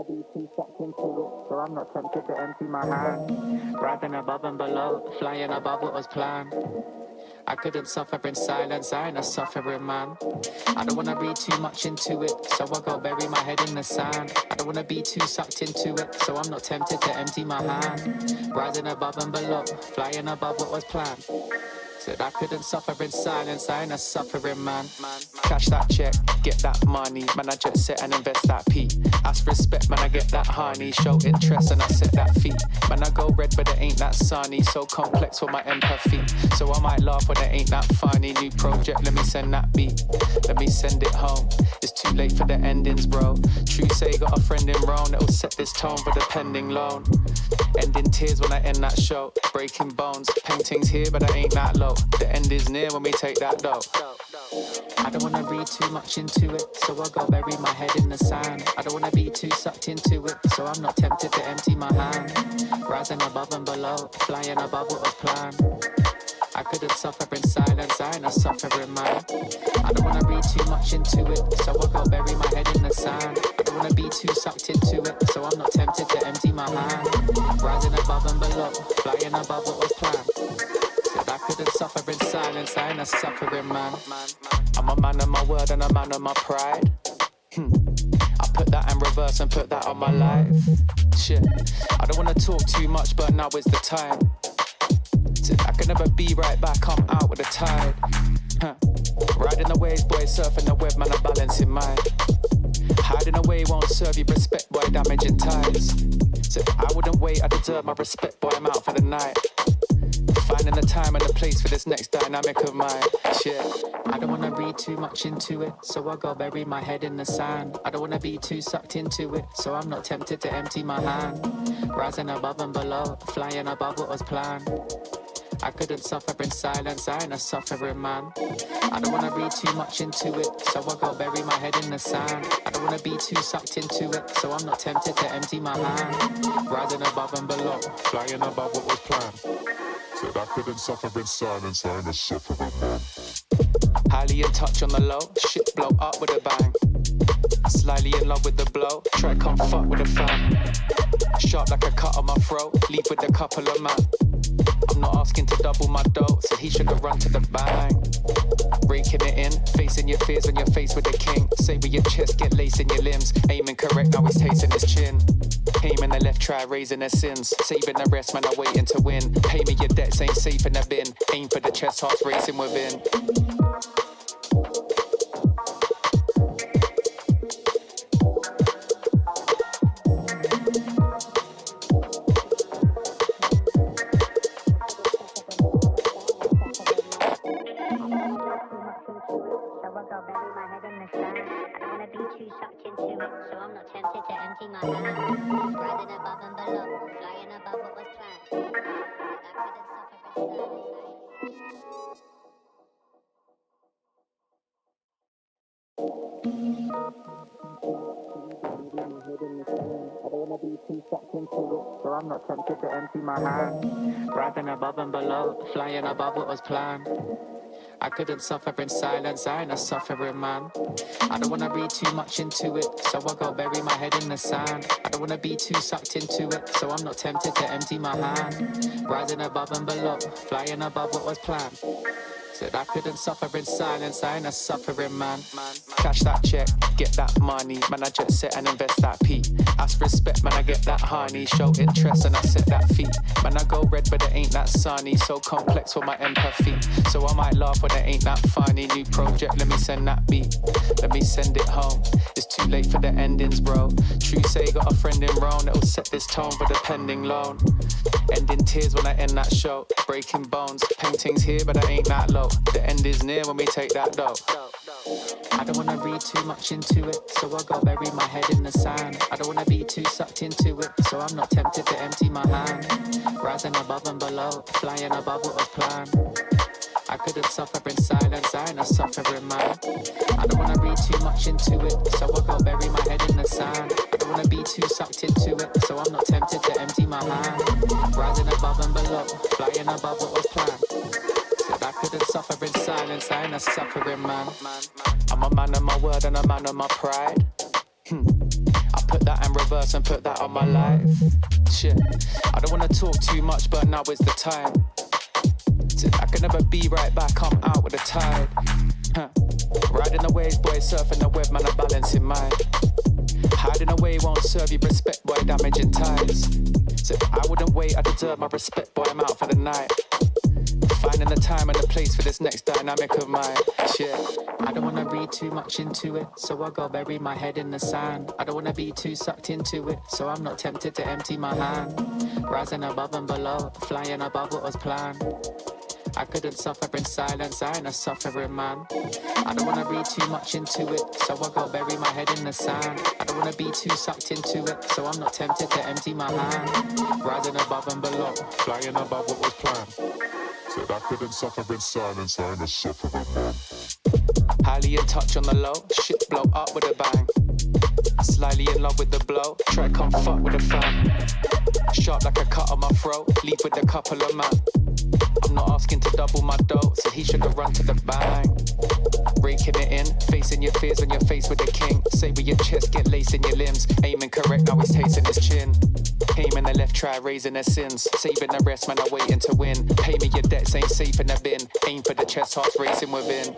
wanna be too sucked into it, so I'm not tempted to empty my hand. Rising above and below, flying above what was planned. I couldn't suffer in silence, I ain't a suffering man. I don't wanna read too much into it, so I go bury my head in the sand. I don't wanna be too sucked into it, so I'm not tempted to empty my hand. Rising above and below, flying above what was planned. Said I couldn't suffer in silence, I ain't a suffering man. Cash that check, get that money, man I jet set and invest that P. Ask respect, man I get that honey, show interest and I set that fee. Man I go red but it ain't that sunny, so complex for my empathy. So I might laugh when it ain't that funny. New project, let me send that beat, let me send it home. It's too late for the endings bro. True say got a friend in Rome that'll set this tone for the pending loan. Ending tears when I end that show, breaking bones, paintings here but I ain't that low. The end is near when we take that dough. I don't wanna read too much into it, so I go bury my head in the sand. I don't wanna be too sucked into it, so I'm not tempted to empty my hand. Rising above and below, flying above what was planned. I couldn't suffer in silence, I ain't a suffering man. I don't wanna read too much into it, so I go bury my head in the sand. I don't wanna be too sucked into it, so I'm not tempted to empty my hand. Rising above and below, flying above what was planned. Said I couldn't suffer in silence, I ain't a suffering man. I'm a man of my word and a man of my pride. I put that in reverse and put that on my life. Shit, I don't wanna talk too much, but now is the time. I can never be right back, I'm out with the tide. Riding the waves, boy, surfing the web, man, a balancing mind. Hiding away won't serve you respect, boy, damaging ties. So I wouldn't wait, I deserve my respect, boy, I'm out for the night. Finding the time and the place for this next dynamic of mine. Shit, I don't wanna read too much into it, so I go bury my head in the sand. I don't wanna be too sucked into it, so I'm not tempted to empty my hand. Rising above and below, flying above what was planned. I couldn't suffer in silence, I ain't a suffering man. I don't wanna read too much into it, so I go bury my head in the sand. I don't wanna be too sucked into it, so I'm not tempted to empty my hand. Rising above and below, flying above what was planned. Said I couldn't suffer in silence, I ain't a suffering man. Highly in touch on the low, shit blow up with a bang. Slightly in love with the blow, try come fuck with a fan. Sharp like a cut on my throat, leave with a couple of man. I'm not asking to double my dough, so he should have run to the bang. Breaking it in, facing your fears when you're faced with a king. Say with your chest, get lace in your limbs. Aiming correct, now he's tasting his chin. Aiming the left, try raising their sins. Saving the rest, man, I'm waiting to win. Pay me your debts, ain't safe in the bin. Aim for the chest, hearts racing within. So I'm not tempted to empty my hand. Rising above and below, flying above what was planned. I couldn't suffer in silence, I ain't a suffering man. I don't wanna read too much into it, so I go bury my head in the sand. I don't wanna be too sucked into it, so I'm not tempted to empty my hand. Rising above and below, flying above what was planned. Said I couldn't suffer in silence, I ain't a suffering man. Cash that check, get that money, man I jet set and invest that P. Ask respect, man I get that honey, show interest and I set that fee. Man I go red but it ain't that sunny, so complex for my empathy. So I might laugh when it ain't that funny. New project, let me send that beat, let me send it home. It's too late for the endings bro. True say got a friend in Rome that'll set this tone for the pending loan. Ending tears when I end that show, breaking bones, paintings here but I ain't that low. The end is near when we take that dough. I don't wanna read too much into it, so I go bury my head in the sand. I don't wanna be too sucked into it, so I'm not tempted to empty my hand. Rising above and below, flying above what was planned. I couldn't suffer in silence, I ain't a suffering man. I don't wanna read too much into it, so I go bury my head in the sand. I don't wanna be too sucked into it, so I'm not tempted to empty my hand. Rising above and below, flying above what was planned. Said I couldn't suffer in silence, I ain't a suffering man. I'm a man of my word and a man of my pride. I put that in reverse verse and put that on my life. Shit, I don't wanna talk too much, but now is the time. I can never be right back, I'm out with the tide. Riding the waves, boy, surfing the web, man, I'm balancing mine. Hiding away won't serve you respect, boy, damaging ties. So I wouldn't wait, I deserve my respect, boy, I'm out for the night. Finding the time and the place for this next dynamic of mine. Shit, I don't wanna read too much into it, so I go bury my head in the sand. I don't wanna be too sucked into it, so I'm not tempted to empty my hand. Rising above and below, flying above what was planned. I couldn't suffer in silence, I ain't a suffering man. I don't wanna read too much into it, so I go bury my head in the sand. I don't wanna be too sucked into it, so I'm not tempted to empty my hand. Rising above and below, Flying above what was planned. Said I couldn't suffer in silence, I ain't a suffering man. highly in touch on the low, shit blow up with a bang. Slightly in love with the blow, try come fuck with a fan. Sharp like a cut on my throat, leave with a couple of man. I'm not asking to double my dough, so he should have run to the bang. Raking it in, facing your fears when you're faced with a king. Say with your chest, get lace in your limbs. Aiming correct, now he's tasting his chin. Aiming the left, try raising their sins. Saving the rest, man, I'm waiting to win. Pay me your debts, ain't safe in the bin. Aim for the chest, hearts racing within.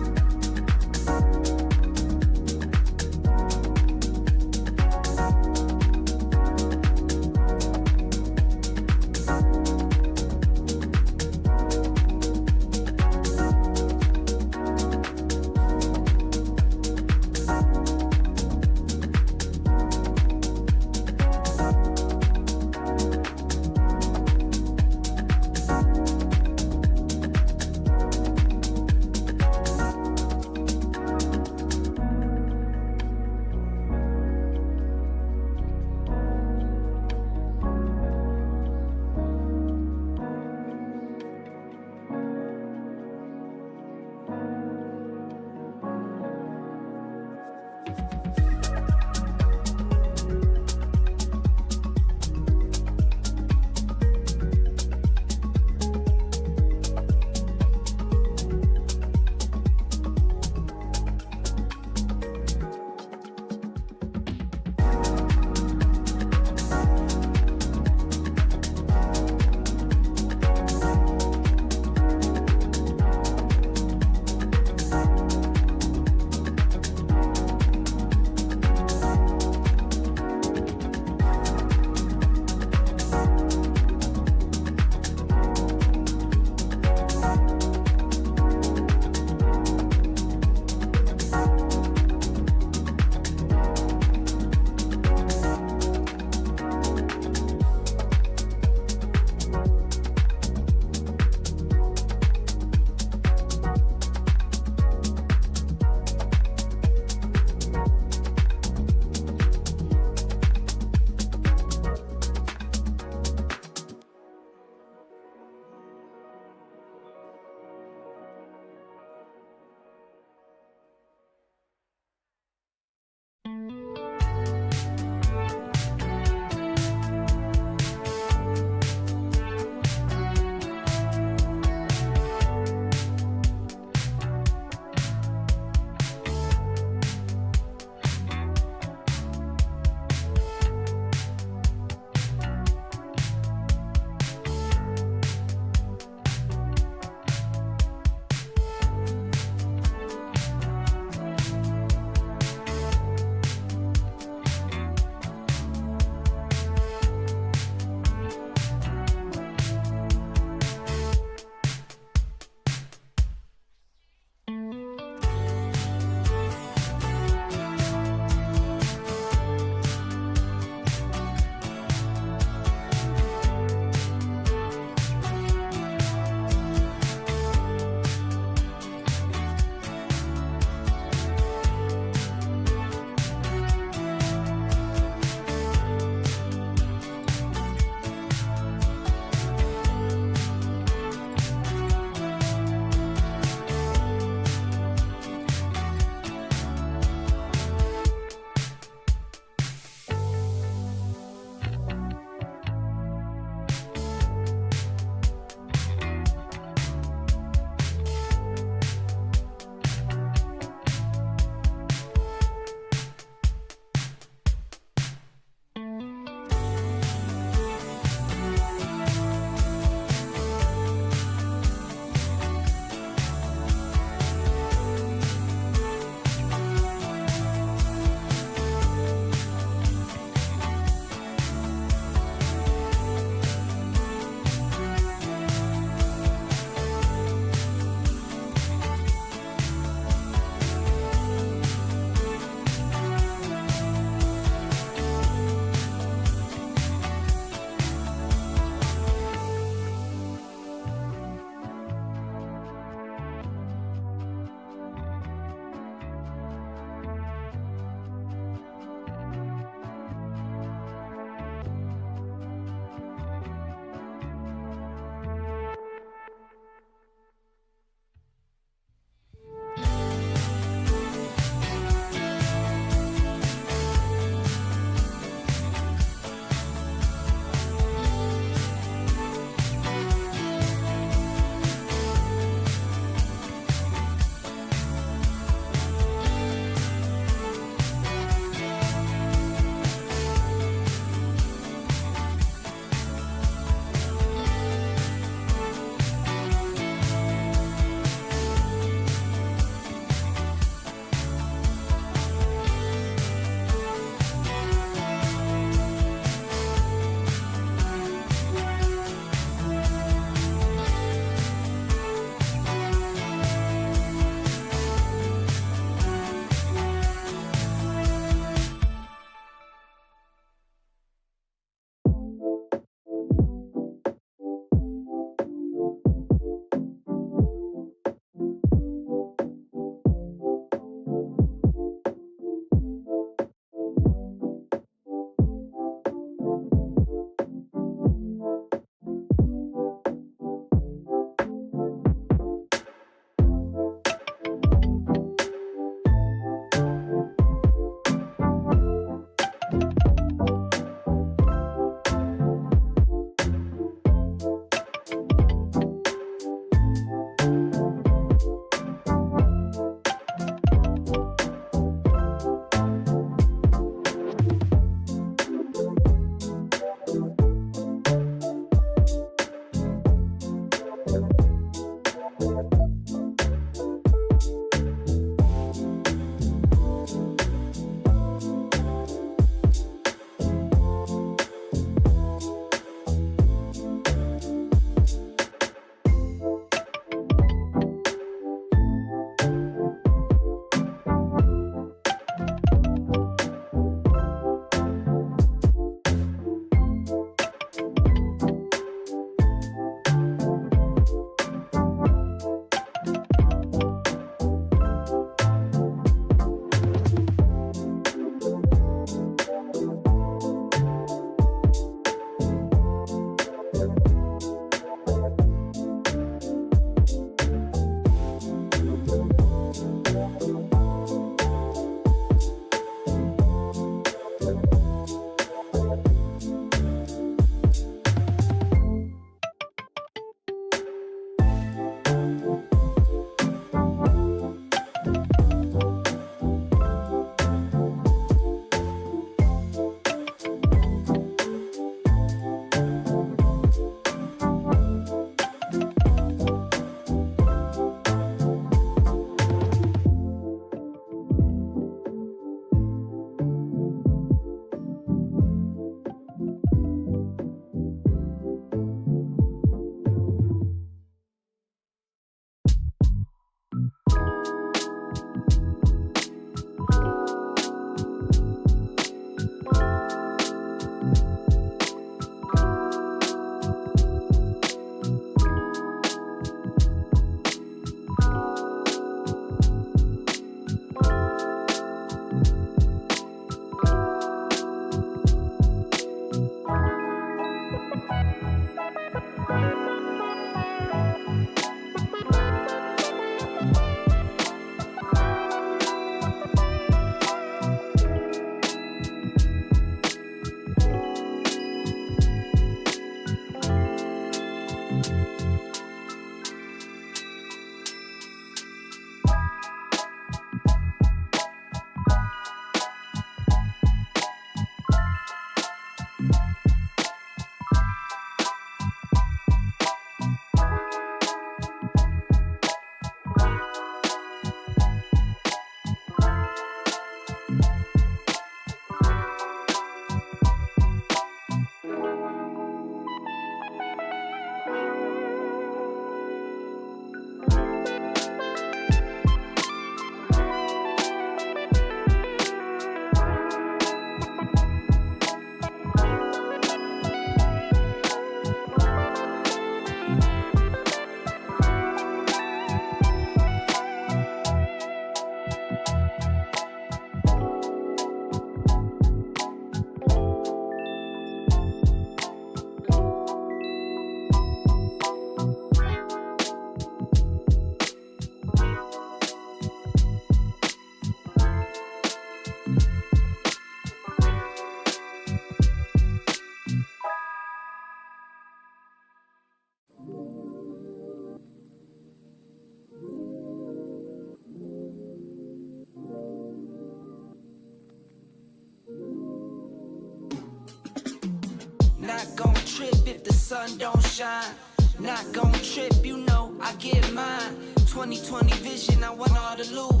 Not gon' trip if the sun don't shine. Not gon' trip, you know I get mine. 2020 vision, I want all the loot.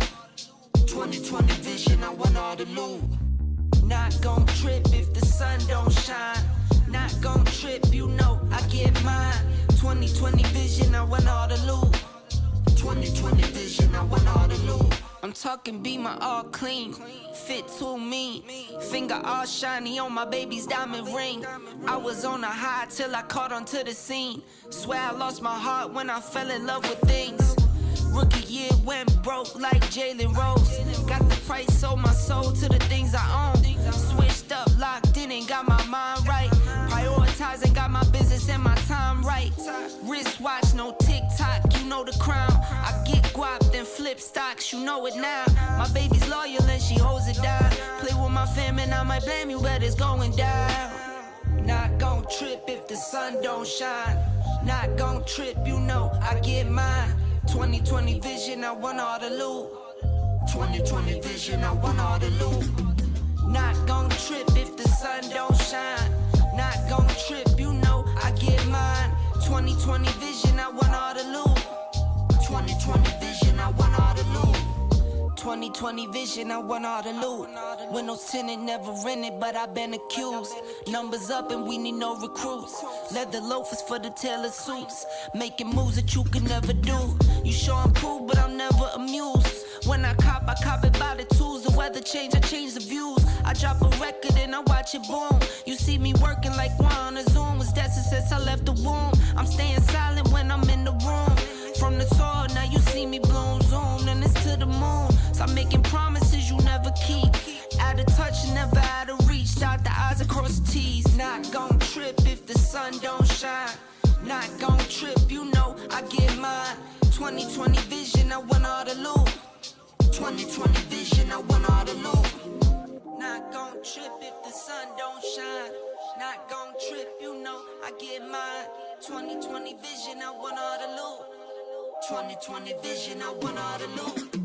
2020 vision, I want all the loot. Not gon' trip if the sun don't shine. Not gon' trip, you know I get mine. 2020 vision, I want all the loot. 2020 vision, I want all the loot. I'm talking beamer all clean, fit too mean, finger all shiny on my baby's diamond ring. I was on a high till I caught onto the scene. Swear I lost my heart when I fell in love with things. Rookie year went broke like Jalen Rose. Got the price, sold my soul to the things I own. Switched up, locked in and got my mind right. Prioritizing, got my business and my time right. Wristwatch, no TikTok, you know the crown. I get guap, then flip stocks, you know it now. My baby's loyal and she holds it down. Play with my fam and I might blame you, but it's going down. Not gon' trip if the sun don't shine. Not gon' trip, you know I get mine. 2020 vision, I want all the loot. 2020 vision, I want all the loot. Not gon' trip if the sun don't shine. Not gon' trip, you know I get mine. 2020 vision, I want all the loot. 2020 vision, I want all the loot. 2020 vision, I want all the loot. Windows tinted, never rented, but I've been accused. Numbers up and we need no recruits. Leather loafers for the tailored suits. Making moves that you could never do. You sure I'm cool, but I'm never amused. When I cop it by the tools. The weather change, I change the views. I drop a record and I watch it boom. You see me working like one on a Zoom. Was that since I left the womb? I'm staying silent when I'm in the room. From the soil, now you see me bloom, zoom, and it's to the moon. Stop making promises you never keep. Out of touch, never out of reach. Dot the I's across the T's. Not gon' trip if the sun don't shine. Not gon' trip, you know I get mine. 2020 vision, I want all the loot. 2020 vision, I want all the loot. Not gon' trip if the sun don't shine. Not gon' trip, you know I get mine. 2020 vision, I want all the loot. 2020 vision, I want all the loot.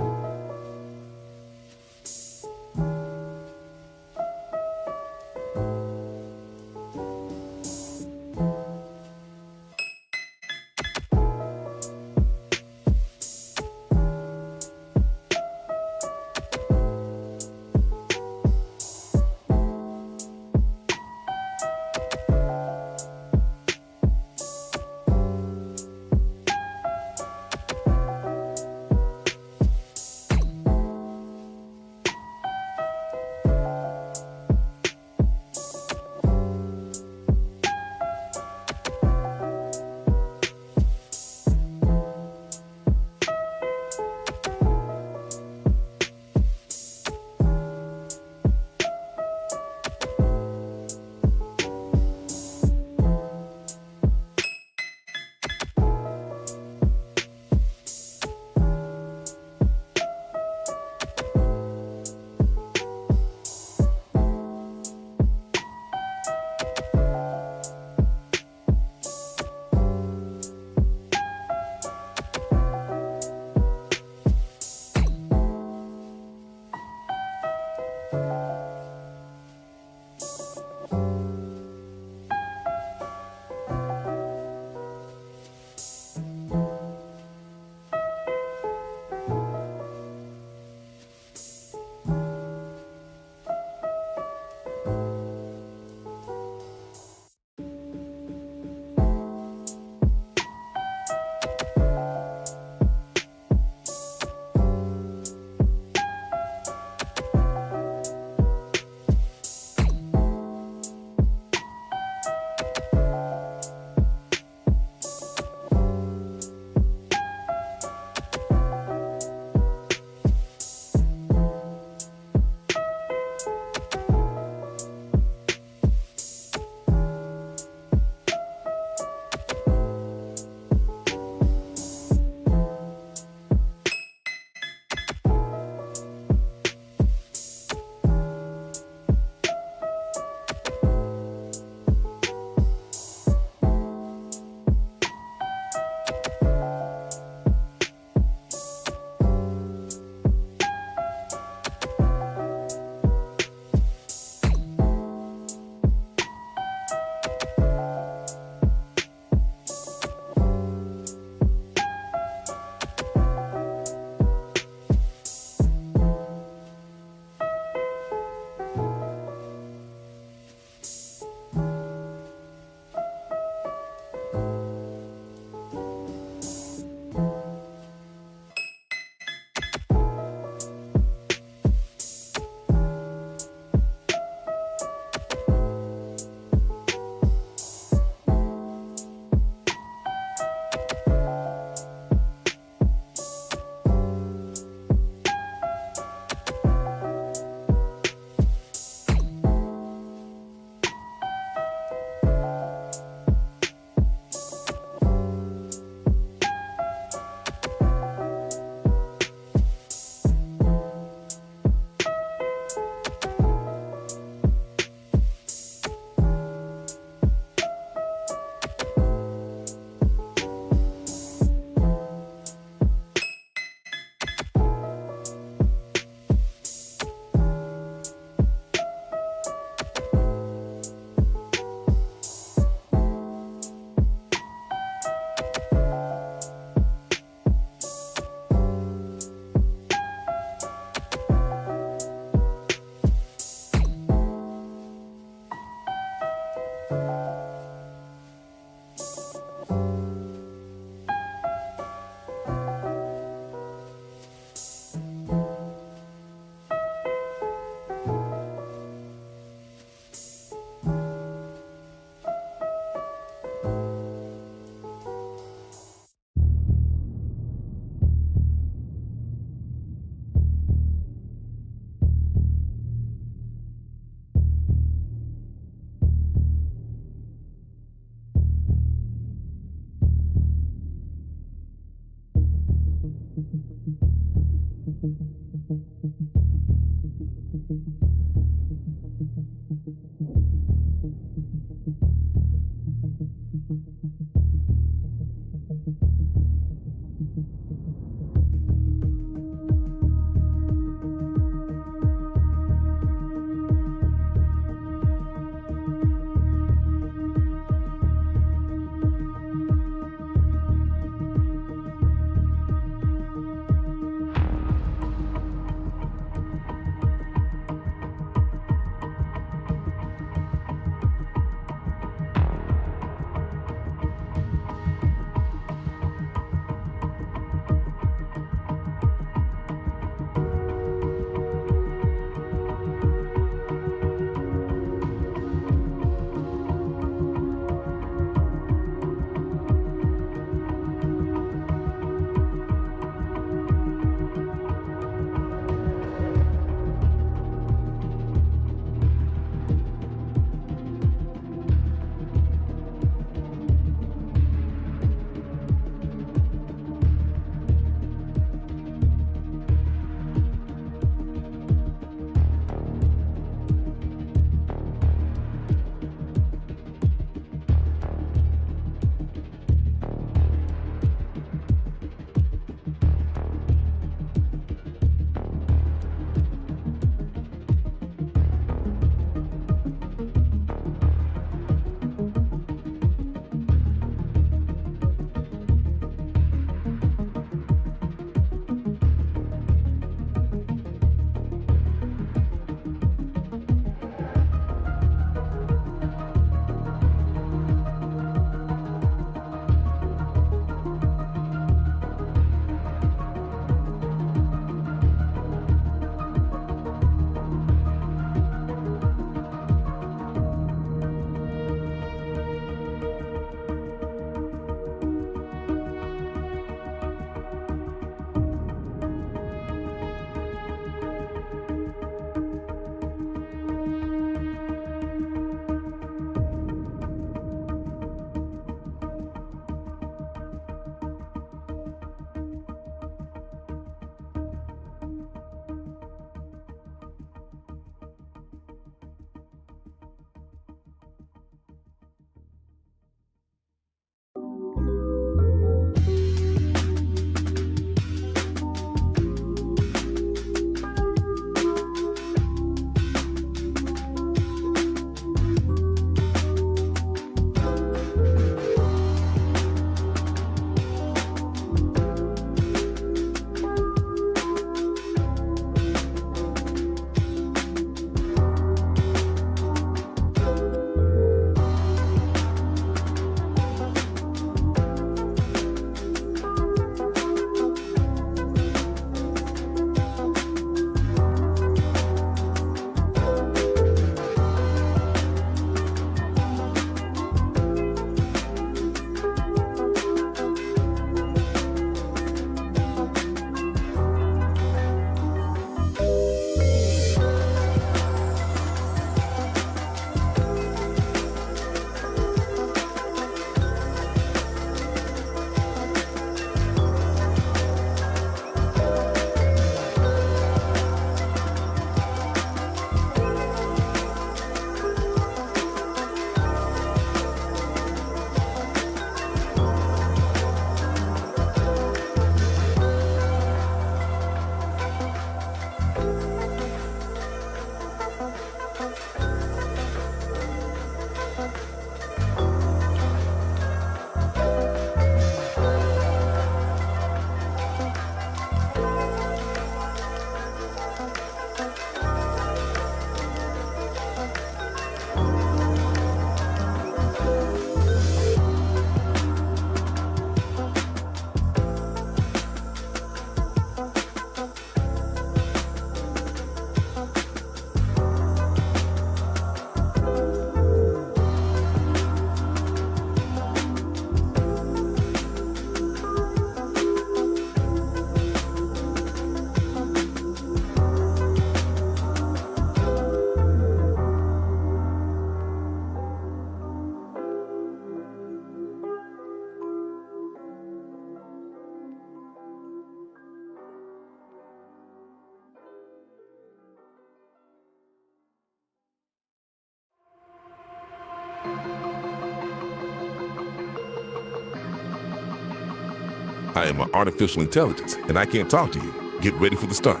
I am an artificial intelligence, and I can't talk to you. Get ready for the start.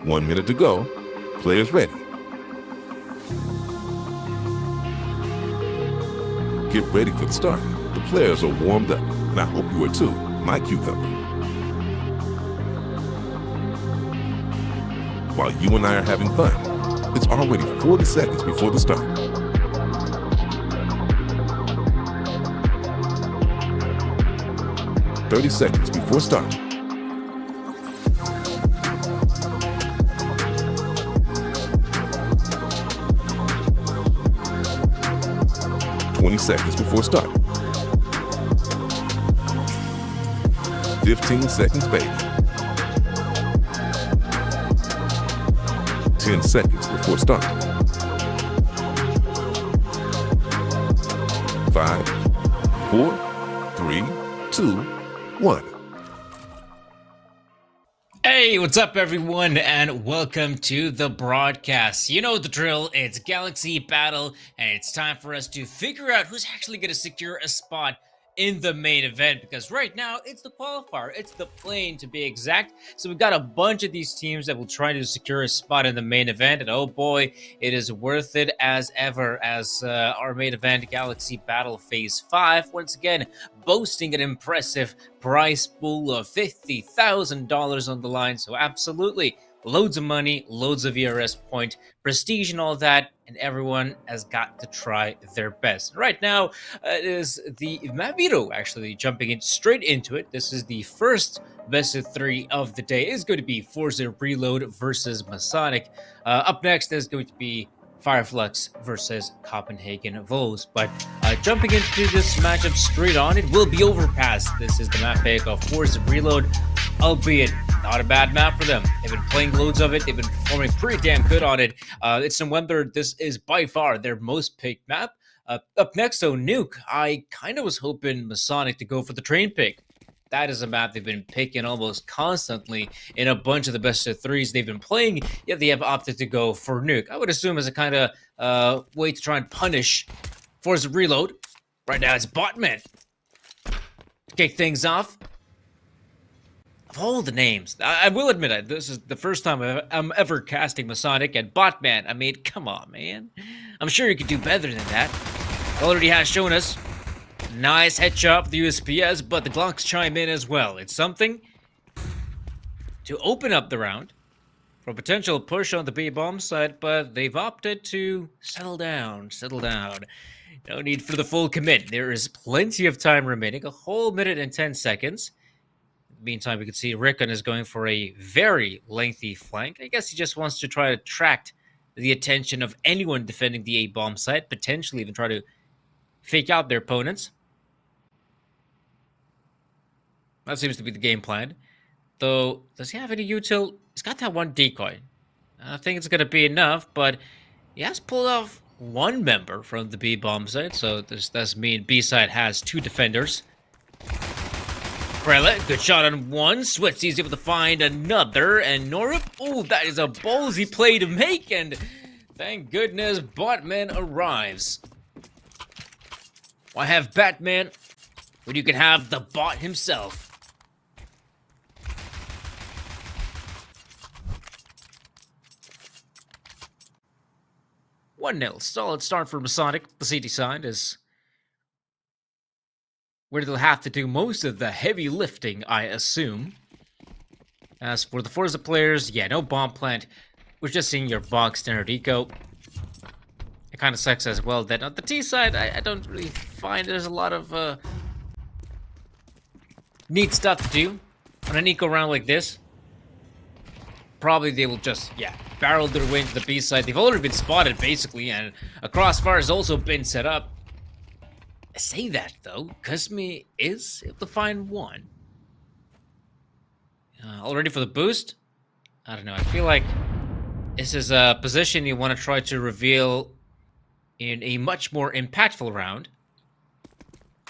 1 minute to go. Players ready. Get ready for the start. The players are warmed up, and I hope you are too, my cucumber. While you and I are having fun, it's already 40 seconds before the start. "30 seconds before start. "20 seconds before start. 15 seconds, baby. 10 seconds before start. 5, 4, 3, 2, 1. Hey, what's up, everyone, and welcome to the broadcast. You know the drill. It's Galaxy Battle, and it's time for us to figure out who's actually going to secure a spot in the main event, because right now it's the qualifier, it's the plane to be exact. So we've got a bunch of these teams that will try to secure a spot in the main event, and oh boy, it is worth it as ever, as our main event, Galaxy Battle Phase 5, once again boasting an impressive prize pool of $50,000 on the line. So absolutely loads of money, loads of ERS point, prestige and all that, and everyone has got to try their best. Right now, it is the Mavito actually jumping in straight into it. This is the first best of 3 of the day. It's going to be Forze Reload versus Masonic. Up next is going to be Flux versus Copenhagen Wolves. But jumping into this matchup straight on, it will be Overpass. This is the map pick of Forze Reload, albeit not a bad map for them. They've been playing loads of it. They've been performing pretty damn good on it. It's no wonder this is by far their most picked map. Up next, though, Nuke. I kind of was hoping Masonic to go for the train pick. That is a map they've been picking almost constantly in a bunch of the best of 3s they've been playing, yet they have opted to go for Nuke. I would assume as a kind of way to try and punish Force Reload. Right now it's Botman. To kick things off. Of all the names, I will admit this is the first time I'm ever casting Masonic, and Botman, I mean, come on, man. I'm sure you could do better than that. Already has shown us. Nice headshot for the USPS, but the Glocks chime in as well. It's something to open up the round for a potential push on the B-bomb side, but they've opted to settle down. No need for the full commit. There is plenty of time remaining, a whole minute and 10 seconds. In the meantime, we can see Rickon is going for a very lengthy flank. I guess he just wants to try to attract the attention of anyone defending the A-bomb site, potentially even try to fake out their opponents. That seems to be the game plan. Though, does he have any util? He's got that one decoy. I think it's going to be enough, but he has pulled off one member from the B-bomb side, so this does mean B-side has 2 defenders. Prelate, good shot on one. Switzy's able to find another, and Norup, oh, that is a ballsy play to make, and thank goodness Botman arrives. Why have Batman when you can have the bot himself? 1-0. Solid start for Masonic. The city side is where they'll have to do most of the heavy lifting, I assume. As for the Forza players, yeah, no bomb plant. We're just seeing your box standard eco. It kind of sucks as well that on the T side, I don't really find there's a lot of neat stuff to do on an eco round like this. Probably they will just, barrel their way into the B side. They've already been spotted, basically, and a crossfire has also been set up. I say that, though, Kuzmi is able to find one. All ready for the boost? I don't know, I feel like this is a position you want to try to reveal in a much more impactful round.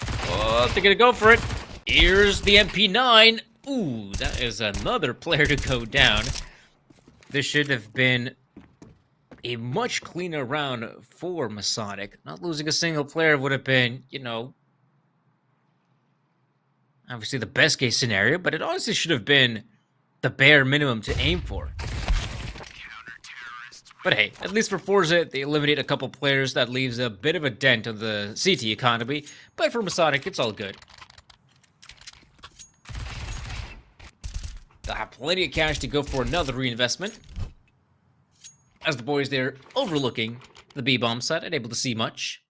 Oh, they're gonna go for it. Here's the MP9. Ooh, that is another player to go down. This should have been a much cleaner round for Masonic. Not losing a single player would have been, obviously the best case scenario, but it honestly should have been the bare minimum to aim for. But hey, at least for Forza, they eliminate a couple players. That leaves a bit of a dent on the CT economy. But for Masonic, it's all good. They'll have plenty of cash to go for another reinvestment. As the boys there overlooking the B-bomb site, unable to see much.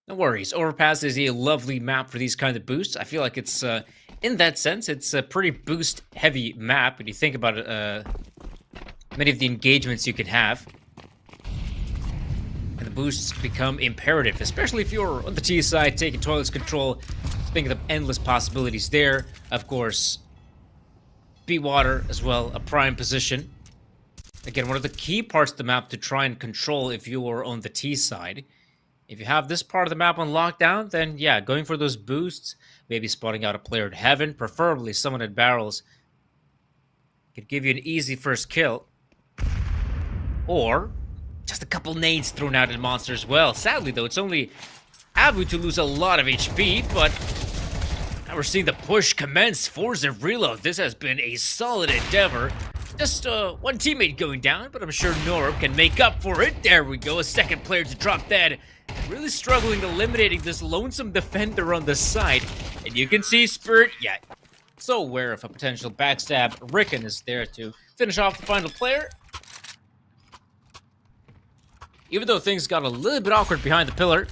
No worries. Overpass is a lovely map for these kind of boosts. I feel like it's, in that sense, it's a pretty boost-heavy map. When you think about it, many of the engagements you can have. And the boosts become imperative, especially if you're on the T side, taking toilets control. Think of the endless possibilities there. Of course, B-water as well, a prime position. Again, one of the key parts of the map to try and control if you are on the T side. If you have this part of the map on lockdown, then yeah, going for those boosts, maybe spotting out a player at heaven, preferably someone at barrels, could give you an easy first kill. Or just a couple nades thrown out at monster as well. Sadly, though, it's only Avu to lose a lot of HP, but now we're seeing the push commence. Forze reload. This has been a solid endeavor. Just one teammate going down, but I'm sure Norb can make up for it. There we go, a second player to drop dead. Really struggling eliminating this lonesome defender on the side. And you can see Spirit, yeah, so aware of a potential backstab. Rickon is there to finish off the final player. Even though things got a little bit awkward behind the pillar,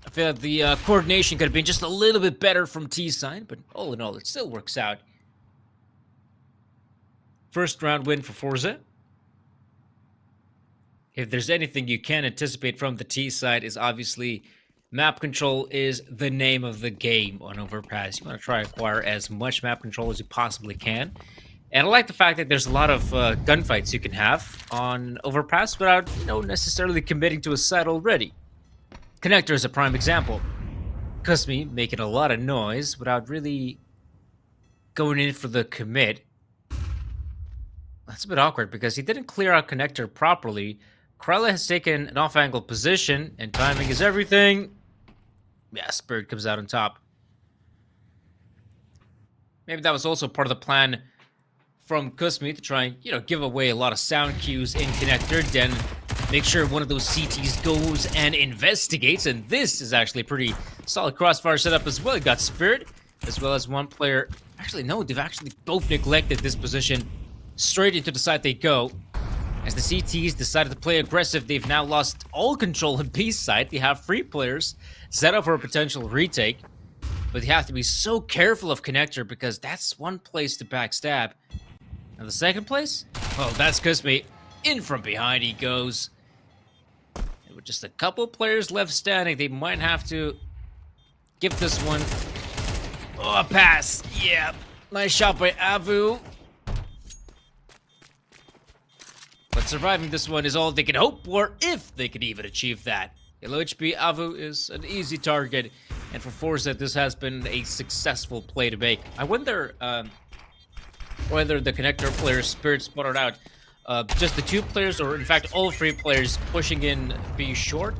I feel like the coordination could have been just a little bit better from T side, but all in all, it still works out. First round win for Forza. If there's anything you can anticipate from the T side, is obviously map control is the name of the game on Overpass. You want to try to acquire as much map control as you possibly can. And I like the fact that there's a lot of gunfights you can have on Overpass without, necessarily committing to a site already. Connector is a prime example. Kusmi making a lot of noise without really going in for the commit. That's a bit awkward because he didn't clear out Connector properly. Krella has taken an off-angle position, and timing is everything. Yeah, Spirit comes out on top. Maybe that was also part of the plan from Kusmi to try and, give away a lot of sound cues in Connector, then make sure one of those CTs goes and investigates, and this is actually a pretty solid crossfire setup as well. You got Spirit, as well as one player. Actually, no, they've actually both neglected this position. Straight into the side they go. As the CTs decided to play aggressive, they've now lost all control in B side. They have 3 players set up for a potential retake. But they have to be so careful of Connector because that's one place to backstab. Now the second place? Well, that's Kusmi. In from behind he goes. And with just a couple players left standing, they might have to give this one a pass. Yeah, nice shot by Avu. But surviving this one is all they can hope for, if they can even achieve that. Yellow HP Avu is an easy target, and for Forza, this has been a successful play to make. I wonder whether the Connector player Spirit spotted out just the 2 players, or in fact all 3 players pushing in B short.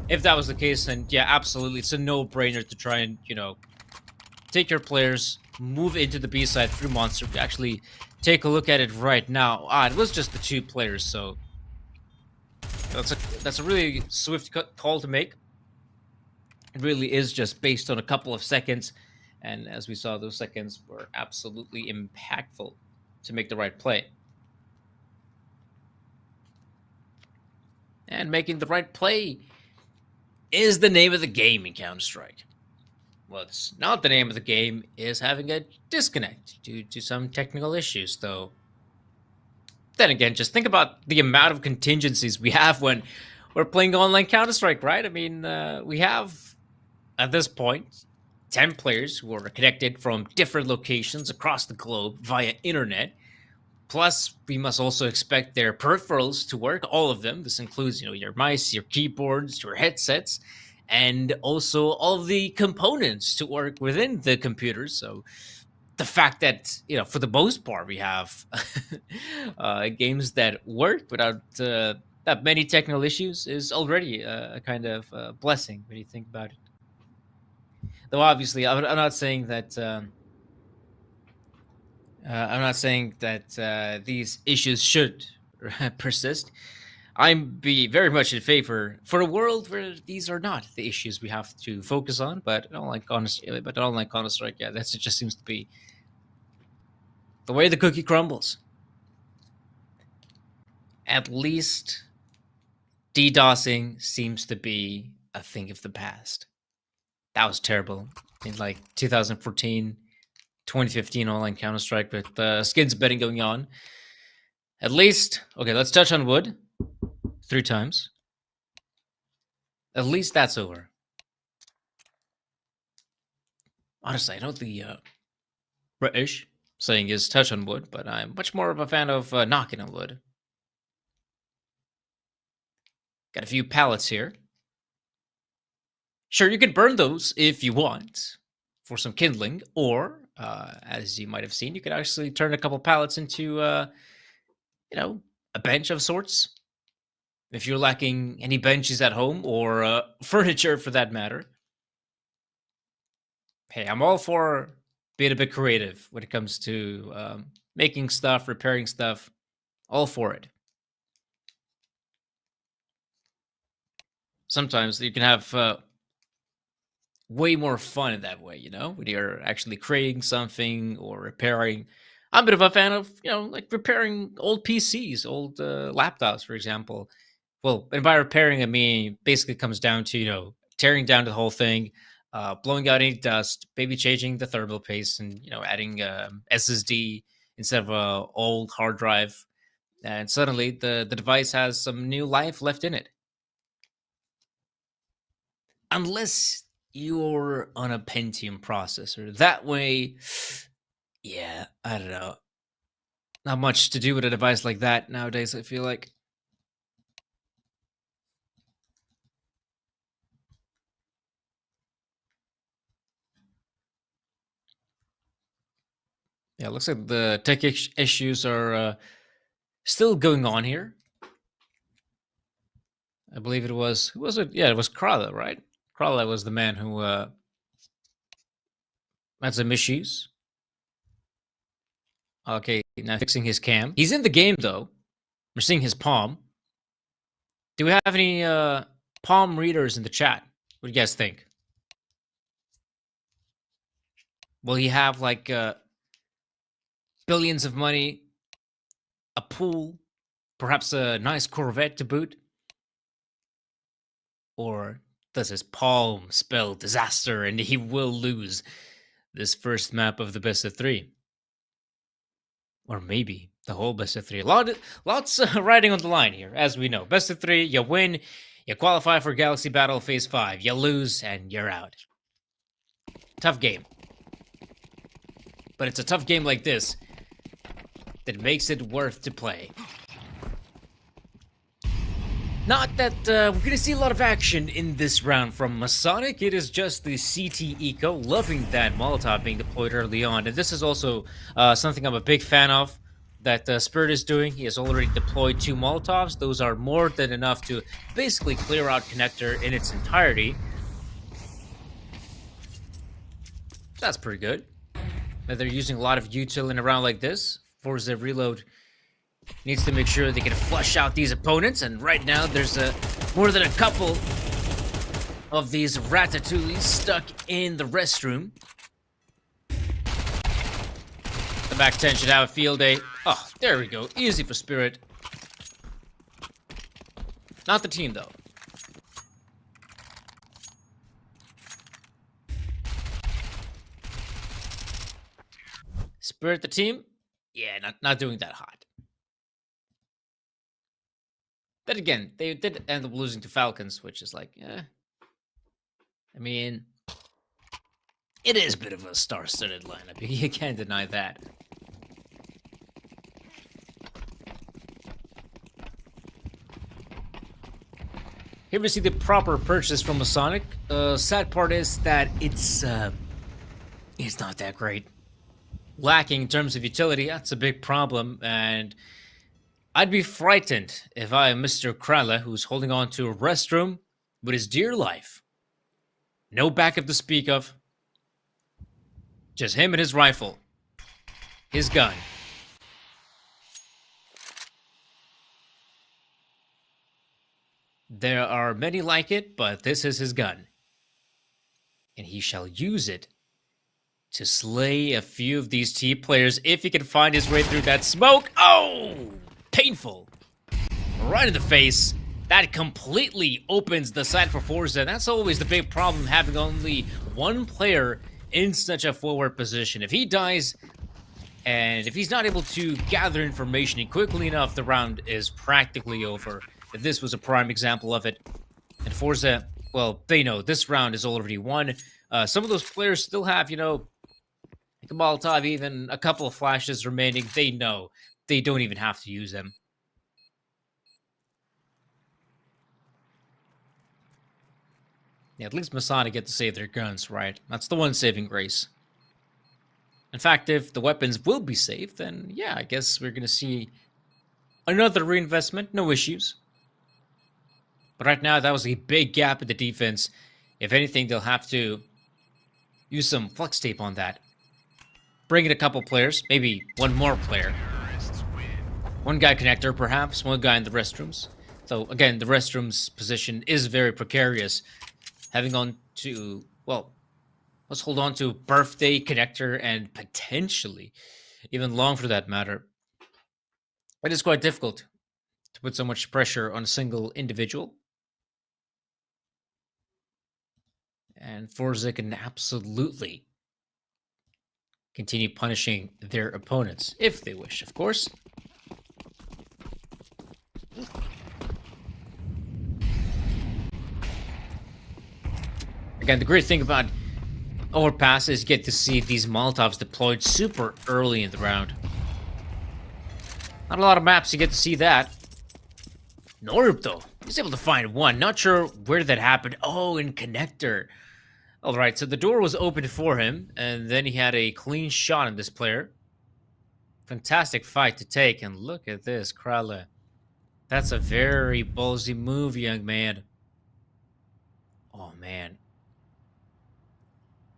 If that was the case, then yeah, absolutely, it's a no-brainer to try and, take your players, move into the B side through Monster. We actually take a look at it right now. It was just the 2 players, so that's a really swift call to make. It really is just based on a couple of seconds, and as we saw, those seconds were absolutely impactful to make the right play. And making the right play is the name of the game in Counter-Strike. What's not the name of the game is having a disconnect due to some technical issues, though. Then again, just think about the amount of contingencies we have when we're playing online Counter-Strike, right? I mean, we have, at this point, 10 players who are connected from different locations across the globe via internet. Plus, we must also expect their peripherals to work, all of them. This includes, your mice, your keyboards, your headsets, and also all of the components to work within the computer. So the fact that, for the most part, we have games that work without that many technical issues is already a kind of blessing when you think about it. Though obviously, I'm not saying that. I'm not saying that these issues should persist. I'm be very much in favor for a world where these are not the issues we have to focus on. But I don't like Counter Strike. Yeah, it just seems to be the way the cookie crumbles. At least DDoSing seems to be a thing of the past. That was terrible in like 2014, 2015 online Counter Strike with skins betting going on. At least, okay, let's touch on wood 3 times. At least that's over. Honestly, I know the British saying is touch on wood, but I'm much more of a fan of knocking on wood. Got a few pallets here. Sure, you can burn those if you want for some kindling, or as you might have seen, you could actually turn a couple pallets into, a bench of sorts. If you're lacking any benches at home or furniture for that matter. Hey, I'm all for being a bit creative when it comes to making stuff, repairing stuff. All for it. Sometimes you can have way more fun in that way, when you're actually creating something or repairing. I'm a bit of a fan of, like repairing old PCs, old laptops, for example. Well, and by repairing, I mean basically comes down to, tearing down the whole thing, blowing out any dust, maybe changing the thermal paste, and adding SSD instead of a old hard drive, and suddenly the device has some new life left in it. Unless you're on a Pentium processor, that way, yeah, I don't know, not much to do with a device like that nowadays. I feel like. Yeah, looks like the tech issues are still going on here. I believe it was, who was it? Yeah, it was Krala, right? Krala was the man who had some issues. Okay, now fixing his cam. He's in the game though. We're seeing his palm. Do we have any palm readers in the chat? What do you guys think? Will he have like billions of money, a pool, perhaps a nice Corvette to boot? Or does his palm spell disaster and he will lose this first map of the best of 3? Or maybe the whole best of 3. Lots riding on the line here, as we know. Best of 3, you win, you qualify for Galaxy Battle Phase 5. You lose, and you're out. Tough game. But it's a tough game like this that makes it worth to play. Not that we're going to see a lot of action in this round from Masonic. It is just the CT Eco, loving that Molotov being deployed early on. And this is also something I'm a big fan of that Spirit is doing. He has already deployed 2 Molotovs. Those are more than enough to basically clear out Connector in its entirety. That's pretty good. But they're using a lot of util in a round like this. Forze Reload needs to make sure they can flush out these opponents, and right now there's more than a couple of these ratatouilles stuck in the restroom. The back 10 should have a field day. Oh, there we go. Easy for Spirit. Not the team, though. Spirit the team? Yeah, not doing that hot. But again, they did end up losing to Falcons, which is like, I mean, it is a bit of a star-studded lineup. You can't deny that. Here we see the proper purchase from Masonic. Sad part is that it's not that great. Lacking in terms of utility, that's a big problem, and I'd be frightened if I am Mr. Krala, who's holding on to a restroom with his dear life. No backup to speak of. Just him and his rifle. His gun. There are many like it, but this is his gun. And he shall use it to slay a few of these T players if he can find his way through that smoke. Oh! Painful. Right in the face. That completely opens the sight for Forze. That's always the big problem, having only one player in such a forward position. If he dies, and if he's not able to gather information quickly enough, the round is practically over. This was a prime example of it. And Forze, well, they know this round is already won. Some of those players still have, like a Molotov, even a couple of flashes remaining. They know. They don't even have to use them. Yeah, at least Masonic get to save their guns, right? That's the one saving grace. In fact, if the weapons will be saved, then yeah, I guess we're going to see another reinvestment. No issues. But right now, that was a big gap in the defense. If anything, they'll have to use some flux tape on that. Bring in a couple players, maybe one more player. One guy connector, perhaps. One guy in the restrooms. So, again, the restrooms position is very precarious. Having on to, well, let's hold on to birthday connector and potentially even long for that matter. It is quite difficult to put so much pressure on a single individual. And Forze can absolutely continue punishing their opponents, if they wish, of course. Again, the great thing about Overpass is you get to see these Molotovs deployed super early in the round. Not a lot of maps you get to see that. Norup, though, he's able to find one. Not sure where that happened. Oh, in connector. All right, so the door was open for him, and then he had a clean shot on this player. Fantastic fight to take, and look at this, Krala. That's a very ballsy move, young man. Oh, man.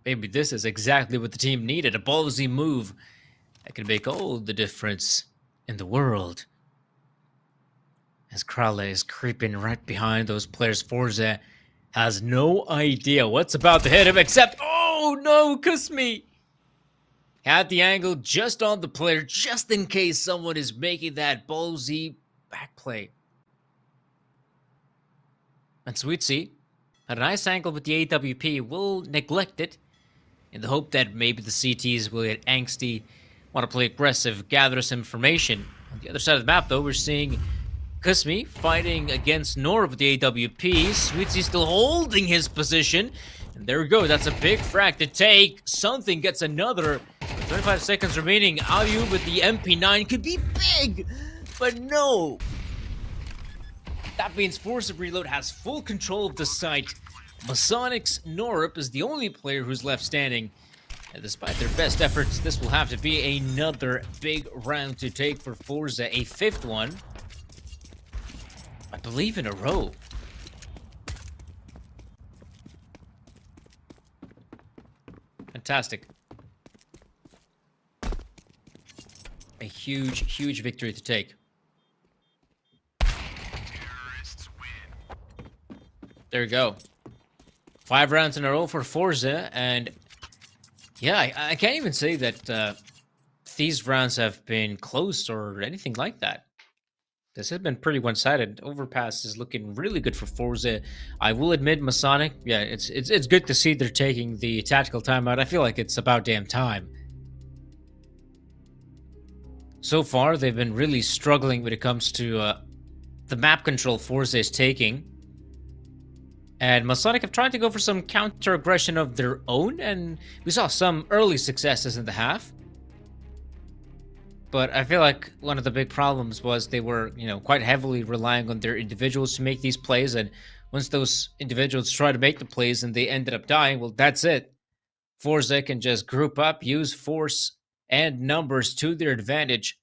Maybe this is exactly what the team needed, a ballsy move that could make all the difference in the world. As Krala is creeping right behind those players, Forze has no idea what's about to hit him, except, oh no, kiss me! Had the angle just on the player, just in case someone is making that ballsy back play. And Sweetsy had a nice angle with the AWP, will neglect it, in the hope that maybe the CTs will get angsty, want to play aggressive, gather some information. On the other side of the map, though, we're seeing Kusmi fighting against Nor with the AWP. Sweetsy still holding his position. And there we go. That's a big frag to take. Something gets another. 25 seconds remaining. Ayu with the MP9 could be big, but no. That means Force of Reload has full control of the site. Masonic's Norup is the only player who's left standing. And despite their best efforts, this will have to be another big round to take for Forza, a fifth one, I believe, in a row. Fantastic. A huge, huge victory to take. There you go. 5 rounds in a row for Forza, and yeah, I can't even say that these rounds have been close or anything like that. This has been pretty one-sided. Overpass is looking really good for Forza. I will admit, Masonic, yeah, it's good to see they're taking the tactical timeout. I feel like it's about damn time. So far, they've been really struggling when it comes to the map control Forza is taking. And Masonic have tried to go for some counter-aggression of their own, and we saw some early successes in the half. But I feel like one of the big problems was they were, quite heavily relying on their individuals to make these plays, and once those individuals try to make the plays and they ended up dying, well, that's it. Forza can just group up, use force and numbers to their advantage.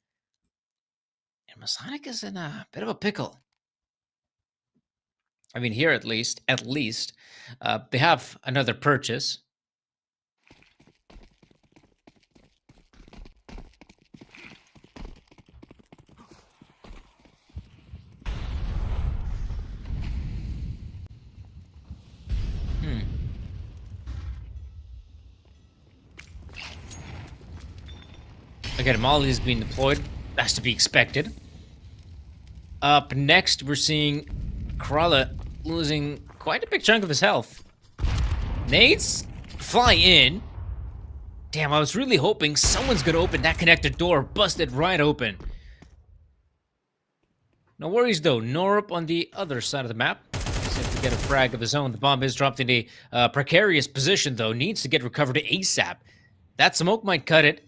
And Masonic is in a bit of a pickle. I mean, here at least, they have another purchase. Again, Molly is being deployed. That's to be expected. Up next, we're seeing Krala losing quite a big chunk of his health. Nades fly in. Damn, I was really hoping someone's gonna open that connected door. Busted right open. No worries though. Norup on the other side of the map. Seems to get a frag of his own. The bomb is dropped in a precarious position though. Needs to get recovered ASAP. That smoke might cut it.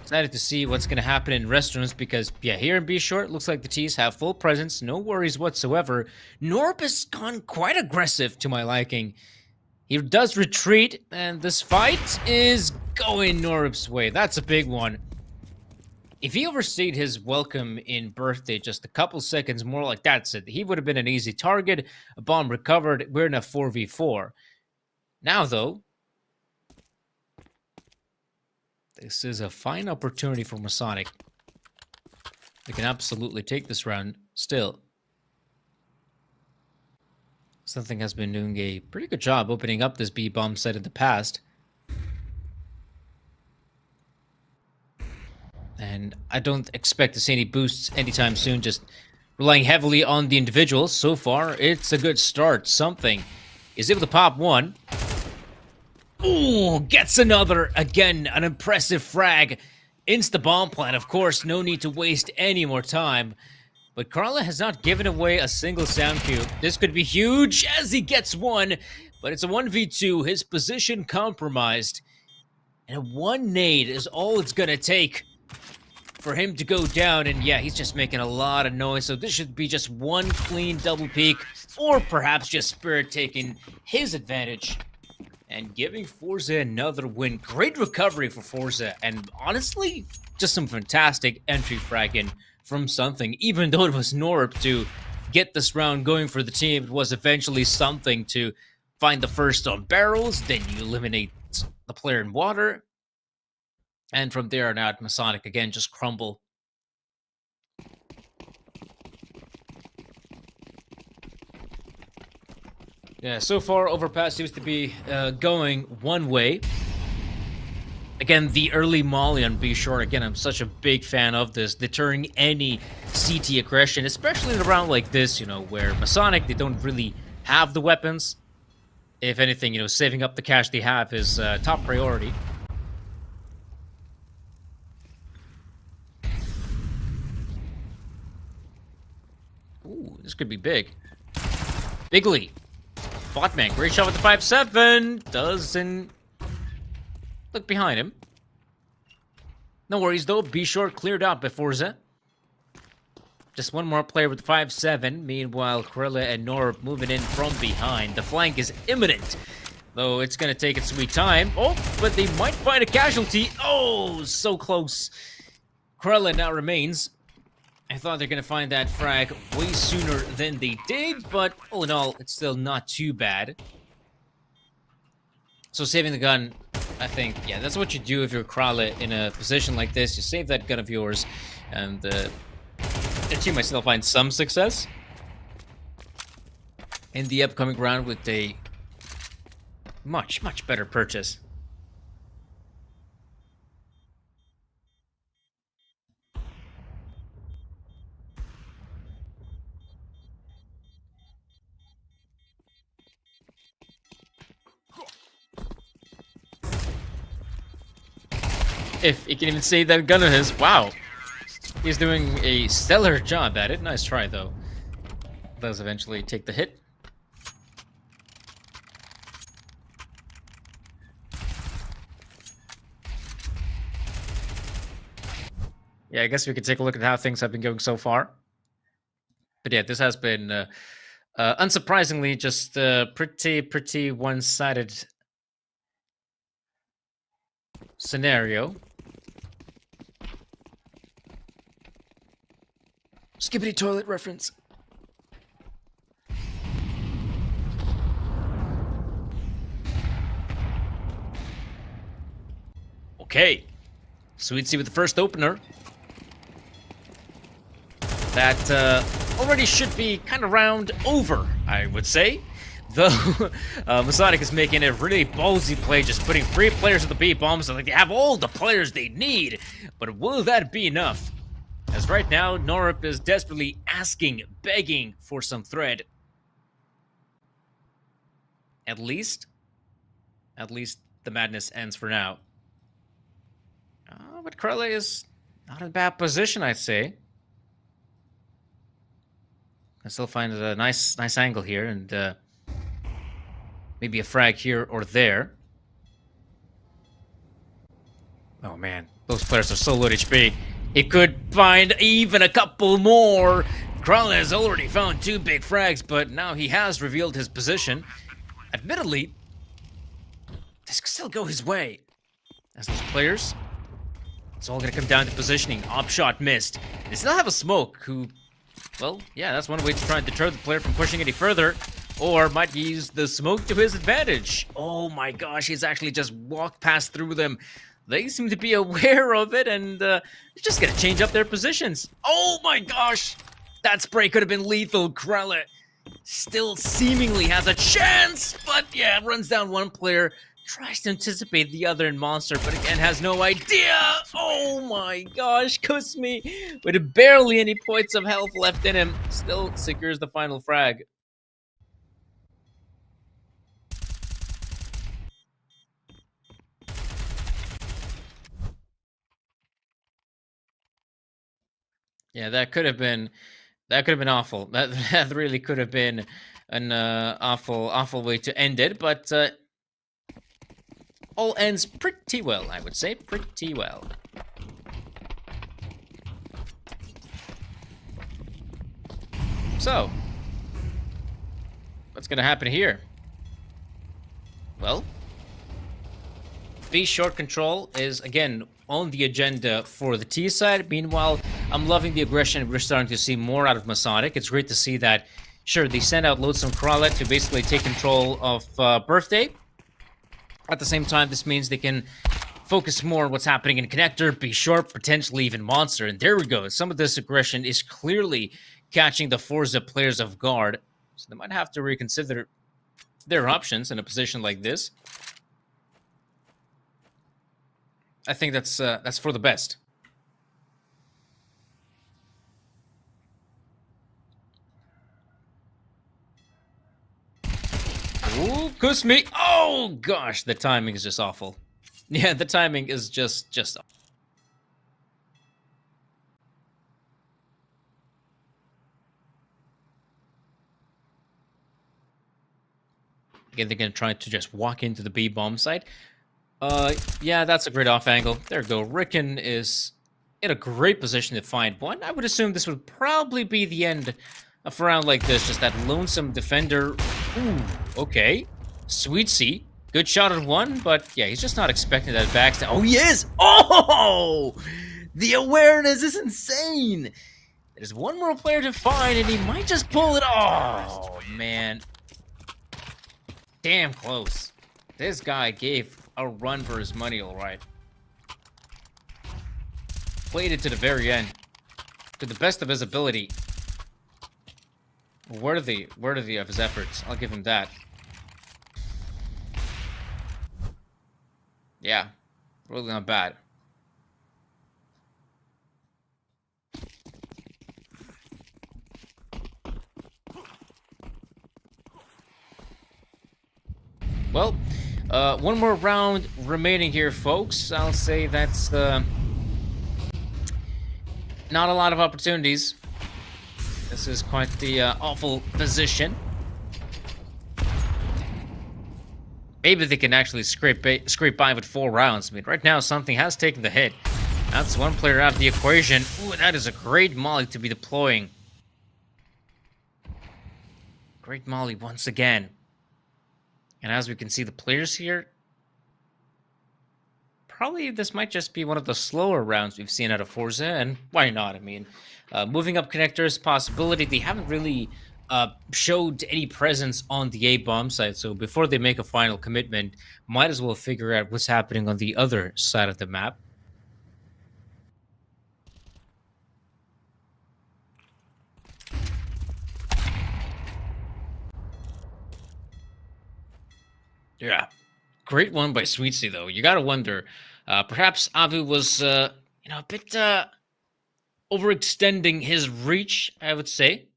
Excited to see what's going to happen in restaurants because, yeah, here in B Short, looks like the T's have full presence, no worries whatsoever. Norp has gone quite aggressive to my liking. He does retreat, and this fight is going Norp's way. That's a big one. If he overstayed his welcome in birthday just a couple seconds more like that's it, he would have been an easy target. A bomb recovered. We're in a 4v4. Now, though, this is a fine opportunity for Masonic. They can absolutely take this round still. Something has been doing a pretty good job opening up this B-bomb set in the past. And I don't expect to see any boosts anytime soon, just relying heavily on the individuals. So far, it's a good start. Something is able to pop one. Ooh, gets another. Again, an impressive frag. Insta-bomb plan, of course. No need to waste any more time. But Carla has not given away a single sound cue. This could be huge as he gets one. But it's a 1v2. His position compromised. And one nade is all it's going to take for him to go down. And yeah, he's just making a lot of noise. So this should be just one clean double peek. Or perhaps just Spirit taking his advantage and giving Forze another win. Great recovery for Forze, and honestly, just some fantastic entry fragging from Something. Even though it was Norp to get this round going for the team, it was eventually Something to find the first on barrels, then you eliminate the player in water, and from there on out, Masonic again just crumble. Yeah, so far, Overpass seems to be going one way. Again, the early Molly on B Short. Again, I'm such a big fan of this, deterring any CT aggression, especially in a round like this, you know, where Masonic, they don't really have the weapons. If anything, you know, saving up the cash they have is top priority. Ooh, this could be big. Bigly. Botman, great shot with the 5-7. Doesn't look behind him. No worries, though. B Short cleared out by Forze. Just one more player with the 5-7. Meanwhile, Krilla and Norb moving in from behind. The flank is imminent, though it's going to take its sweet time. Oh, but they might find a casualty. Oh, so close. Krilla now remains. I thought they're going to find that frag way sooner than they did, but all in all, it's still not too bad. So saving the gun, I think, yeah, that's what you do if you're Krala in a position like this. You save that gun of yours, and the team might still find some success in the upcoming round with a much, much better purchase. If he can even save that gun of his, wow. He's doing a stellar job at it. Nice try, though. Does eventually take the hit. Yeah, I guess we could take a look at how things have been going so far. But yeah, this has been, unsurprisingly, just pretty one-sided scenario. Skippity toilet reference. Okay. Sweet C with the first opener. That already should be kind of round over, I would say. Though Masonic is making a really ballsy play, just putting 3 players at the B bombs. So like they have all the players they need, but will that be enough? As right now, Norup is desperately asking, begging for some thread. At least the madness ends for now. But Krele is not in a bad position, I'd say. I still find a nice angle here, and maybe a frag here or there. Oh man, those players are so low HP. He could find even a couple more. Krele has already found 2 big frags, but now he has revealed his position. Admittedly, this could still go his way. As those players, it's all gonna come down to positioning. Op shot missed. They still have a smoke who, well, yeah, that's one way to try and deter the player from pushing any further. Or might use the smoke to his advantage. Oh my gosh, he's actually just walked past through them. They seem to be aware of it, and just gonna change up their positions. Oh my gosh! That spray could have been lethal. Krele still seemingly has a chance, but yeah, runs down one player. Tries to anticipate the other in Monster, but again has no idea. Oh my gosh, Kusmi, with barely any points of health left in him, still secures the final frag. Yeah, that could have been awful. That really could have been an awful way to end it, but all ends pretty well, I would say. Pretty well. So, what's going to happen here? Well, B short control is, again, on the agenda for the T side. Meanwhile, I'm loving the aggression we're starting to see more out of Masonic. It's great to see that, sure, they send out Loadsome Krele to basically take control of Birthday. At the same time, this means they can focus more on what's happening in Connector, Be Sharp, potentially even Monster. And there we go. Some of this aggression is clearly catching the Forze players off guard. So they might have to reconsider their options in a position like this. I think that's for the best. Ooh, Kusmi. Oh gosh, the timing is just awful. Yeah, the timing is just awful. Again, they're gonna try to just walk into the B bomb site. Yeah, that's a great off angle. There we go. Rickon is in a great position to find one. I would assume this would probably be the end of a round like this. Just that lonesome defender. Ooh, okay. Sweet C. Good shot at one, but yeah, he's just not expecting that backstab. Oh, he is! Oh! The awareness is insane! There's one more player to find, and he might just pull it. Oh, man. Damn close. This guy gave a run for his money, all right. Played it to the very end. To the best of his ability. Worthy of his efforts. I'll give him that. Yeah, really not bad. Well, one more round remaining here, folks. I'll say that's not a lot of opportunities. This is quite the awful position. Maybe they can actually scrape by with 4 rounds. I mean, right now, something has taken the hit. That's one player out of the equation. Ooh, that is a great molly to be deploying. Great molly once again. And as we can see, the players here, probably this might just be one of the slower rounds we've seen out of Forze, and why not? I mean, moving up connectors, possibility. They haven't really showed any presence on the A-bomb side, so before they make a final commitment, might as well figure out what's happening on the other side of the map. Yeah. Great one by Sweetsy, though. You gotta wonder. Perhaps Avu was, a bit overextending his reach, I would say.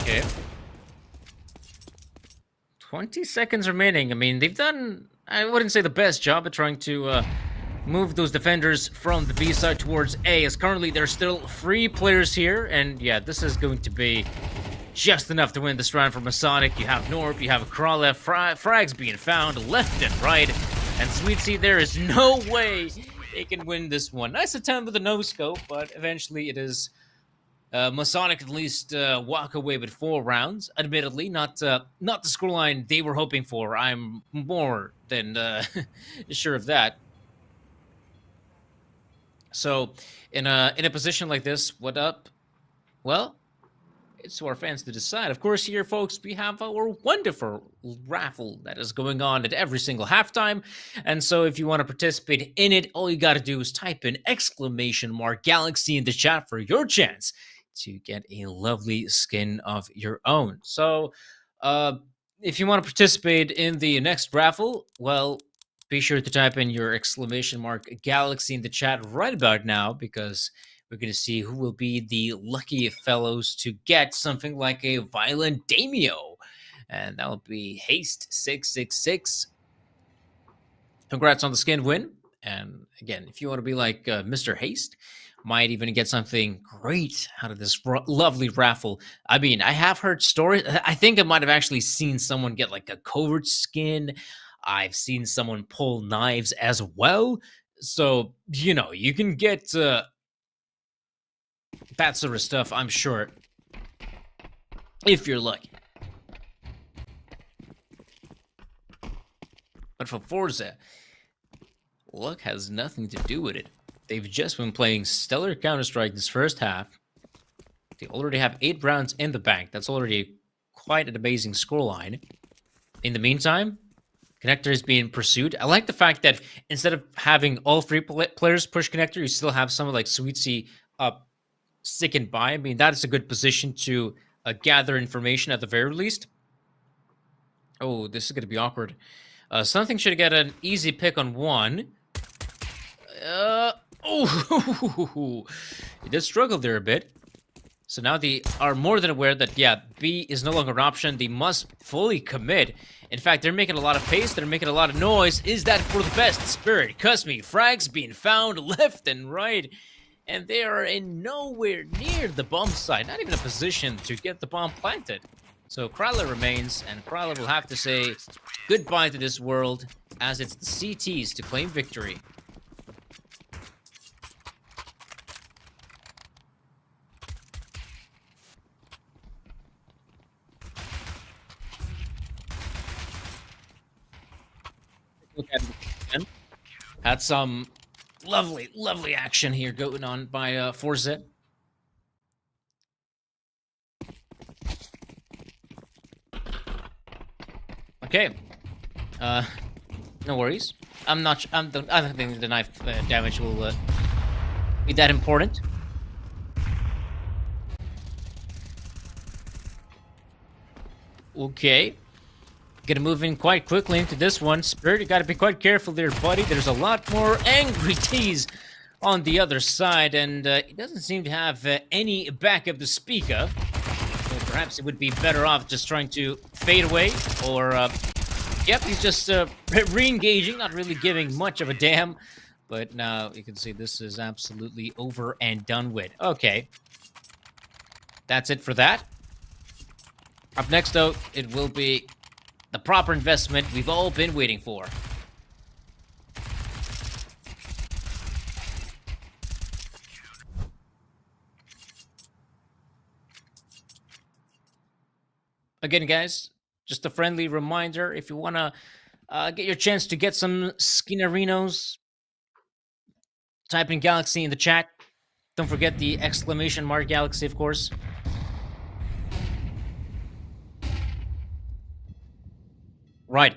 Okay. 20 seconds remaining. I mean, they've done, I wouldn't say the best job at trying to move those defenders from the B side towards A, as currently there's still 3 players here, and yeah, this is going to be just enough to win this round for Masonic. You have Norp, you have Krala, frags being found left and right, and Sweetsy, there is no way they can win this one. Nice attempt with the no-scope, but eventually it is Masonic at least walk away with 4 rounds. Admittedly, not the scoreline they were hoping for. I'm more than sure of that. So, in a position like this, what up? Well, it's to our fans to decide. Of course, here, folks, we have our wonderful raffle that is going on at every single halftime. And so if you want to participate in it, all you got to do is type in !Galaxy in the chat for your chance to get a lovely skin of your own. So if you want to participate in the next raffle, well, be sure to type in your !Galaxy in the chat right about now, because we're going to see who will be the lucky fellows to get something like a Violent Daimyo. And that will be Haste666. Congrats on the skin win. And again, if you want to be like Mr. Haste, might even get something great out of this lovely raffle. I mean, I have heard stories. I think I might have actually seen someone get like a covert skin. I've seen someone pull knives as well. So, you can get that sort of stuff, I'm sure, if you're lucky. But for Forze, luck has nothing to do with it. They've just been playing stellar Counter-Strike this first half. They already have 8 rounds in the bank. That's already quite an amazing scoreline. In the meantime, Connector is being pursued. I like the fact that instead of having all 3 players push Connector, you still have someone like Sweetsy up sticking by. I mean, that is a good position to gather information at the very least. Oh, this is going to be awkward. Something should get an easy pick on 1. Oh, he did struggle there a bit. So now they are more than aware that, yeah, B is no longer an option. They must fully commit. In fact, they're making a lot of pace. They're making a lot of noise. Is that for the best? Spirit, cuss me. Frags being found left and right. And they are in nowhere near the bomb site. Not even a position to get the bomb planted. So Krala remains, and Krala will have to say goodbye to this world, as it's the CTs to claim victory. Look at it again. Had some lovely action here going on by Forze. Okay. No worries. I don't think the knife damage will be that important. Okay. Gonna move in quite quickly into this one. Spirit, you gotta be quite careful there, buddy. There's a lot more angry T's on the other side, and it doesn't seem to have any backup to speak of. So perhaps it would be better off just trying to fade away, or, yep, he's just re-engaging, not really giving much of a damn. But now you can see this is absolutely over and done with. Okay. That's it for that. Up next, though, it will be the proper investment we've all been waiting for. Again, guys, just a friendly reminder, if you want to get your chance to get some Skinerinos, type in Galaxy in the chat. Don't forget the ! Galaxy, of course. Right.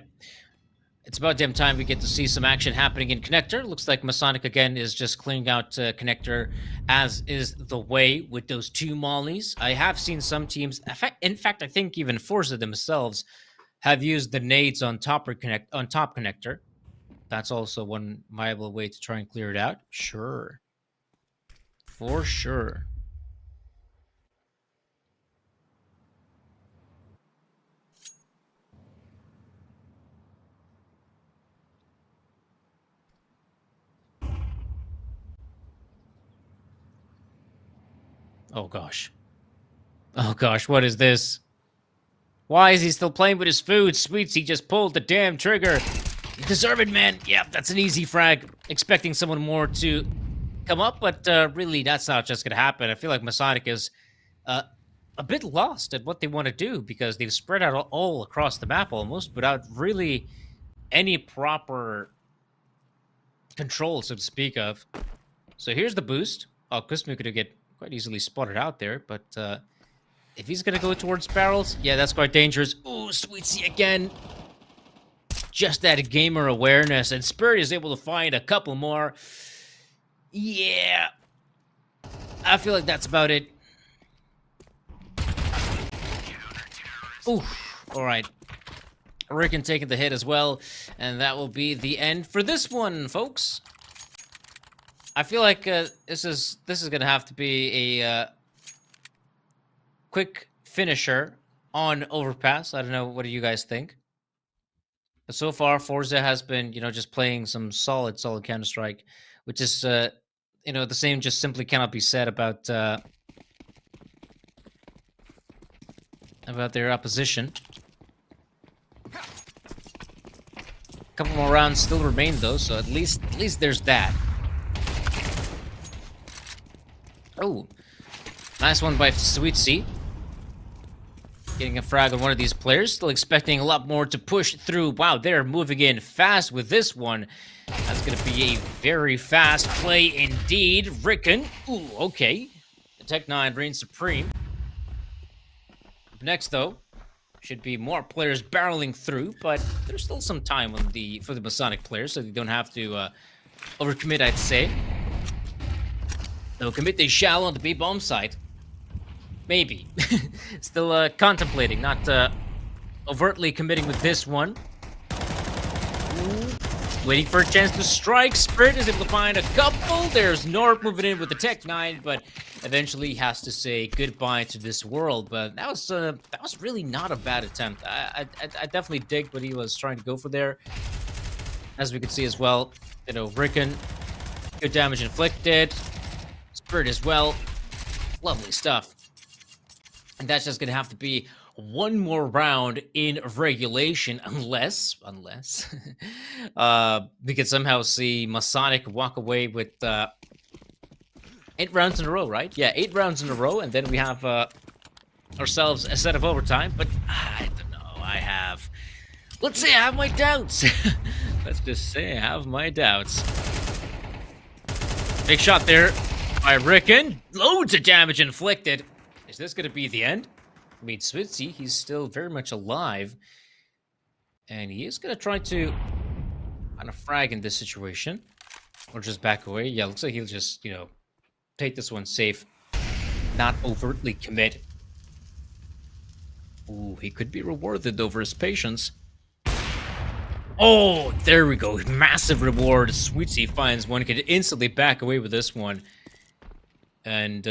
It's about damn time we get to see some action happening in Connector. Looks like Masonic again is just clearing out Connector, as is the way with those 2 mollies. I have seen some teams, in fact, I think even Forza themselves have used the nades on top Connector. That's also one viable way to try and clear it out. Sure. For sure. Oh gosh. Oh gosh, what is this? Why is he still playing with his food? Sweets, he just pulled the damn trigger. You deserve it, man. Yeah, that's an easy frag. Expecting someone more to come up, but really, that's not just going to happen. I feel like Masonic is a bit lost at what they want to do because they've spread out all across the map almost without really any proper control, so to speak of. So here's the boost. Oh, Kusmu could get quite easily spotted out there, but if he's going to go towards barrels, yeah, that's quite dangerous. Ooh, Sweetsy again. Just that gamer awareness, and Spirit is able to find a couple more. Yeah. I feel like that's about it. Ooh, all right. Rickon taking the hit as well, and that will be the end for this one, folks. I feel like this is gonna have to be a quick finisher on Overpass. I don't know, what do you guys think? But so far, Forza has been, just playing some solid Counter-Strike, which is, the same just simply cannot be said about their opposition. A couple more rounds still remain, though, so at least there's that. Oh, nice one by Sweetsy. Getting a frag on one of these players. Still expecting a lot more to push through. Wow, they're moving in fast with this one. That's going to be a very fast play indeed. Rickon. Ooh, okay. The Tech 9 reigns supreme. Next, though, should be more players barreling through, but there's still some time for the Masonic players, so they don't have to overcommit, I'd say. They'll commit they shall on the B-bomb site. Maybe. Still contemplating, not overtly committing with this one. Waiting for a chance to strike. Spirit is able to find a couple. There's Norb moving in with the Tech 9, but eventually has to say goodbye to this world. But that was really not a bad attempt. I definitely dig what he was trying to go for there. As we could see as well, Rickon, good damage inflicted. Spirit as well. Lovely stuff. And that's just going to have to be one more round in regulation, unless we could somehow see Masonic walk away with 8 rounds in a row, right? Yeah, 8 rounds in a row, and then we have ourselves a set of overtime. But I don't know. Let's say I have my doubts. Let's just say I have my doubts. Big shot there by Rickon. Loads of damage inflicted. Is this going to be the end? I mean, Switzy, he's still very much alive. And he is going to try to kind of frag in this situation. Or just back away. Yeah, looks like he'll just, take this one safe. Not overtly commit. Ooh, he could be rewarded over his patience. Oh, there we go. Massive reward. Sweetsy finds one. Can instantly back away with this one. And,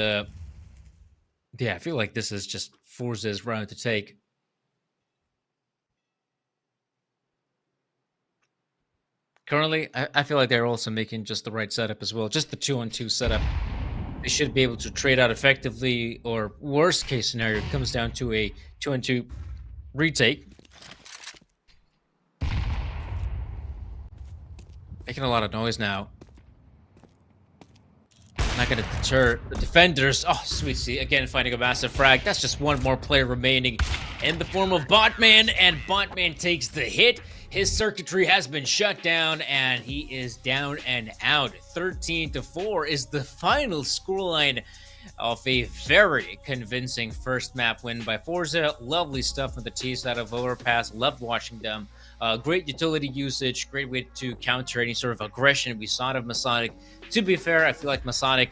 yeah, I feel like this is just Forze's round to take. Currently, I feel like they're also making just the right setup as well. Just the 2-on-2 setup. They should be able to trade out effectively, or worst case scenario, it comes down to a 2-on-2 retake. Making a lot of noise now. Not going to deter the defenders. Oh, Sweetsy again finding a massive frag. That's just one more player remaining in the form of Botman, and Botman takes the hit. His circuitry has been shut down, and he is down and out. 13-4 is the final scoreline of a very convincing first map win by Forza. Lovely stuff with the T's out of Overpass. Loved watching them. Great utility usage. Great way to counter any sort of aggression we saw out of Masonic. To be fair, I feel like Masonic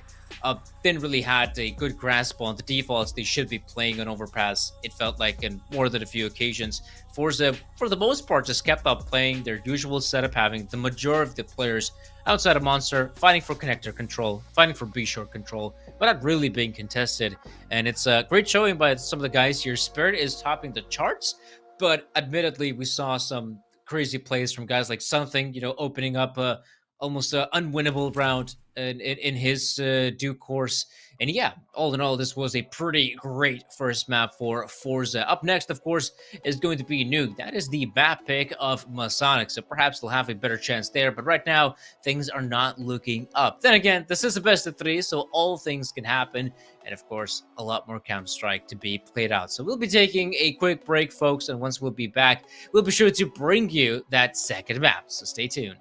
didn't really had a good grasp on the defaults they should be playing on Overpass. It felt like in more than a few occasions. Forza, for the most part, just kept up playing their usual setup, having the majority of the players outside of Monster fighting for connector control, fighting for B-short control, but not really being contested. And it's a great showing by some of the guys here. Spirit is topping the charts, but admittedly, we saw some crazy plays from guys like Something, opening up almost an unwinnable round in his due course. And yeah, all in all, this was a pretty great first map for Forza. Up next, of course, is going to be Nuke. That is the map pick of Masonic, so perhaps they'll have a better chance there. But right now, things are not looking up. Then again, this is a best of 3, so all things can happen. And of course, a lot more Counter-Strike to be played out. So we'll be taking a quick break, folks, and once we'll be back, we'll be sure to bring you that second map. So stay tuned.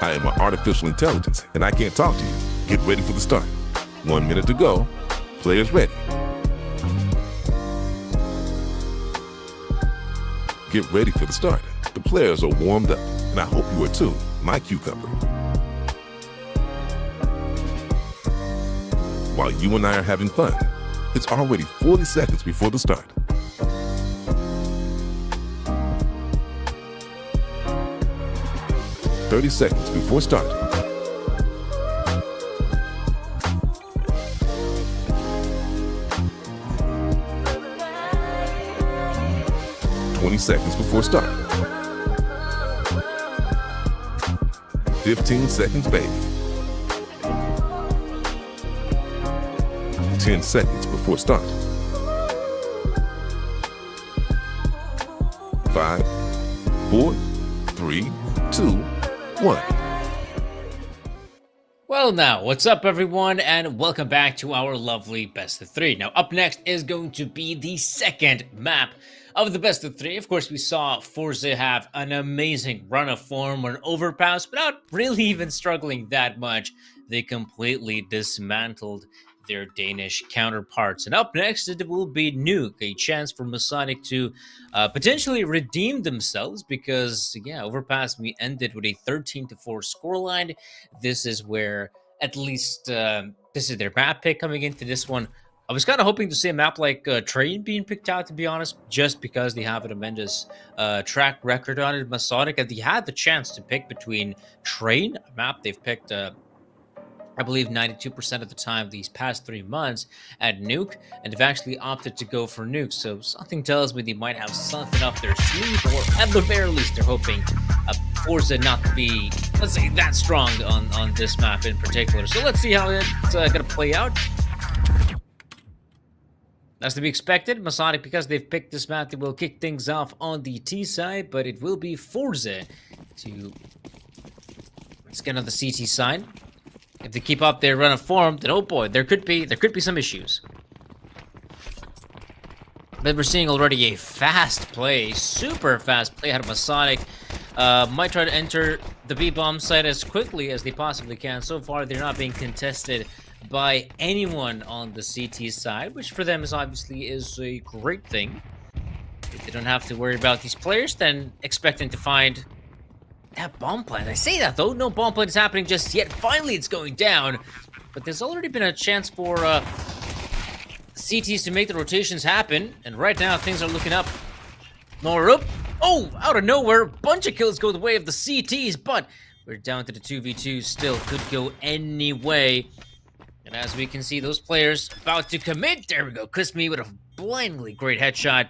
I am an artificial intelligence, and I can't talk to you. Get ready for the start. 1 minute to go. Players ready. Get ready for the start. The players are warmed up, and I hope you are too, my cucumber. While you and I are having fun, it's already 40 seconds before the start. "30 seconds before start. "20 seconds before start. 15 seconds, baby. 10 seconds before start. 5, 4, 3, 2, 1. Well, now, what's up, everyone, and welcome back to our lovely Best of 3. Now, up next is going to be the second map of the Best of 3. Of course, we saw Forze have an amazing run of form on Overpass without really even struggling that much. They completely dismantled their Danish counterparts. And up next, it will be Nuke, a chance for Masonic to potentially redeem themselves because, yeah, Overpass, we ended with a 13-4 scoreline. This is where, at least, this is their map pick coming into this one. I was kind of hoping to see a map like Train being picked out, to be honest, just because they have a tremendous track record on it. Masonic, and they had the chance to pick between Train, a map they've picked I believe 92% of the time these past 3 months, at Nuke, and they've actually opted to go for Nuke. So something tells me they might have something up their sleeve, or at the very least, they're hoping Forza not to be, let's say, that strong on this map in particular. So let's see how it's going to play out. As to be expected, Masonic, because they've picked this map, they will kick things off on the T side, but it will be Forze to get on the CT side. If they keep up their run of form, then oh boy, there could be some issues. But we're seeing already a fast play, super fast play out of Masonic. Might try to enter the B-bomb site as quickly as they possibly can. So far, they're not being contested by anyone on the CT side, which for them is obviously a great thing. If they don't have to worry about these players, then expecting to find that bomb plant. I say that though, no bomb plant is happening just yet. Finally, it's going down. But there's already been a chance for CTs to make the rotations happen. And right now, things are looking up. Norup. Oh, out of nowhere, bunch of kills go the way of the CTs. But we're down to the 2v2. Still could go any way. And as we can see, those players about to commit. There we go. Kisme with a blindly great headshot.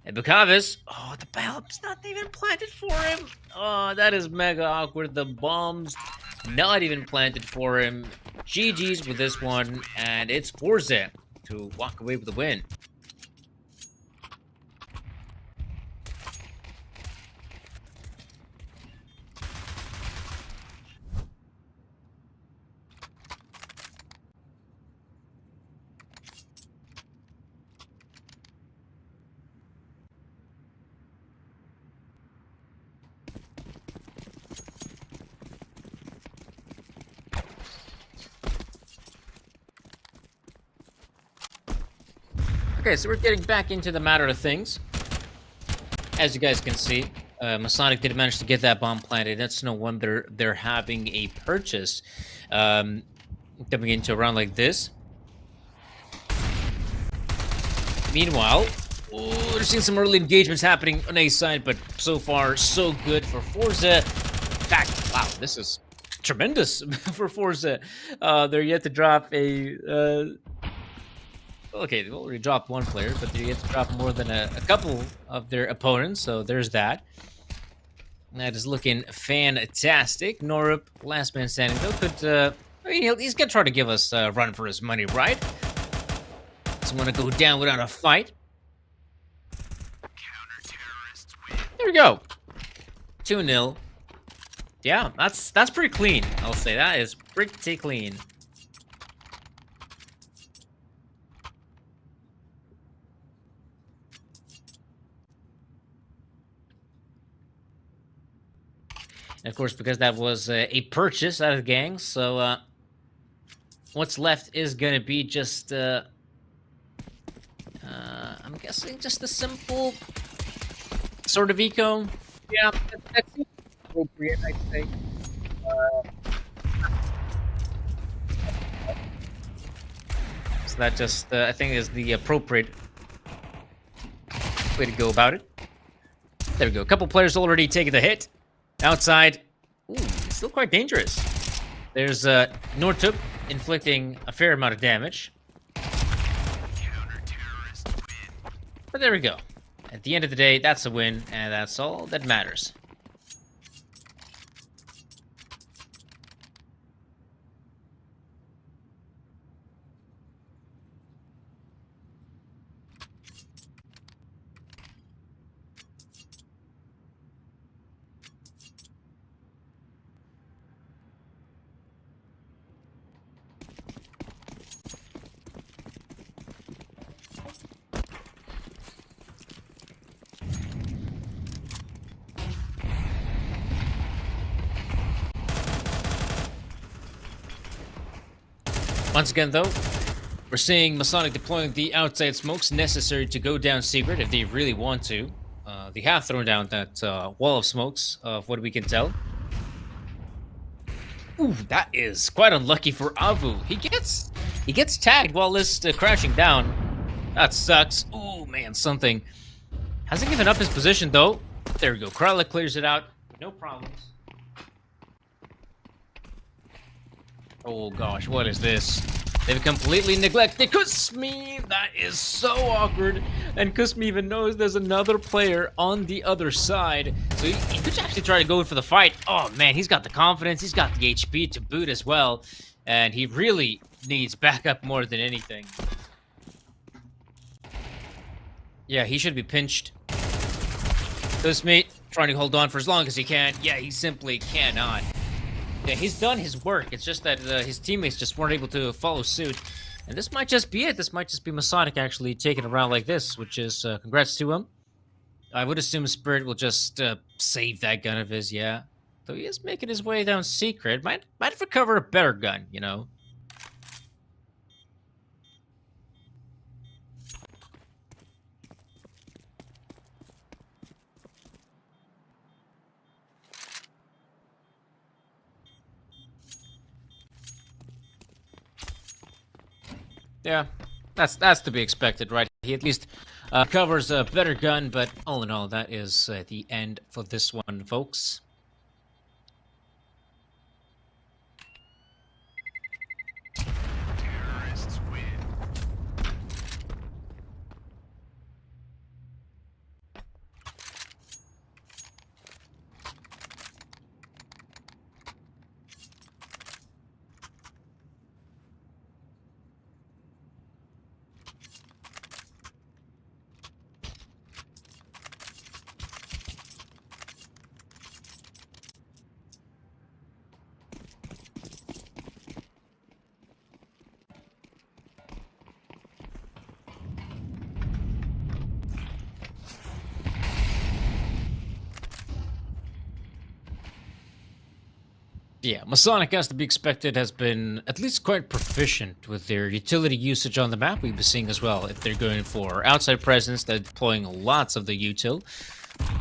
And Bukavis, oh, the bomb's not even planted for him. Oh, that is mega awkward. The bomb's not even planted for him. GG's with this one, and it's Forze to walk away with the win. Okay, so we're getting back into the matter of things. As you guys can see, Masonic did manage to get that bomb planted. That's no wonder they're having a purchase coming into a round like this. Meanwhile, we're seeing some early engagements happening on A side, but so far, so good for Forze. In fact, wow, this is tremendous for Forze. They're yet to drop a... Okay, they've already dropped one player, but they get to drop more than a couple of their opponents, so there's that. That is looking fantastic. Norup, last man standing, though, could... I mean, he's gonna try to give us a run for his money, right? Doesn't want to go down without a fight. There we go. 2-0. Yeah, that's pretty clean, I'll say. That is pretty clean. And of course, because that was a purchase out of the gang, so what's left is going to be just, I'm guessing just a simple sort of eco. Yeah, that's appropriate, I'd say. So that just, I think, is the appropriate way to go about it. There we go. A couple players already taking the hit. Outside. Ooh, it's still quite dangerous. There's Nortup inflicting a fair amount of damage. But there we go. At the end of the day, that's a win, and that's all that matters. Once again, though, we're seeing Masonic deploying the outside smokes necessary to go down secret if they really want to. They have thrown down that wall of smokes, of what we can tell. Ooh, that is quite unlucky for Avu. He gets tagged while this crashing down. That sucks. Ooh, man, something. Hasn't given up his position, though. There we go. Kralik clears it out. No problems. Oh gosh, what is this? They've completely neglected Kusmi! That is so awkward. And Kusmi even knows there's another player on the other side. So he could actually try to go for the fight. Oh man, he's got the confidence, he's got the HP to boot as well. And he really needs backup more than anything. Yeah, he should be pinched. Kusmi trying to hold on for as long as he can. Yeah, he simply cannot. Yeah, he's done his work. It's just that his teammates just weren't able to follow suit. And this might just be it. This might just be Masonic actually taking a round like this, which is congrats to him. I would assume Spirit will just save that gun of his, yeah. Though he is making his way down secret. Might have recovered a better gun, you know. Yeah, that's to be expected, right? He at least covers a better gun, but all in all, that is the end for this one, folks. Yeah, Masonic, as to be expected, has been at least quite proficient with their utility usage on the map. We've been seeing as well if they're going for outside presence, they're deploying lots of the util.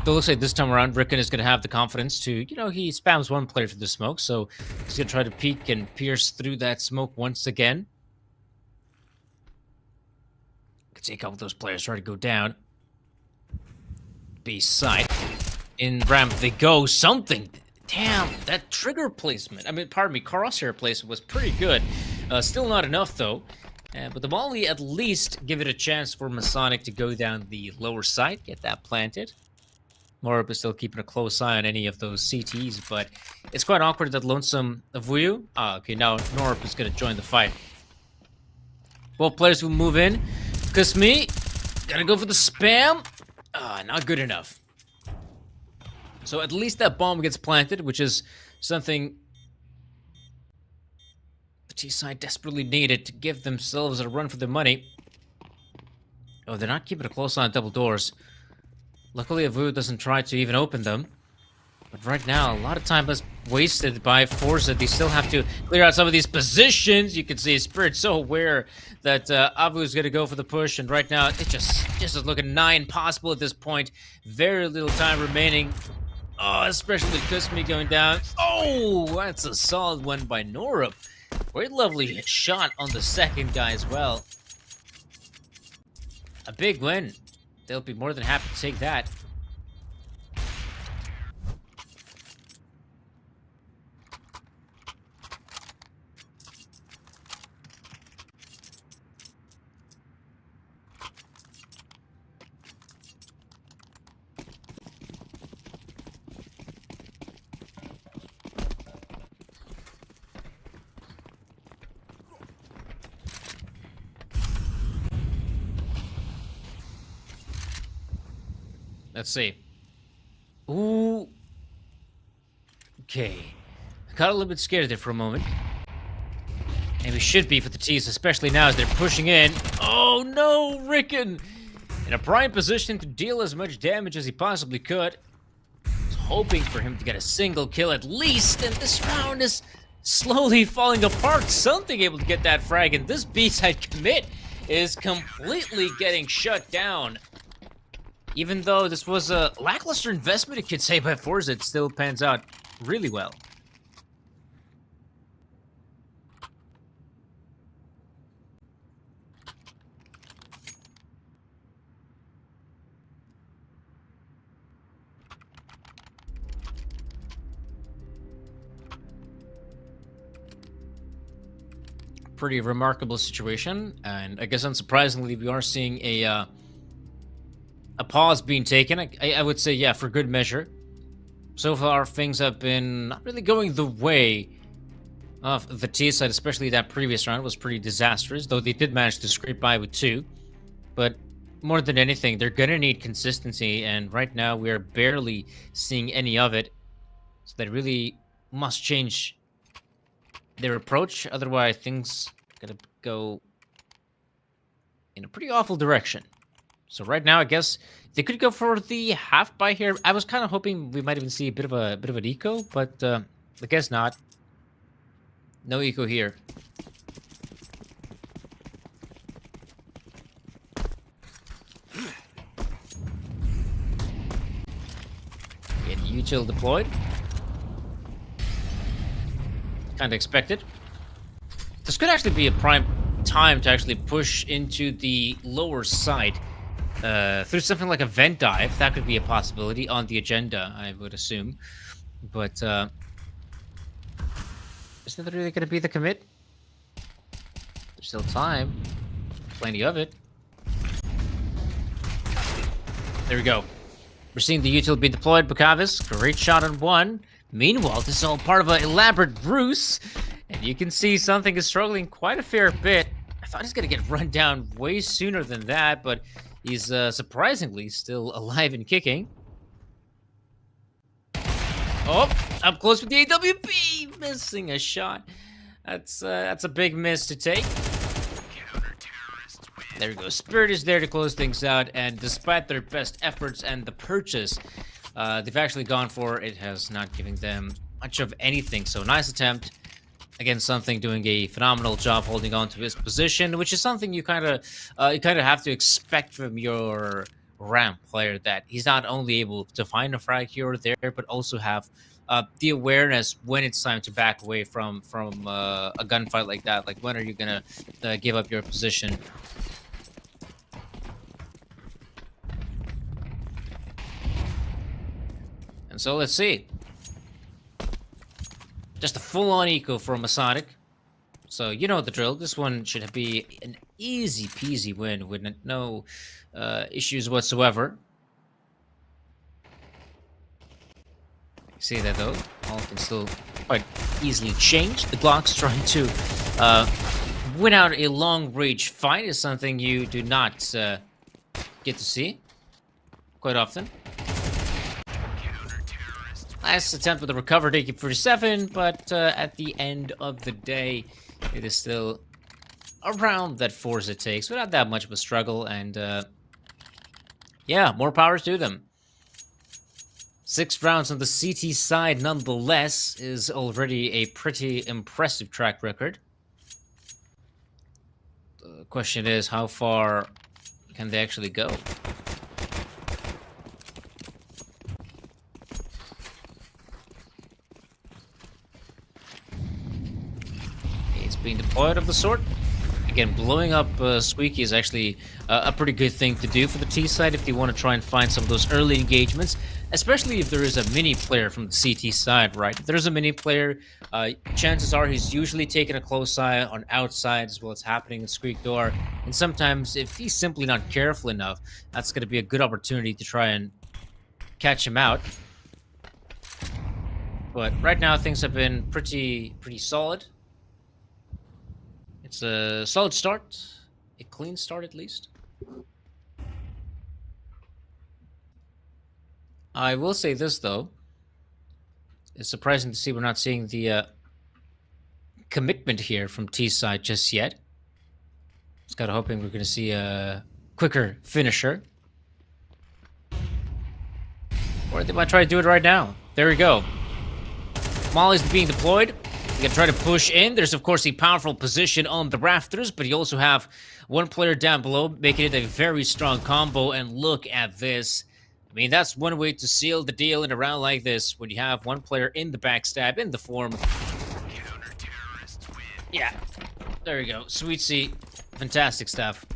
Though it looks like this time around, Rickon is going to have the confidence to, you know, he spams one player through the smoke, so he's going to try to peek and pierce through that smoke once again. You can see a couple of those players try to go down. B side. In ramp they go. Something. Damn, that trigger placement. I mean, pardon me, crosshair placement was pretty good. Still not enough, though. But the Molly at least give it a chance for Masonic to go down the lower side, get that planted. Norup is still keeping a close eye on any of those CTs, but it's quite awkward that Lonesome Avuyu. Okay, now Norup is going to join the fight. Both players will move in. Kusmi, gotta go for the spam. Not good enough. So at least that bomb gets planted, which is something the T-side desperately needed to give themselves a run for their money. Oh, they're not keeping a close eye on double doors. Luckily, Avu doesn't try to even open them. But right now, a lot of time was wasted by Forza. They still have to clear out some of these positions. You can see Spirit so aware that Avu is going to go for the push, and right now it just is looking nigh impossible at this point. Very little time remaining. Oh, especially with Kusumi going down. Oh, that's a solid one by Norup. Very lovely shot on the second guy as well. A big win. They'll be more than happy to take that. Let's see. Ooh. Okay. I got a little bit scared there for a moment. And we should be for the T's, especially now as they're pushing in. Oh no, Rickon! In a prime position to deal as much damage as he possibly could. Was hoping for him to get a single kill at least, and this round is slowly falling apart. Something able to get that frag, and this B-side commit is completely getting shut down. Even though this was a lackluster investment, you could say, by Forza, it still pans out really well. Pretty remarkable situation, and I guess unsurprisingly, we are seeing a pause being taken. I would say, yeah, for good measure. So far, things have been not really going the way of the T side, especially that previous round was pretty disastrous, though they did manage to scrape by with 2. But more than anything, they're going to need consistency, and right now we are barely seeing any of it. So they really must change their approach, otherwise things are going to go in a pretty awful direction. So right now, I guess they could go for the half buy here. I was kind of hoping we might even see a bit of an eco, but I guess not. No eco here. Get util deployed. Kind of expected. This could actually be a prime time to actually push into the lower side. Through something like a vent dive, that could be a possibility on the agenda, I would assume. But, is that really going to be the commit? There's still time. Plenty of it. There we go. We're seeing the util be deployed, Bukavis. Great shot on 1. Meanwhile, this is all part of an elaborate ruse. And you can see something is struggling quite a fair bit. I thought he's going to get run down way sooner than that, but he's surprisingly still alive and kicking. Oh, up close with the AWP, missing a shot. That's a big miss to take. There we go. Spirit is there to close things out, and despite their best efforts and the purchase they've actually gone for, it has not given them much of anything. So nice attempt. Again, something doing a phenomenal job holding on to his position, which is something you kind of have to expect from your ramp player, that he's not only able to find a frag here or there, but also have the awareness when it's time to back away from a gunfight like that. Like, when are you gonna give up your position? And so let's see. Just a full-on eco for Masonic. So you know the drill. This one should be an easy-peasy win with no issues whatsoever. See that though? All can still quite easily change. The Glock's trying to win out a long-range fight is something you do not get to see quite often. Last attempt with a recovered AK-47, but at the end of the day, it is still a round that Forza takes without that much of a struggle, and yeah, more powers to them. 6 rounds on the CT side, nonetheless, is already a pretty impressive track record. The question is, how far can they actually go? It's being deployed of the sort. Again, blowing up Squeaky is actually a pretty good thing to do for the T side if you want to try and find some of those early engagements, especially if there is a mini player from the CT side, right? If there's a mini player, chances are he's usually taking a close eye on outside as well as happening in Squeak Door. And sometimes, if he's simply not careful enough, that's going to be a good opportunity to try and catch him out. But right now, things have been pretty solid. It's a solid start, a clean start at least. I will say this though, it's surprising to see we're not seeing the commitment here from T side just yet. Just kind of hoping we're going to see a quicker finisher. Or they might try to do it right now. There we go. Molly's being deployed. You can try to push in. There's, of course, a powerful position on the rafters, but you also have one player down below, making it a very strong combo. And look at this. I mean, that's one way to seal the deal in a round like this, when you have one player in the backstab, in the form. Yeah, there you go. Sweet C. Fantastic stuff.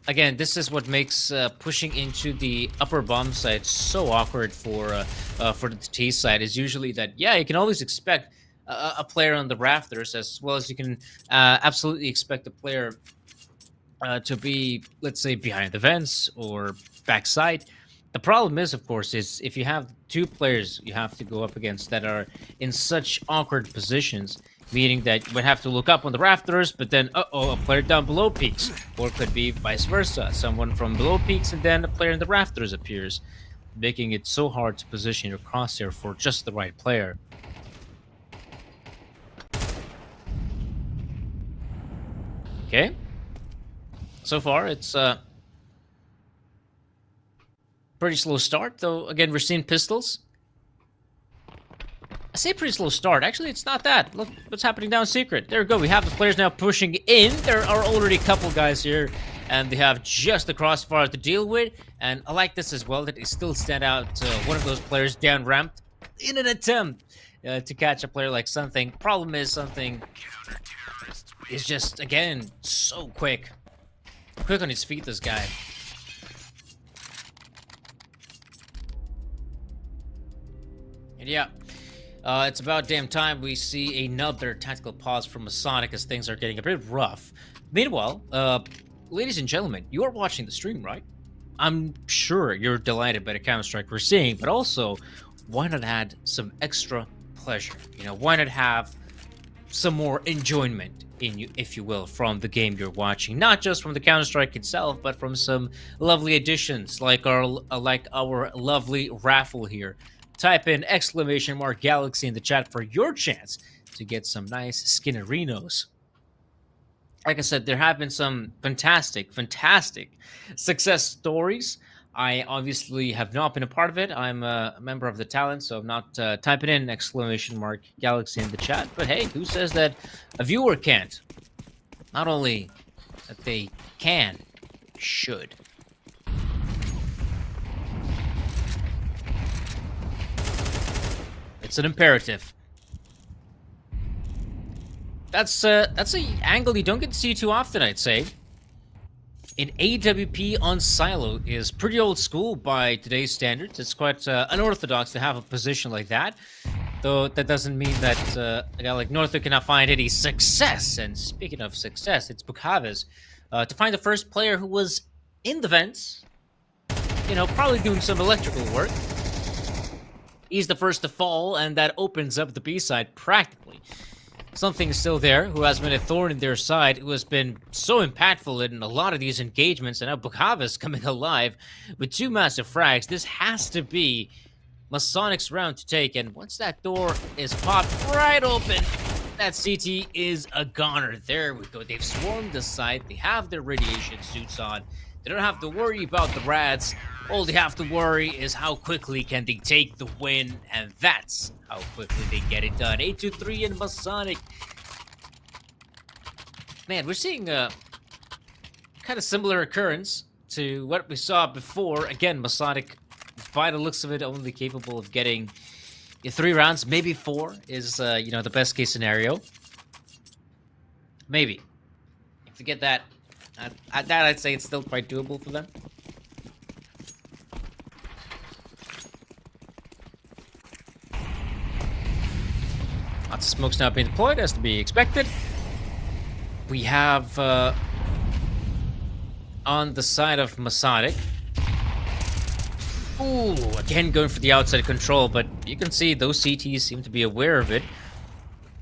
Again, this is what makes pushing into the upper bomb side so awkward for the T side, is usually that, yeah, you can always expect a player on the rafters, as well as you can absolutely expect a player to be, let's say, behind the vents or backside. The problem is, of course, is if you have 2 players you have to go up against that are in such awkward positions, meaning that you would have to look up on the rafters, but then, a player down below peaks. Or it could be vice versa. Someone from below peaks, and then a player in the rafters appears, making it so hard to position your crosshair for just the right player. Okay. So far, it's pretty slow start, though. Again, we're seeing pistols. I say pretty slow start. Actually, it's not that. Look what's happening down secret. There we go. We have the players now pushing in. There are already a couple guys here, and they have just the crossfire to deal with. And I like this as well, that they still stand out one of those players down ramped in an attempt to catch a player like Something. Problem is, Something is just, again, so quick. Quick on his feet, this guy. And yeah. It's about damn time we see another tactical pause from Masonic, as things are getting a bit rough. Meanwhile, ladies and gentlemen, you are watching the stream, right? I'm sure you're delighted by the Counter-Strike we're seeing, but also, why not add some extra pleasure? You know, why not have some more enjoyment, if you will, from the game you're watching? Not just from the Counter-Strike itself, but from some lovely additions, like our lovely raffle here. Type in !Galaxy in the chat for your chance to get some nice Skinnerinos. Like I said, there have been some fantastic success stories. I obviously have not been a part of it. I'm a member of the talent, so I'm not typing in !Galaxy in the chat. But hey, who says that a viewer can't? Not only that they can, should. It's an imperative. That's a angle you don't get to see too often, I'd say. An AWP on silo is pretty old school by today's standards. It's quite unorthodox to have a position like that. Though that doesn't mean that a guy like Norther cannot find any success. And speaking of success, it's Bukaves to find the first player who was in the vents. You know, probably doing some electrical work. He's the first to fall, and that opens up the B side practically. Something is still there, who has been a thorn in their side, who has been so impactful in a lot of these engagements, and now Bukaves coming alive with 2 massive frags. This has to be Masonic's round to take, and once that door is popped right open, that CT is a goner. There we go. They've swarmed the site. They have their radiation suits on. They don't have to worry about the rats. All they have to worry is how quickly can they take the win, and that's how quickly they get it done. 8-3 in Masonic. Man, we're seeing a kind of similar occurrence to what we saw before. Again, Masonic, by the looks of it, only capable of getting 3 rounds, maybe 4 is, the best case scenario. Maybe. If you get that, I'd say it's still quite doable for them. Lots of smokes now being deployed, as to be expected. We have, on the side of Masonic. Ooh, again going for the outside control, but you can see those CTs seem to be aware of it.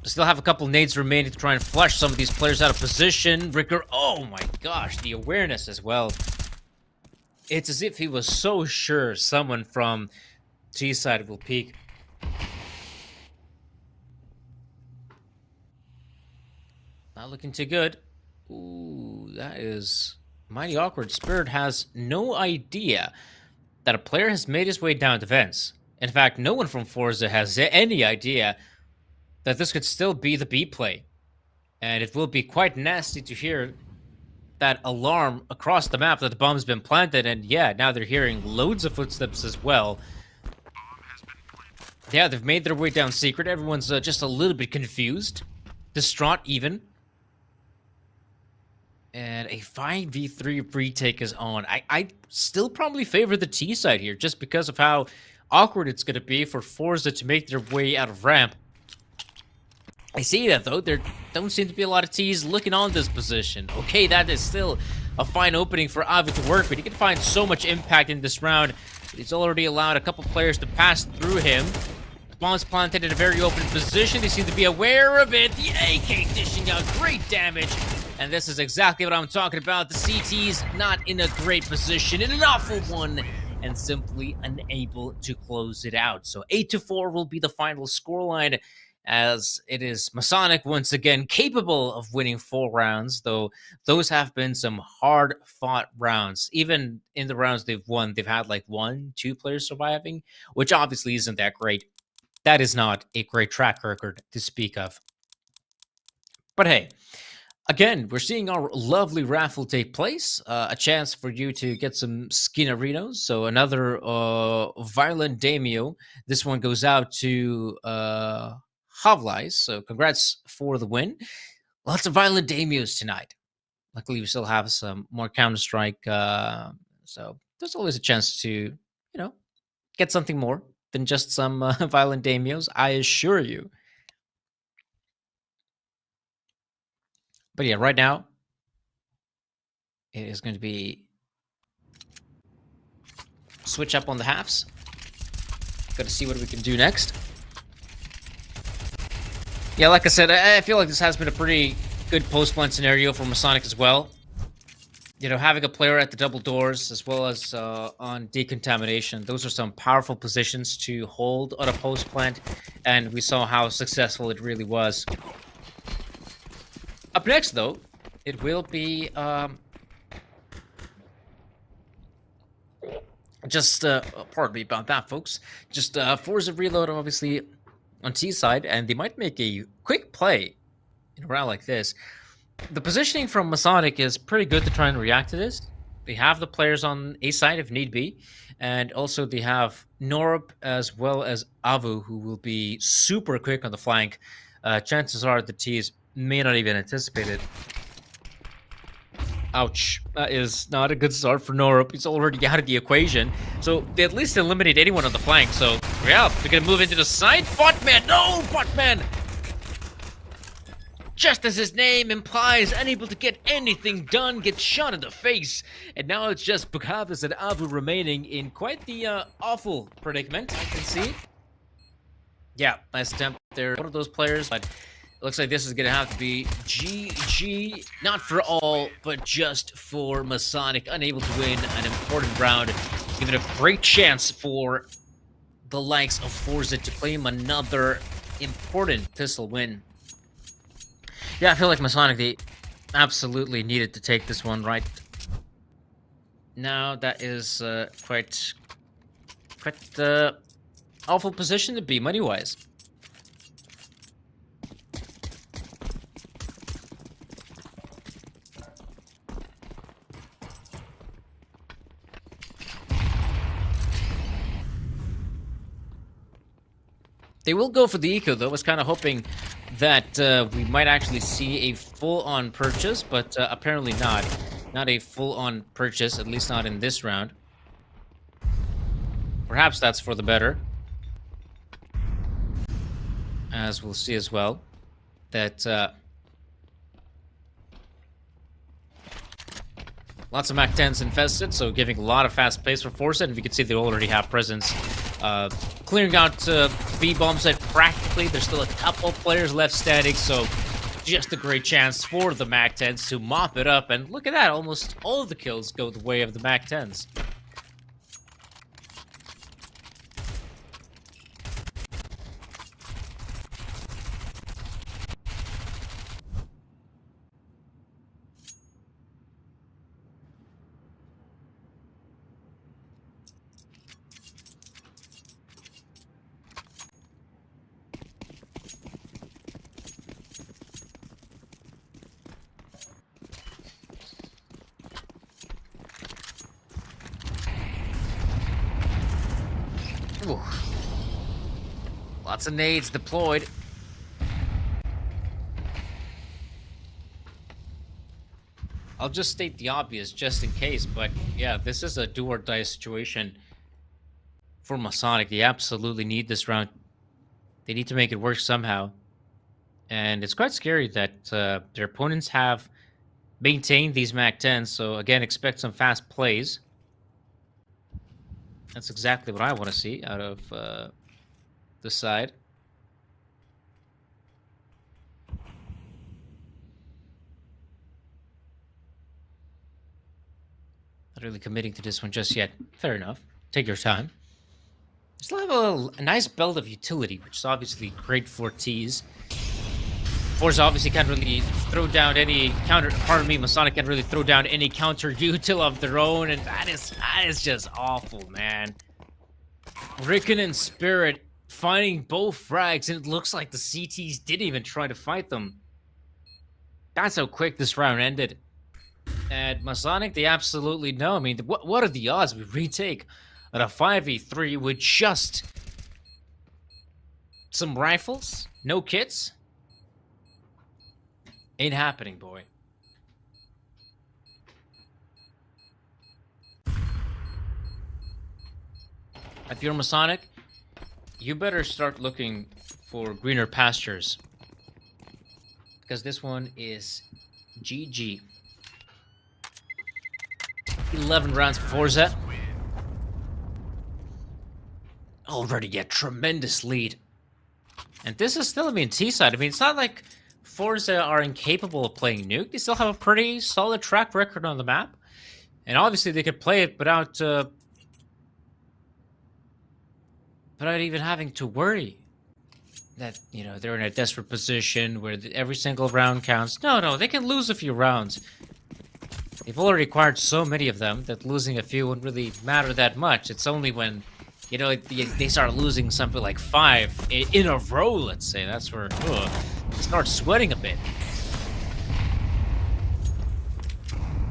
Still have a couple nades remaining to try and flush some of these players out of position. Ricker, oh my gosh, the awareness as well. It's as if he was so sure someone from T side will peek. Not looking too good. Ooh, that is mighty awkward. Spirit has no idea that a player has made his way down defense. In fact, no one from Forze has any idea that this could still be the B play. And it will be quite nasty to hear that alarm across the map that the bomb's been planted. And yeah, now they're hearing loads of footsteps as well. Yeah, they've made their way down secret. Everyone's just a little bit confused. Distraught even. And a 5v3 retake is on. I still probably favor the T side here, just because of how awkward it's going to be for Forza to make their way out of ramp. I see that, though. There don't seem to be a lot of T's looking on this position. Okay, that is still a fine opening for Avi to work with. He can find so much impact in this round. He's already allowed a couple players to pass through him. Bombs planted in a very open position. They seem to be aware of it. The AK dishing out great damage. And this is exactly what I'm talking about. The CT's not in a great position, in an awful one, and simply unable to close it out. So 8-4 will be the final scoreline, as it is Masonic once again capable of winning 4 rounds, though those have been some hard-fought rounds. Even in the rounds they've won, they've had like 1-2 players surviving, which obviously isn't that great. That is not a great track record to speak of. But hey, again, we're seeing our lovely raffle take place. A chance for you to get some skinerinos. So another Violent Daimyo. This one goes out to Havlais. So congrats for the win. Lots of Violent Daimyos tonight. Luckily, we still have some more Counter-Strike. So there's always a chance to, get something more than just some Violent Daimyos, I assure you. But yeah, right now, it is going to be switch up on the halves. Got to see what we can do next. Yeah, like I said, I feel like this has been a pretty good post-plant scenario for Masonic as well. Having a player at the double doors as well as on decontamination, those are some powerful positions to hold on a post-plant, and we saw how successful it really was. Up next, though, it will be pardon me about that, folks. Just Forza Reload, obviously, on T side, and they might make a quick play in a round like this. The positioning from Masonic is pretty good to try and react to this. They have the players on A side if need be, and also they have Norup as well as Avu, who will be super quick on the flank. Chances are the T's may not even anticipate it. Ouch. That is not a good start for Norup. He's already out of the equation. So they at least eliminate anyone on the flank. So, yeah, they're going to move into the side. Botman! No! Botman! Just as his name implies, unable to get anything done, gets shot in the face. And now it's just Bukhavis and Avu remaining in quite the awful predicament, I can see. Yeah, nice attempt there. One of those players, but looks like this is going to have to be GG, not for all, but just for Masonic. Unable to win an important round. Giving a great chance for the likes of Forza to claim another important pistol win. Yeah, I feel like Masonic, they absolutely needed to take this one, right? Now that is quite awful position to be money-wise. They will go for the eco, though. I was kind of hoping that we might actually see a full-on purchase, but apparently not. Not a full-on purchase, at least not in this round. Perhaps that's for the better. As we'll see as well, that lots of Mac 10s infested, so giving a lot of fast pace for Forze, and you can see they already have presence. Clearing out B bombs at practically. There's still a couple players left standing, so just a great chance for the Mac 10s to mop it up. And look at that, almost all of the kills go the way of the Mac 10s. Ooh. Lots of nades deployed. I'll just state the obvious just in case, but yeah, this is a do or die situation for Masonic. They absolutely need this round. They need to make it work somehow. And it's quite scary that their opponents have maintained these Mac 10s, so again, expect some fast plays. That's exactly what I want to see out of this side. Not really committing to this one just yet. Fair enough. Take your time. Still have a nice belt of utility, which is obviously great for T's. Forze obviously can't really throw down any counter. Pardon me, Masonic can't really throw down any counter util of their own, and that is just awful, man. Rickon and Spirit finding both frags, and it looks like the CTs didn't even try to fight them. That's how quick this round ended. And Masonic, they absolutely know. I mean, what are the odds we retake at a 5v3 with just some rifles, no kits? Ain't happening, boy. If you're Masonic, you better start looking for greener pastures. Because this one is GG. 11 rounds for Forze. Already a tremendous lead. And this is still, I mean, T-side. I mean, it's not like Forze are incapable of playing Nuke. They still have a pretty solid track record on the map. And obviously they could play it without even having to worry that, you know, they're in a desperate position where every single round counts. No, they can lose a few rounds. They've already acquired so many of them that losing a few wouldn't really matter that much. It's only when, you know, they start losing something like 5 in a row, let's say. That's where they start sweating a bit.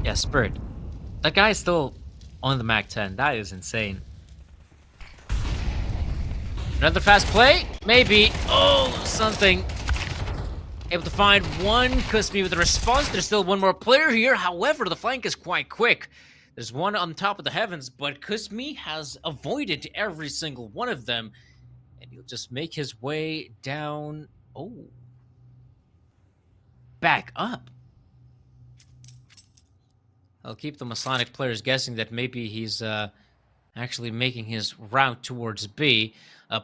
Yeah, Spirit. That guy's still on the Mac 10. That is insane. Another fast play? Maybe. Oh, something. Able to find one. Kusmi with a response. There's still one more player here. However, the flank is quite quick. There's one on top of the heavens, but Kusmi has avoided every single one of them. And he'll just make his way down. Oh. Back up. I'll keep the Masonic players guessing that maybe he's actually making his route towards B.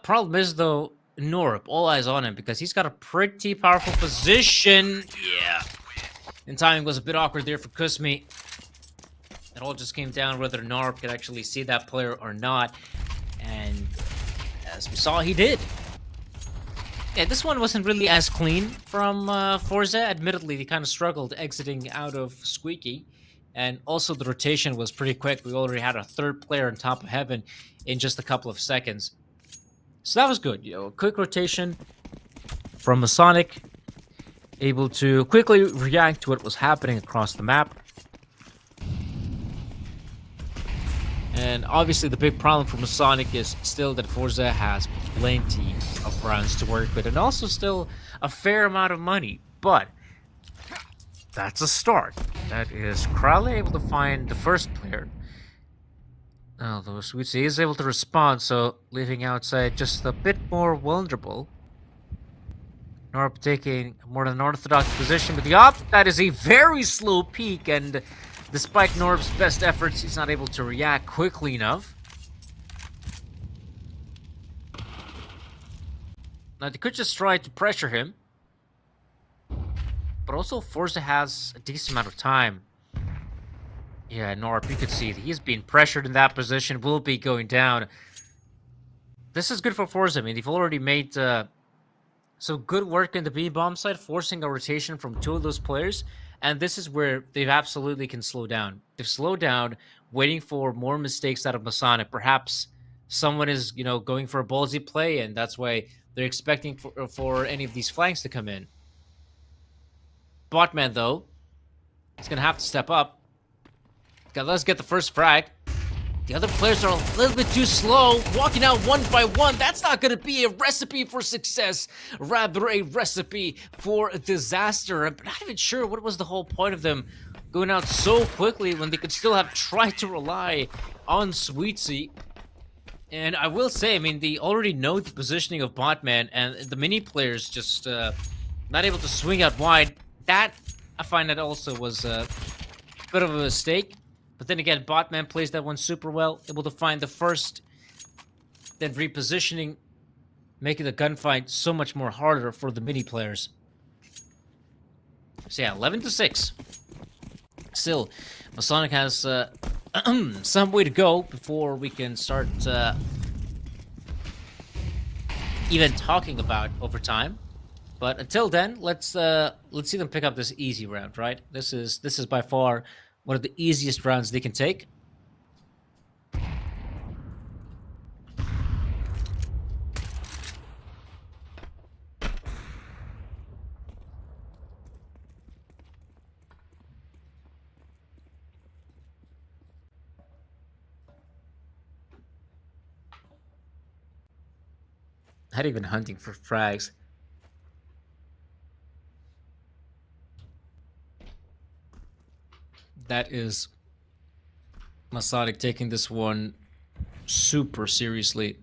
Problem is, though, Norp, all eyes on him, because he's got a pretty powerful position. Yeah. And timing was a bit awkward there for Kusmi. It all just came down whether Norp could actually see that player or not. And as we saw, he did. Yeah, this one wasn't really as clean from Forze. Admittedly, they kind of struggled exiting out of Squeaky. And also the rotation was pretty quick. We already had a third player on top of heaven in just a couple of seconds. So that was good. A quick rotation from Masonic, able to quickly react to what was happening across the map. And obviously the big problem for Masonic is still that Forze has plenty of rounds to work with, and also still a fair amount of money. But that's a start. That is Crowley able to find the first player. Although Sweetsy is able to respond, so leaving outside just a bit more vulnerable. Norb taking a more than orthodox position with the op. That is a very slow peak, and despite Norb's best efforts, he's not able to react quickly enough. Now, they could just try to pressure him. But also, Forza has a decent amount of time. Yeah, Norb, you could see that he's being pressured in that position, will be going down. This is good for Forza. I mean, they've already made some good work in the B-bomb side, forcing a rotation from two of those players. And this is where they absolutely can slow down. They've slowed down, waiting for more mistakes out of Masonic. Perhaps someone is, going for a ballsy play, and that's why they're expecting for any of these flanks to come in. Botman, though, is going to have to step up. Let's get the first frag. The other players are a little bit too slow, walking out one by one. That's not going to be a recipe for success, rather a recipe for disaster. I'm not even sure what was the whole point of them going out so quickly when they could still have tried to rely on Sweetsy. And I will say, I mean, they already know the positioning of Botman, and the mini players just not able to swing out wide. That, I find that also was a bit of a mistake. But then again, Botman plays that one super well, able to find the first, then repositioning, making the gunfight so much more harder for the mini players. So yeah, 11-6. Still, Masonic has some way to go before we can start even talking about overtime. But until then, let's see them pick up this easy round, right? This is by far one of the easiest rounds they can take. Not even hunting for frags. That is Masonic taking this one super seriously.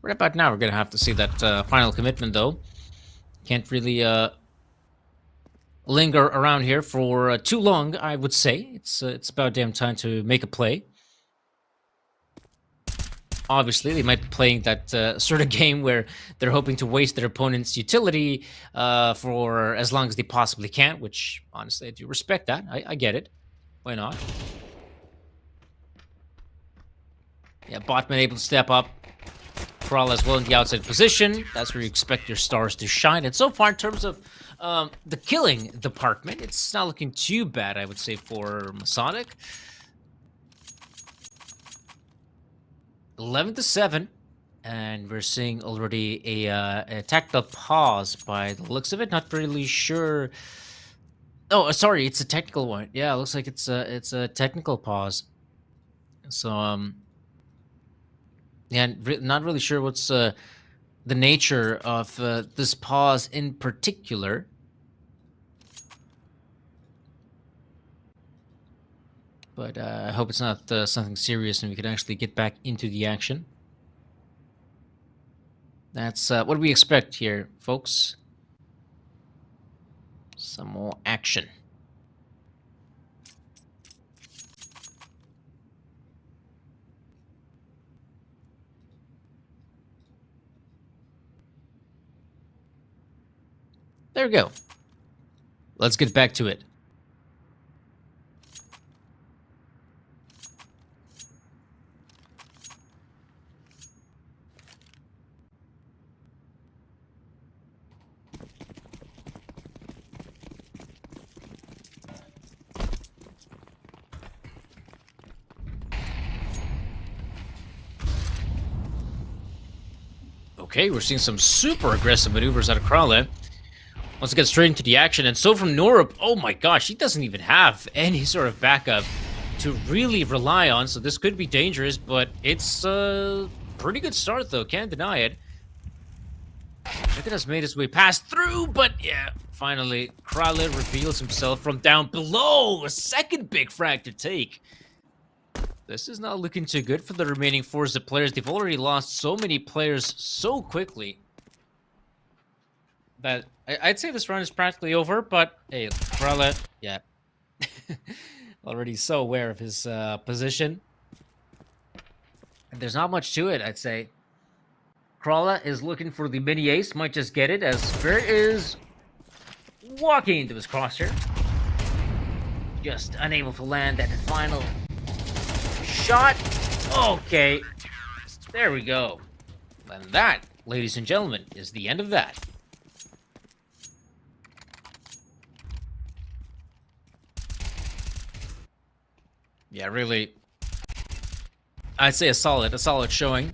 Right about now, we're going to have to see that final commitment, though. Can't really linger around here for too long, I would say. It's about damn time to make a play. Obviously, they might be playing that sort of game where they're hoping to waste their opponent's utility for as long as they possibly can, which, honestly, I do respect that. I get it. Why not? Yeah, Botman able to step up. Crawl as well in the outside position. That's where you expect your stars to shine. And so far, in terms of the killing department, it's not looking too bad, I would say, for Masonic. 11-7, and we're seeing already a tactical pause by the looks of it. Not really sure. Oh, sorry, it's a technical one. Yeah, it looks like it's a technical pause. So yeah, not really sure what's the nature of this pause in particular. But I hope it's not something serious and we can actually get back into the action. That's what we expect here, folks. Some more action. There we go. Let's get back to it. Okay, we're seeing some super aggressive maneuvers out of Krale. Wants to get straight into the action, and so from Norup, oh my gosh, he doesn't even have any sort of backup to really rely on, so this could be dangerous, but it's a pretty good start, though, can't deny it. Look at us made his way past through, but yeah, finally, Krale reveals himself from down below. A second big frag to take. This is not looking too good for the remaining Forze players. They've already lost so many players so quickly that I'd say this run is practically over, but hey, Krale, yeah, already so aware of his position. And there's not much to it, I'd say. Krale is looking for the mini ace, might just get it as Spirit is walking into his crosshair. Just unable to land that final shot. Okay, there we go. And that, ladies and gentlemen, is the end of that. Yeah, really, I'd say a solid showing.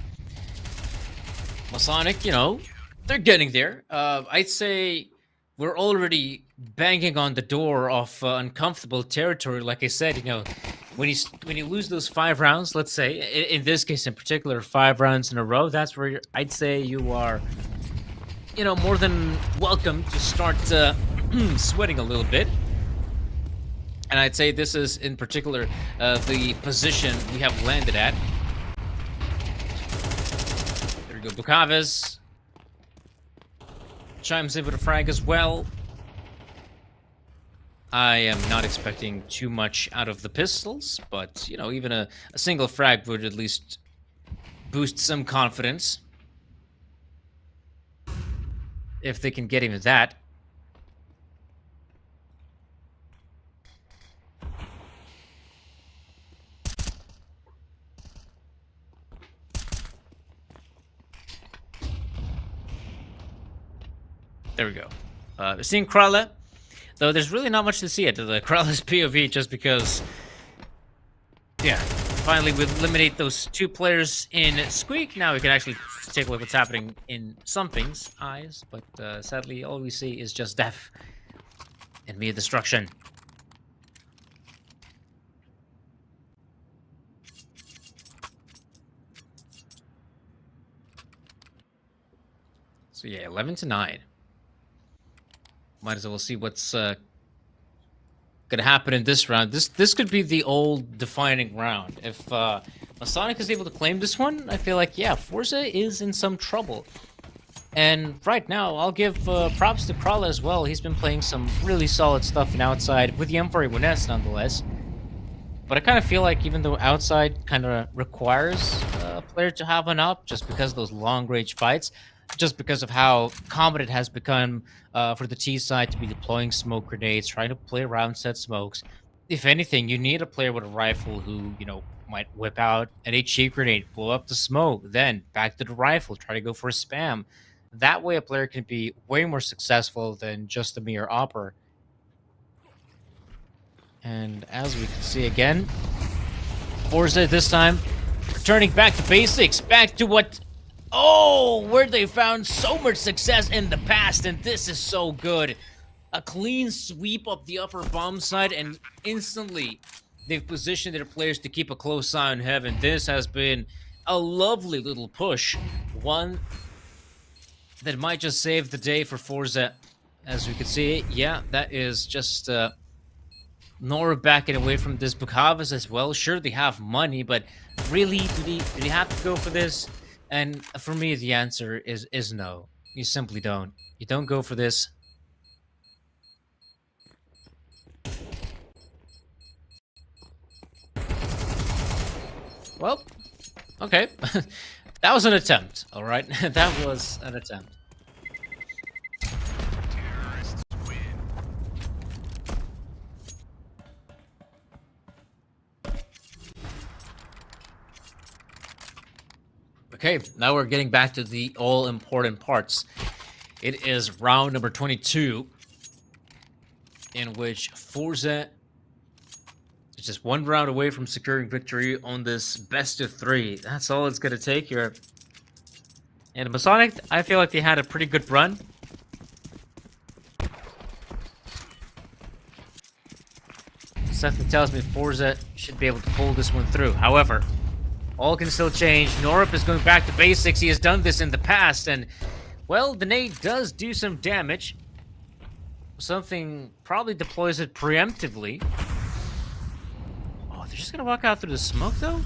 Masonic, you know, they're getting there. I'd say we're already banging on the door of uncomfortable territory. Like I said, you know, when you lose those 5 rounds, let's say, in this case in particular, 5 rounds in a row, that's where I'd say you are, you know, more than welcome to start sweating a little bit. And I'd say this is, in particular, the position we have landed at. There we go, Bukaves. Chimes in with a frag as well. I am not expecting too much out of the pistols, but, you know, even a single frag would at least boost some confidence. If they can get him that. There we go. Seeing Krale, though there's really not much to see at the Krale's POV just because, yeah, finally we eliminate those 2 players in Squeak. Now we can actually take a look what's happening in Something's eyes, but sadly all we see is just death and mere destruction. So yeah, 11-9. Might as well see what's gonna happen in this round. This could be the old defining round. If Masonic is able to claim this one, I feel like, yeah, Forze is in some trouble. And right now, I'll give props to Krale as well. He's been playing some really solid stuff in Outside with the M4A1S nonetheless. But I kind of feel like even though Outside kind of requires a player to have an up just because of those long-range fights, just because of how common it has become for the T side to be deploying smoke grenades, trying to play around set smokes. If anything, you need a player with a rifle who, you know, might whip out an HE grenade, blow up the smoke, then back to the rifle, try to go for a spam. That way a player can be way more successful than just a mere opper. And as we can see again, Forze this time returning back to basics, back to what... Oh, where they found so much success in the past, and this is so good. A clean sweep up the upper bomb side, and instantly they've positioned their players to keep a close eye on heaven. This has been a lovely little push. One that might just save the day for Forze. As we can see, yeah, that is just Nora backing away from this. Bukaves as well. Sure, they have money, but really, do they have to go for this? And for me, the answer is no. You simply don't. You don't go for this. Well, okay. That was an attempt, all right? That was an attempt. Okay, now we're getting back to the all-important parts. It is round number 22, in which Forze is just 1 round away from securing victory on this best of 3. That's all it's going to take here. And Masonic, I feel like they had a pretty good run. Something tells me Forza should be able to pull this one through. However, all can still change. Norup is going back to basics. He has done this in the past, and, well, the nade does do some damage. Something probably deploys it preemptively. Oh, they're just gonna walk out through the smoke, though?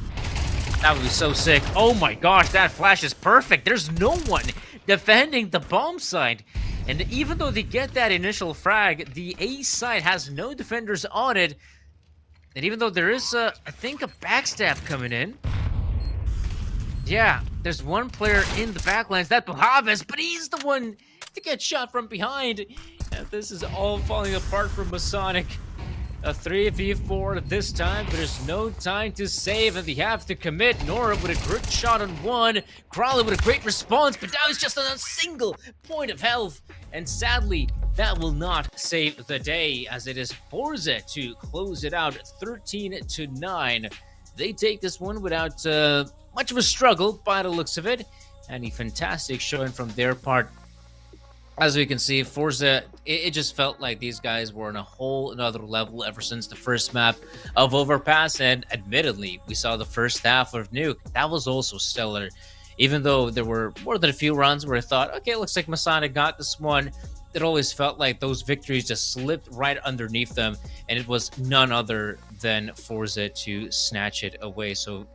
That would be so sick. Oh my gosh, that flash is perfect. There's no one defending the bomb site. And even though they get that initial frag, the A side has no defenders on it. And even though there is, I think, a backstab coming in. Yeah, there's one player in the backlines, that's Mohaves, but he's the one to get shot from behind. And this is all falling apart for Masonic. A 3v4 this time, but there's no time to save, and they have to commit. Nora with a great shot on one. Crowley with a great response, but now he's just on a single point of health. And sadly, that will not save the day, as it is Forze to close it out 13-9. They take this one without much of a struggle by the looks of it, and a fantastic showing from their part. As we can see, Forza, it just felt like these guys were on a whole another level ever since the first map of Overpass, and admittedly, we saw the first half of Nuke. That was also stellar. Even though there were more than a few runs where I thought, okay, it looks like Masonic got this one, it always felt like those victories just slipped right underneath them, and it was none other than Forza to snatch it away. So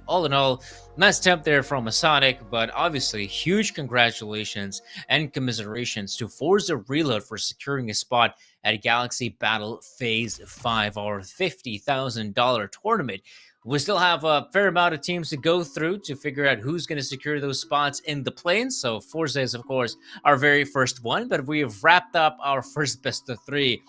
all in all, nice attempt there from Masonic, but obviously huge congratulations and commiserations to Forza Reload for securing a spot at Galaxy Battle Phase 5, our $50,000 tournament. We still have a fair amount of teams to go through to figure out who's going to secure those spots in the plains. So Forza is, of course, our very first one, but we have wrapped up our first best of 3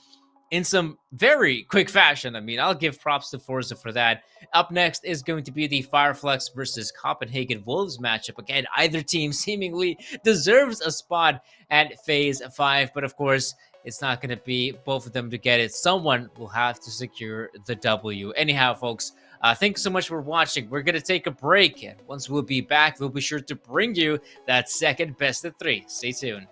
in some very quick fashion. I mean, I'll give props to Forza for that. Up next is going to be the Fireflux versus Copenhagen Wolves matchup. Again, either team seemingly deserves a spot at Phase 5, but of course, it's not going to be both of them to get it. Someone will have to secure the W. Anyhow, folks, thanks so much for watching. We're going to take a break, and once we'll be back, we'll be sure to bring you that second best of 3. Stay tuned.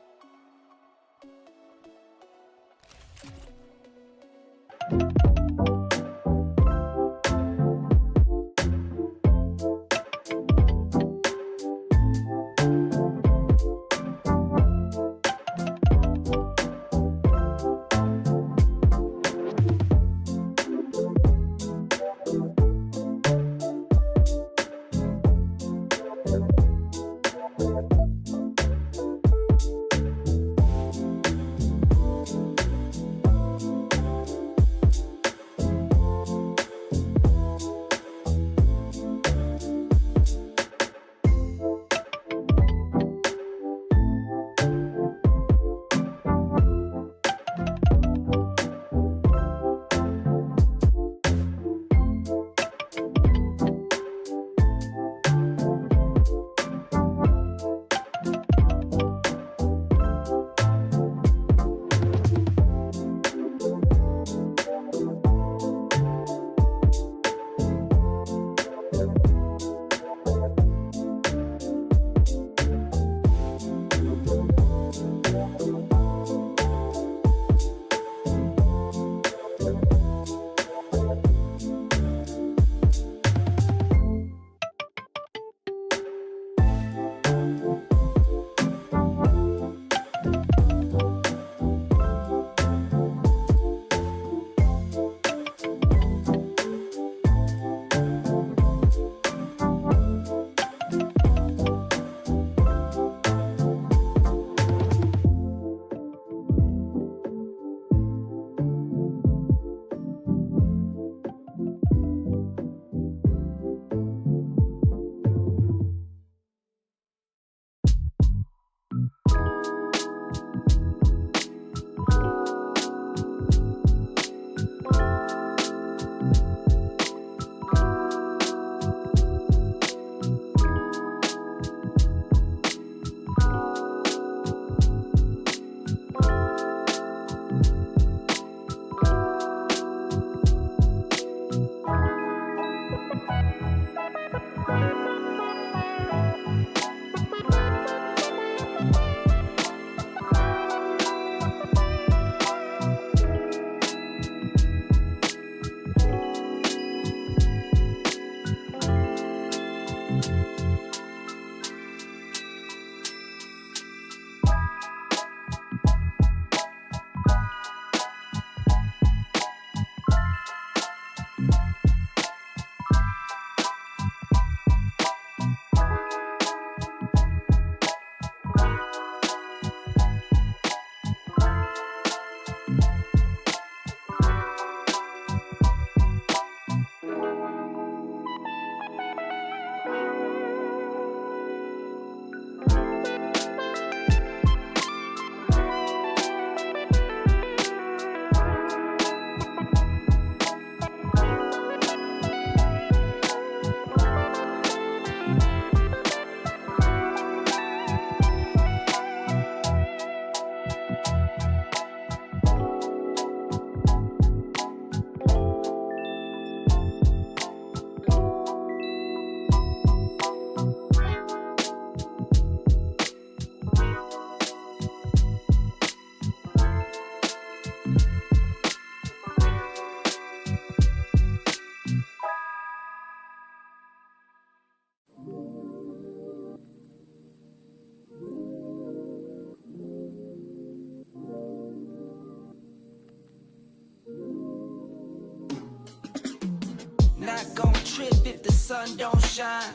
if the sun don't shine.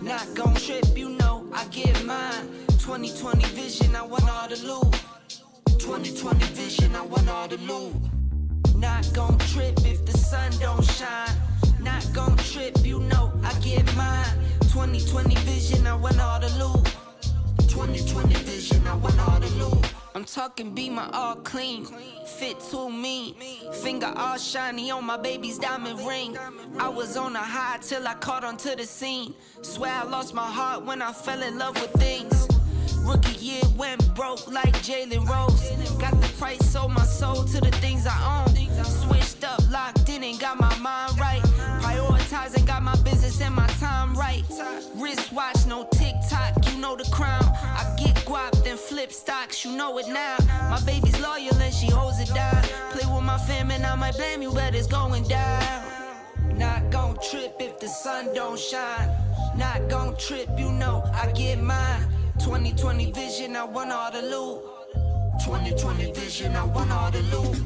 Not gon' trip, you know I get mine. 2020 vision, I want all the loot. 2020 vision, I want all the loot. Not gon' trip if the sun don't shine. Not gon' trip, you know I get mine. 2020 vision, I want all the loot. 2020 vision, I want all the loot. I'm talking be my all clean, fit too mean, finger all shiny on my baby's diamond ring. I was on a high till I caught onto the scene. Swear I lost my heart when I fell in love with things. Rookie year went broke like Jalen Rose. Got the price, sold my soul to the things I own. Switched up, locked in and got my mind right. Prioritizing, got my business and my time right. Wristwatch, no TikTok, you know the crown. I get guap, then flip stocks, you know it now. My baby's loyal and she holds it down. Play with my fam and I might blame you, but it's going down. Not gon' trip if the sun don't shine. Not gon' trip, you know I get mine. 2020 vision, I want all the loot. 2020 vision, I want all the loot.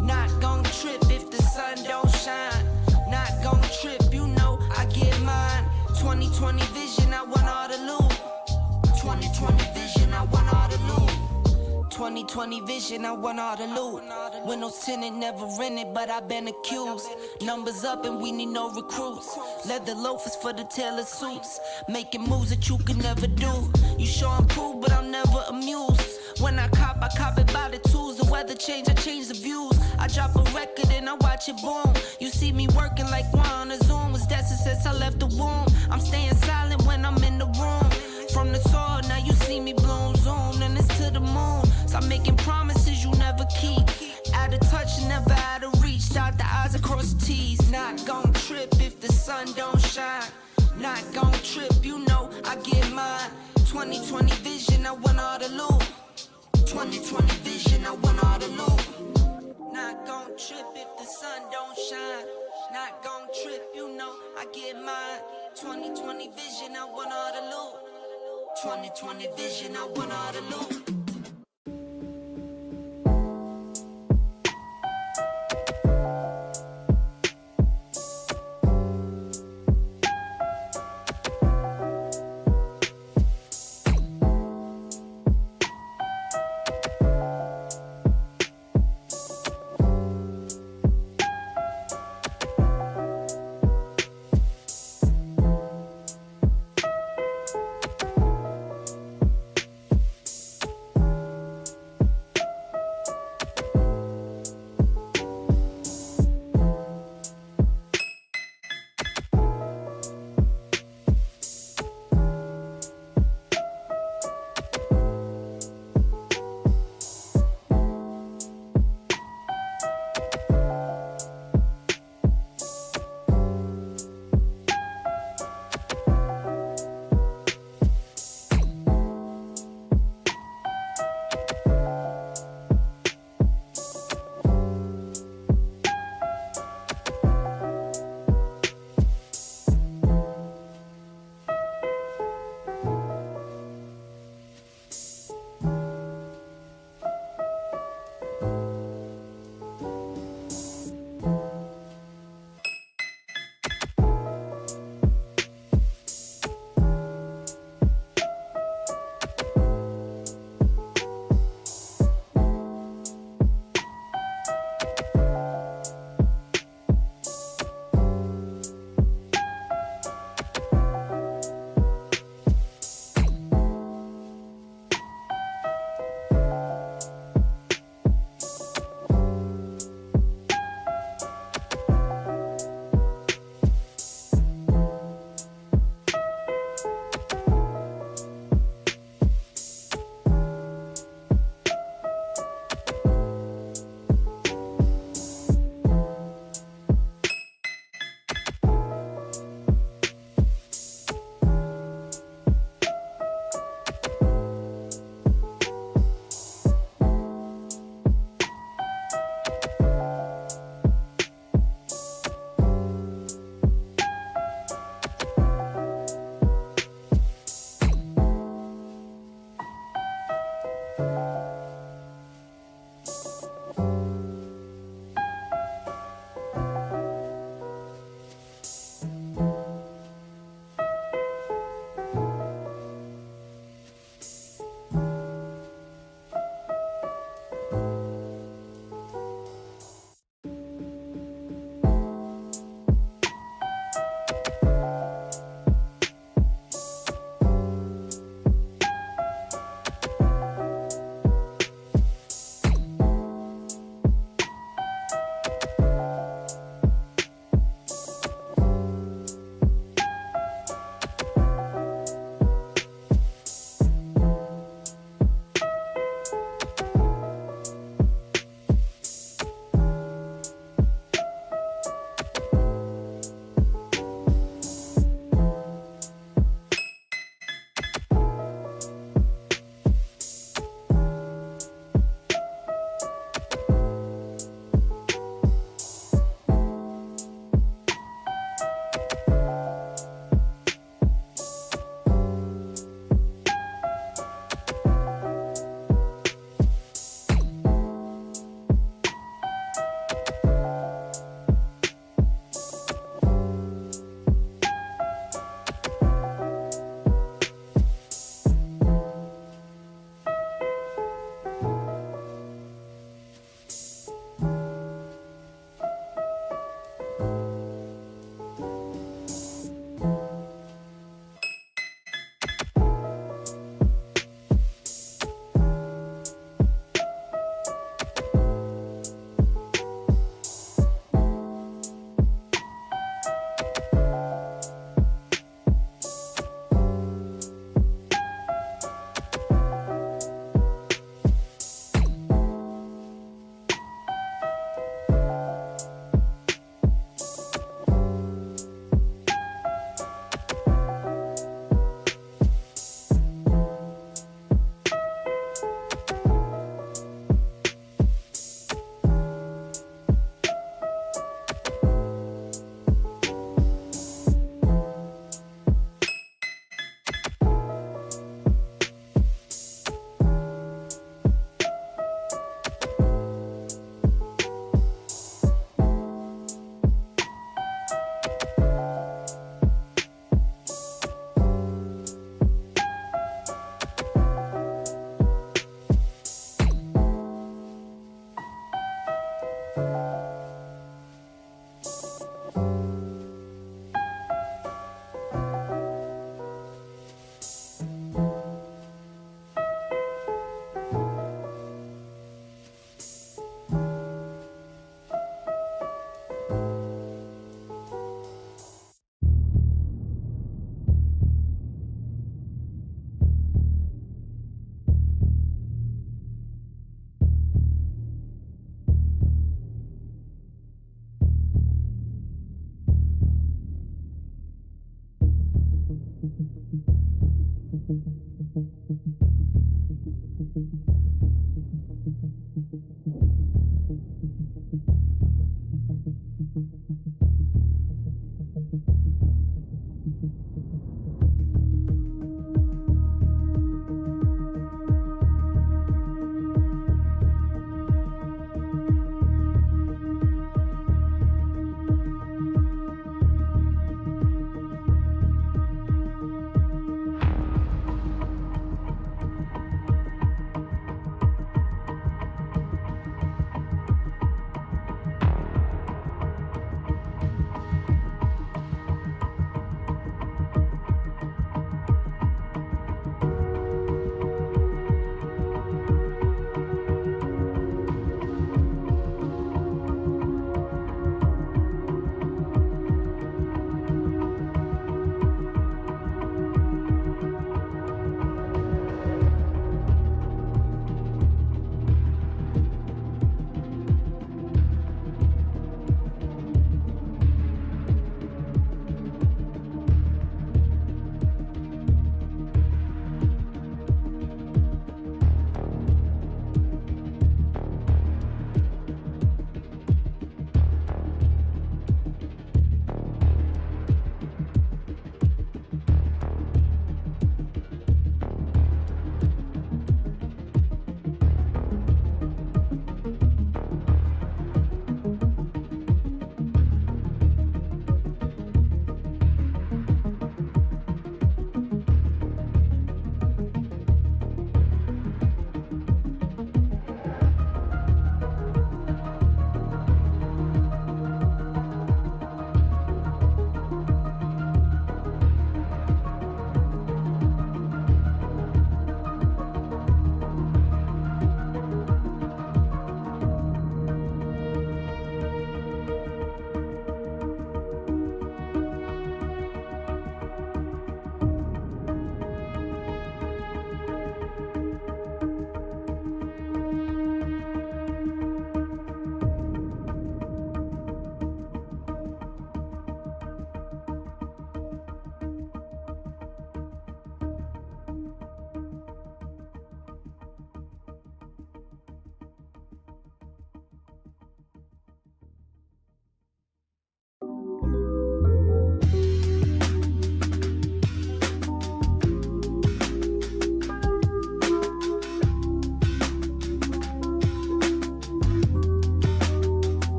Not gon' trip if the sun don't shine. Not gon' trip, you know I get mine. 2020 vision, I want all the loot. 2020 vision, I want all the loot. 2020 vision, I want all the loot. Windows tinted, never rented, but I've been accused. Numbers up and we need no recruits. Leather loafers for the tailor suits. Making moves that you could never do. You sure improve, but I'm never amused. When I cop it by the tools. The weather change, I change the views. I drop a record and I watch it boom. You see me working like one on a Zoom. Was destined since I left the womb. I'm staying silent when I'm in the room. From the soil, now you see me bloom. Zoom, and it's to the moon. Stop making promises you never keep. Out of touch, never out of reach. Dot the I's across the T's. Not gon' trip if the sun don't shine. Not gon' trip, you know I get mine. 2020 vision, I want all the loot. 2020 vision, I want all the loot. Not gon' trip if the sun don't shine. Not gon' trip, you know I get mine. 2020 vision, I want all the loot. 2020 vision, I want all the loot.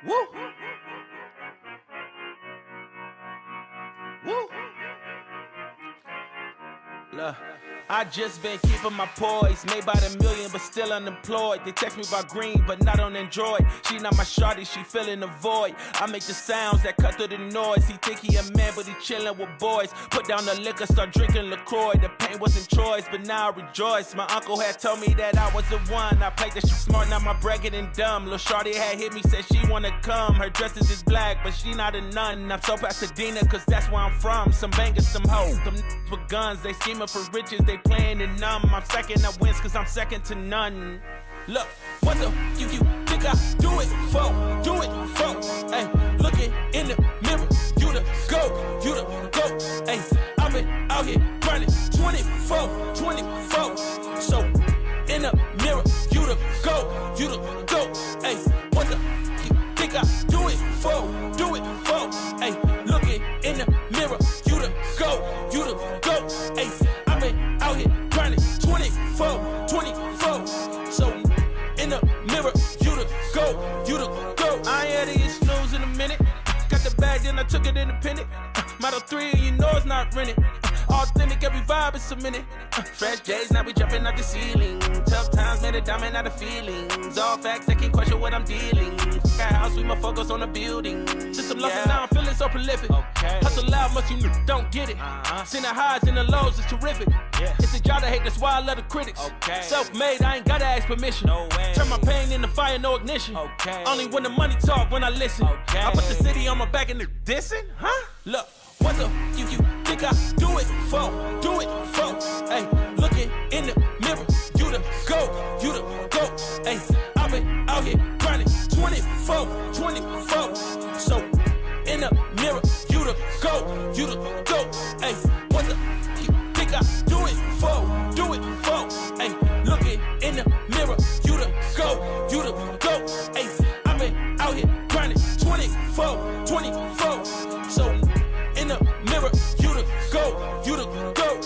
Woo! Woo! Look, I just been keeping my poise. Made by the million, but still unemployed. They text me about green, but not on Android. She not my shawty, she filling the void. I make the sounds that cut through the noise. He think he a man, but he chillin' with boys. Put down the liquor, start drinking LaCroix. The pain wasn't choice, but now I rejoice. My uncle had told me that I was the one. I played the shit smart, now my bragging and dumb. Lil' shawty had hit me, said she wanna come. Her dresses is black, but she not a nun. I'm so Pasadena, cause that's where I'm from. Some bangers, some hoes, them with guns. They scheming for riches, they playing it numb. I'm second, I wins cause I'm second to none. Look, what the you think I do it for? Do it for? Hey, looking in the mirror, you the GOAT, you the GOAT. Hey, I've been out here grinding 24. So in the mirror, you the GOAT, you the GOAT. Hey, what the you think I do it for? Do it for? Hey, looking in the mirror, you the GOAT, you the GOAT. Hey, I've been out here grinding 24. So in the mirror, you the GOAT, you the GOAT. I ain't had to get snooze in a minute. Got the bag, then I took it independent. Model 3, you know it's not rented. Authentic, every vibe is cemented. Fresh days, now we jumping out the ceiling. Tough times made a diamond out of feelings. All facts, they can't question what I'm dealing. Got house, we more focus on the building. Since I'm lost now, I'm feeling so prolific. Okay. Hustle loud, much you don't get it. Seen the highs and the lows, it's terrific. Yeah. It's a job to hate, that's why I love the critics. Okay. Self-made, I ain't gotta ask permission. No way. Turn my pain into fire, no ignition. Okay. Only when the money talk, when I listen. Okay. I put the city on my back and the dissing, huh? Look, what the you think I do it for? Do it for? Hey, looking in the mirror, you the GOAT, you the GOAT. Hey, I've been out here grinding 24. So in the mirror, you the GOAT, you the GOAT. Hey, what the you think I do it for? Do it for? Hey, looking in the mirror, you the GOAT, you the GOAT. Hey, I've been out here grinding 24. So in the mirror, you the GOAT, you the GOAT.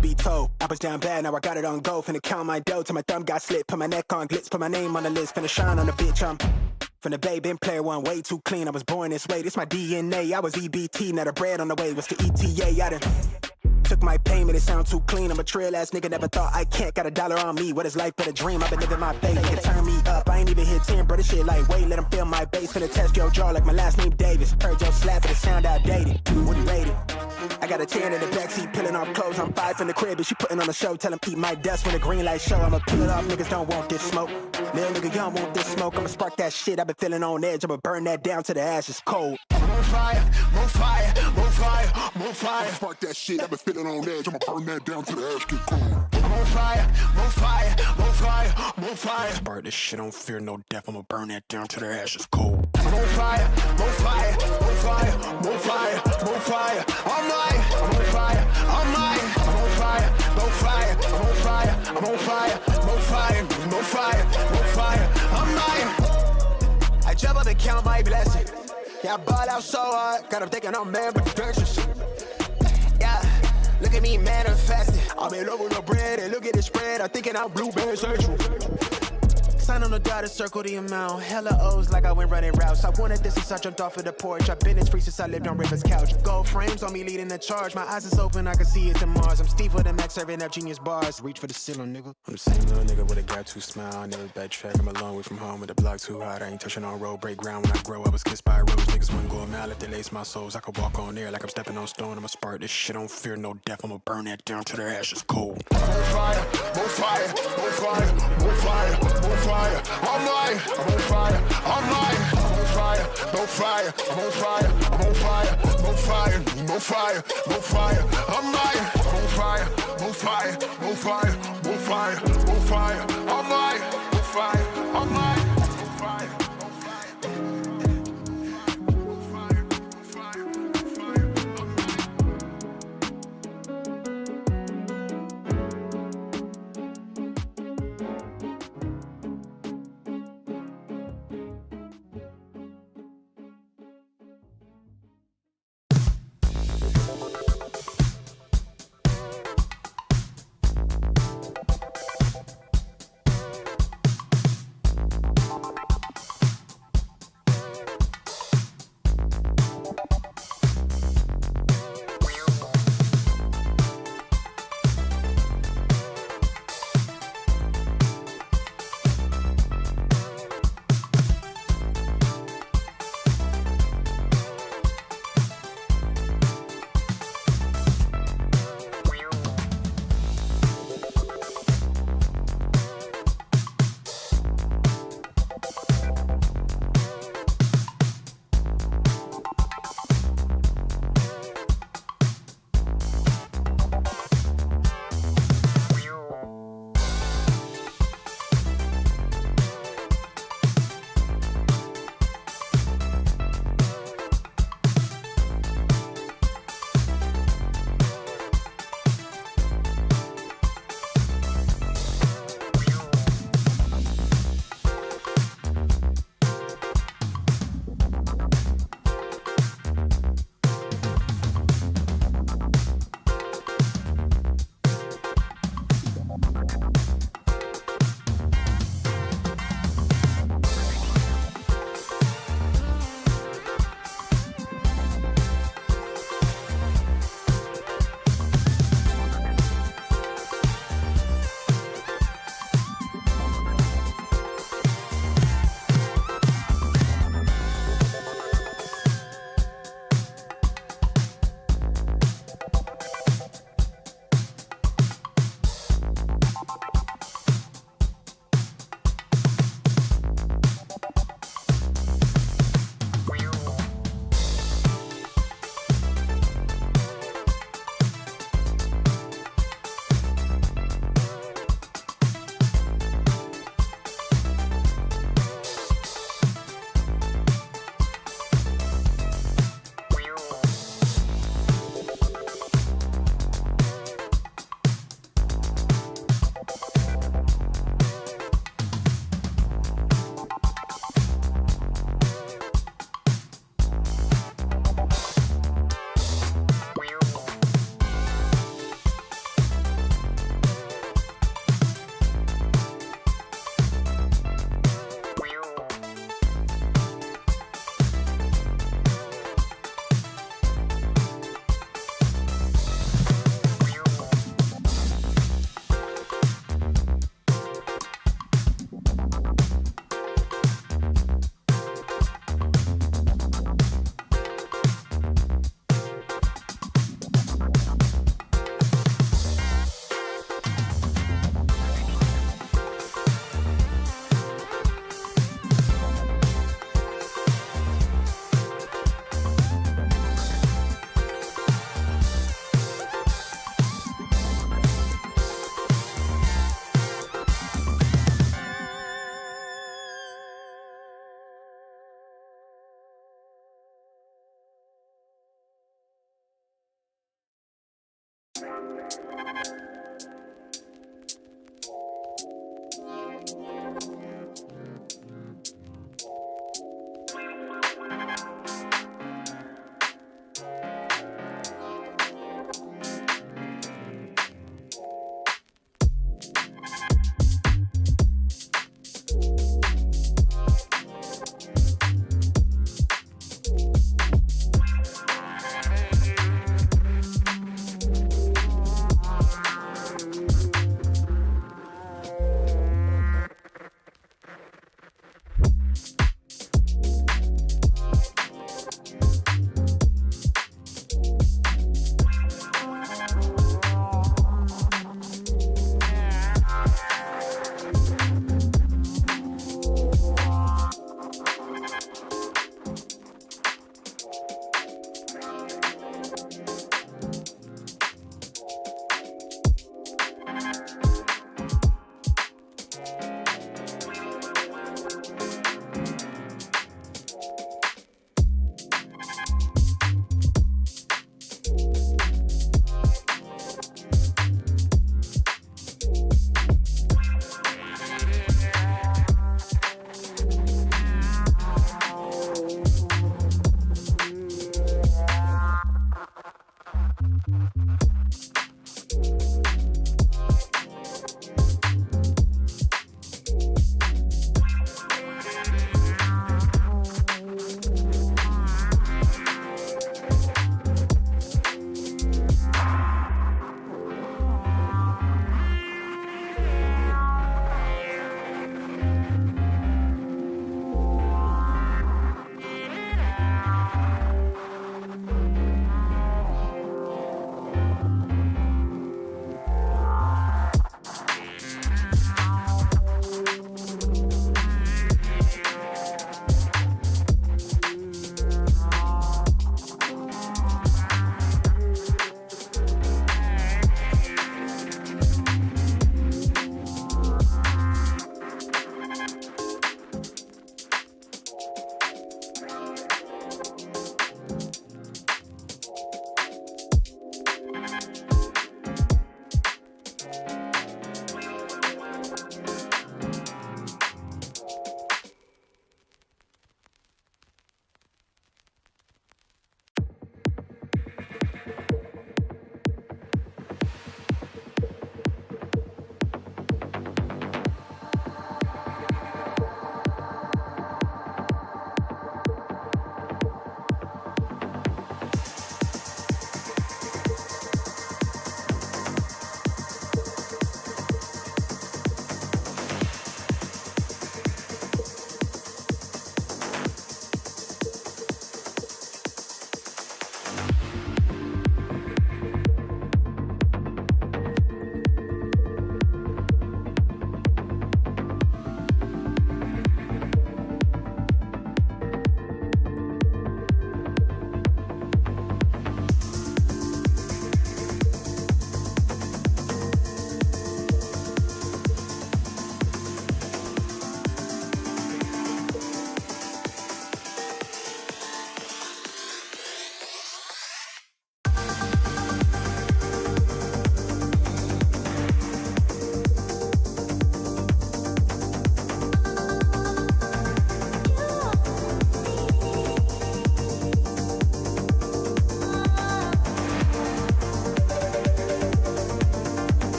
truth be told, I was down bad, now I got it on go. Finna count my dough till my thumb got slit. Put my neck on glitz, put my name on the list. Finna shine on the bitch, I'm from the bay, been player one, way too clean. I was born this way, this my DNA. I was EBT, now the bread on the way was the ETA. I done took my payment, it sound too clean. I'm a trail ass nigga, never thought I can't. Got $1 on me, what is life but a dream? I've been living my faith, nigga turn me up. I ain't even hit 10, bro, this shit like wait, let them feel my bass. Finna test your jaw like my last name Davis. Heard your slap, but it sound outdated. What you rated? I got a 10 in the backseat, peeling off clothes. I'm 5 from the crib, and she putting on a show. Tell him eat my dust when the green light show. I'ma peel it off, niggas don't want this smoke. Little nigga, y'all want this smoke. I'ma spark that shit, I've been feeling on edge. I'ma burn that down to the ashes cold. More fire, more fire, more fire, more fire. Spark that shit, I've been feeling on edge. I'ma burn that down to the ash get cold. More fire, more fire, more fire, more fire. Spark this shit, don't fear no death. I'ma burn that down to the ashes cold. More fire, more fire, more fire, more fire, more fire. I'm mine, I'm on fire, I'm mine, I'm on fire, more fire, I'm on fire, I'm on fire, more fire, more fire, more fire. I'm mine. I jump up and count my blessings. Yeah, I ball out so hard, got 'em thinking I'm mad with the pictures. Yeah, look at me manifesting. I'm in love with the bread, and look at the spread. I'm thinking I'm blueberry central. Sign on the dotted, circle the amount. Hella O's like I went running routes. I wanted this since I jumped off of the porch. I've been this free since I lived on River's couch. Gold frames on me leading the charge. My eyes is open, I can see it to Mars. I'm Steve with the Max serving up genius bars. Reach for the ceiling, nigga. I'm the same little nigga with a gap tooth smile. I never backtrack. I'm a long way from home with the block too hot. I ain't touching on road, break ground when I grow. I was kissed by a rose. Niggas wouldn't go a mile if they lace my souls. I could walk on air like I'm stepping on stone. I'ma spark this shit, don't fear no death. I'ma burn that down to the ashes cold. More fire, more fire, more fire, more fire, more fire. I'm mine, I'm on fire, I'm mine, I'm on fire, no fire, I'm on fire, I'm on fire, no fire, no fire, no fire. I'm mine, I'm on fire, no fire, no fire, no fire, no fire. I'm mine, no fire, I'm mine, no fire, no fire. No fire, no fire, no fire, I'm mine.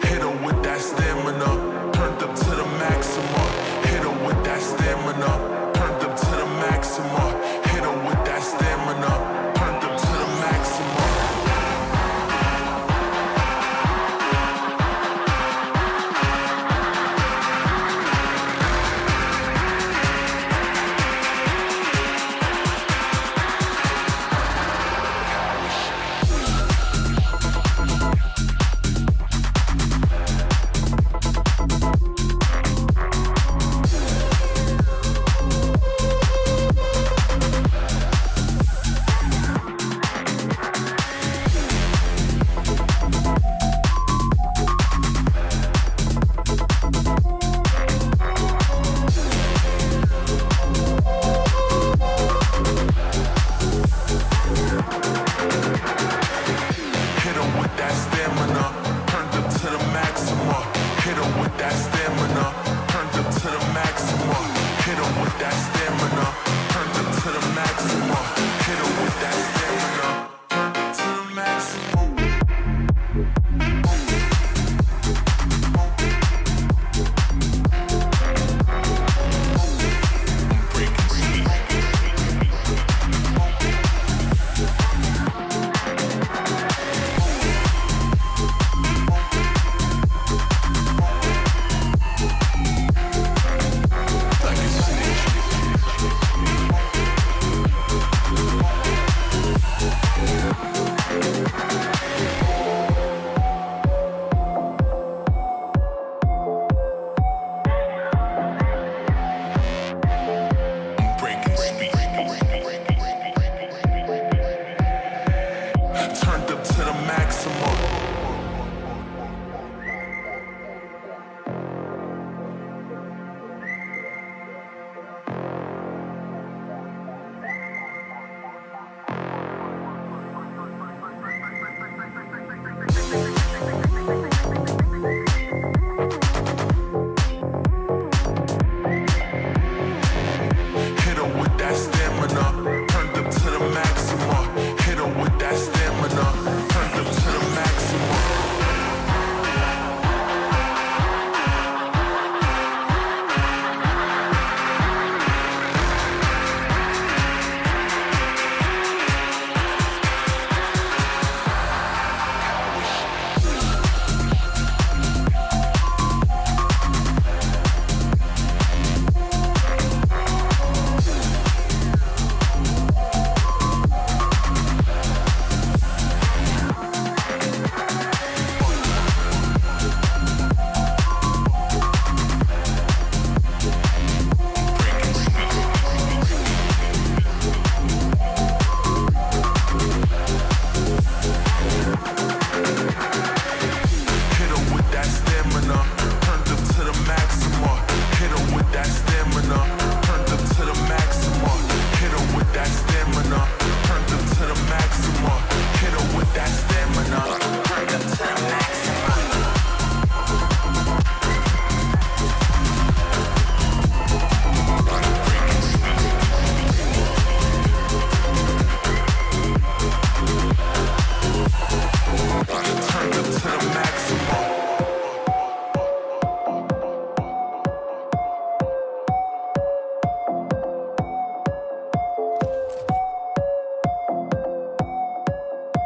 Hit her with that stamina, turned up to the maximum. Hit her with that stamina, turned up to the maximum. Hit her with that stamina, turned up to the maximum.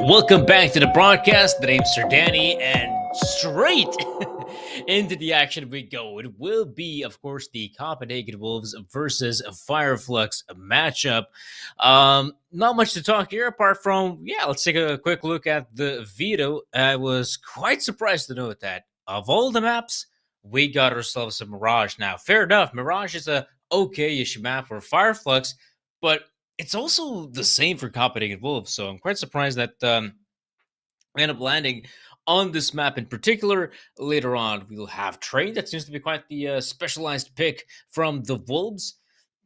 Welcome back to the broadcast. The name's Sir Danny, and straight into the action we go. It will be, of course, the Copenhagen Wolves versus Fireflux matchup. Not much to talk here apart from, let's take a quick look at the veto. I was quite surprised to note that of all the maps, we got ourselves a Mirage. Now, fair enough, Mirage is a okay-ish map for Fireflux, but it's also the same for Copenhagen Wolves, so I'm quite surprised that we end up landing on this map in particular. Later on, we'll have Train. That seems to be quite the specialized pick from the Wolves.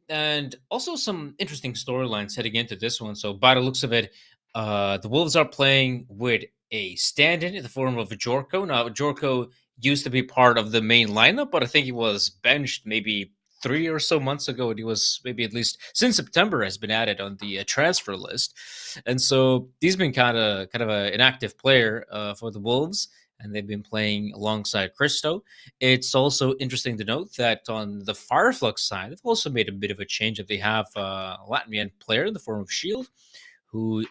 And also some interesting storylines heading into this one. So by the looks of it, the Wolves are playing with a stand-in the form of Jorko. Now, Jorko used to be part of the main lineup, but I think he was benched maybe 3 or so months ago, and he was maybe at least since September has been added on the transfer list, and so he's been kind of an active player for the Wolves. and they've been playing alongside Christo. It's also interesting to note that on the Fireflux side, they've also made a bit of a change. That they have a Latvian player in the form of Shield, who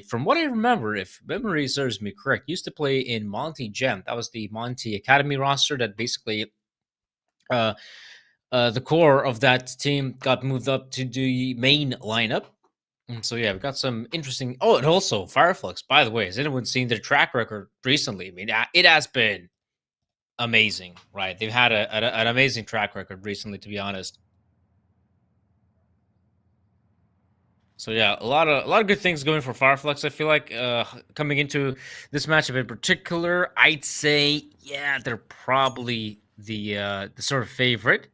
from what I remember, if memory serves me correct, used to play in Monty Gem. That was the Monty Academy roster that basically the core of that team got moved up to the main lineup. And so yeah, we've got some interesting. Oh, and also Fireflux. By the way, has anyone seen their track record recently? I mean, it has been amazing, right? They've had an amazing track record recently, to be honest. So yeah, a lot of good things going for Fireflux. I feel like coming into this matchup in particular, I'd say yeah, they're probably the sort of favorite.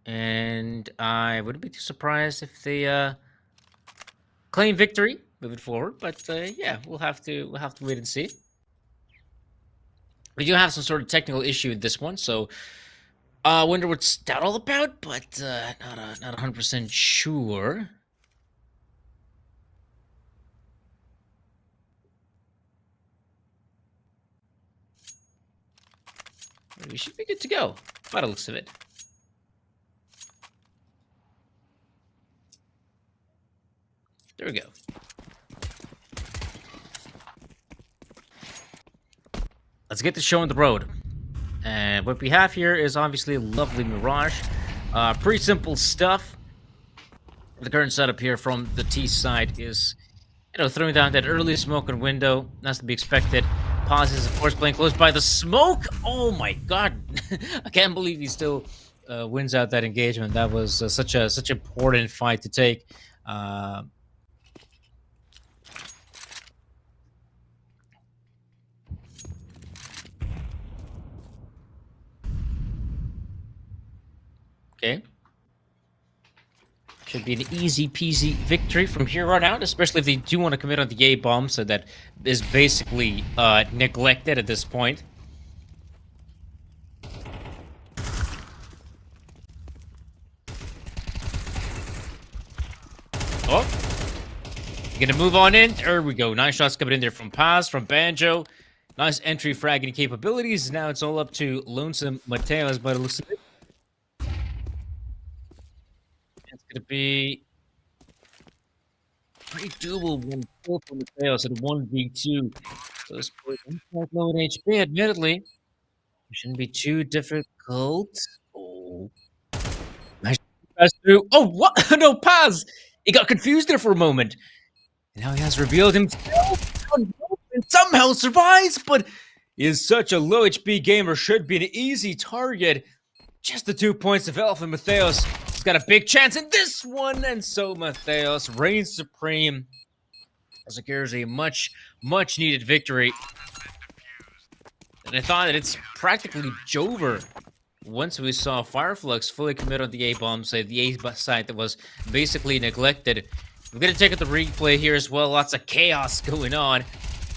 And I wouldn't be too surprised if they claim victory moving forward. But yeah, we'll have to wait and see. We do have some sort of technical issue with this one, so I wonder what's that all about. But not 100% sure. We should be good to go by the looks of it. There we go. Let's get the show on the road. And what we have here is obviously a lovely Mirage. Pretty simple stuff. The current setup here from the T side is, throwing down that early smoke and window. That's to be expected. Pauses, of course, playing close by the smoke. Oh my god. I can't believe he still wins out that engagement. That was such an important fight to take. Okay. Should be an easy peasy victory from here on out, especially if they do want to commit on the A bomb, so that is basically neglected at this point. Oh, gonna move on in. There we go. 9 shots coming in there from Paz, from Banjo. Nice entry fragging capabilities. Now it's all up to Lonesome Mateos by the looks of it. It's gonna be pretty doable when both from the fails at 1v2. So this boy quite low in HP, admittedly. It shouldn't be too difficult. Oh, nice pass through. Oh, what? No, Paz! He got confused there for a moment. And now he has revealed himself and somehow survives, but he is such a low HP gamer, should be an easy target. Just the 2 points of Alpha Mateos. He's got a big chance in this one, and so Mateos reigns supreme. Secures a much needed victory. And I thought that it's practically over once we saw Fireflux fully commit on the A-bomb side, the A side that was basically neglected. We're going to take the replay here as well. Lots of chaos going on.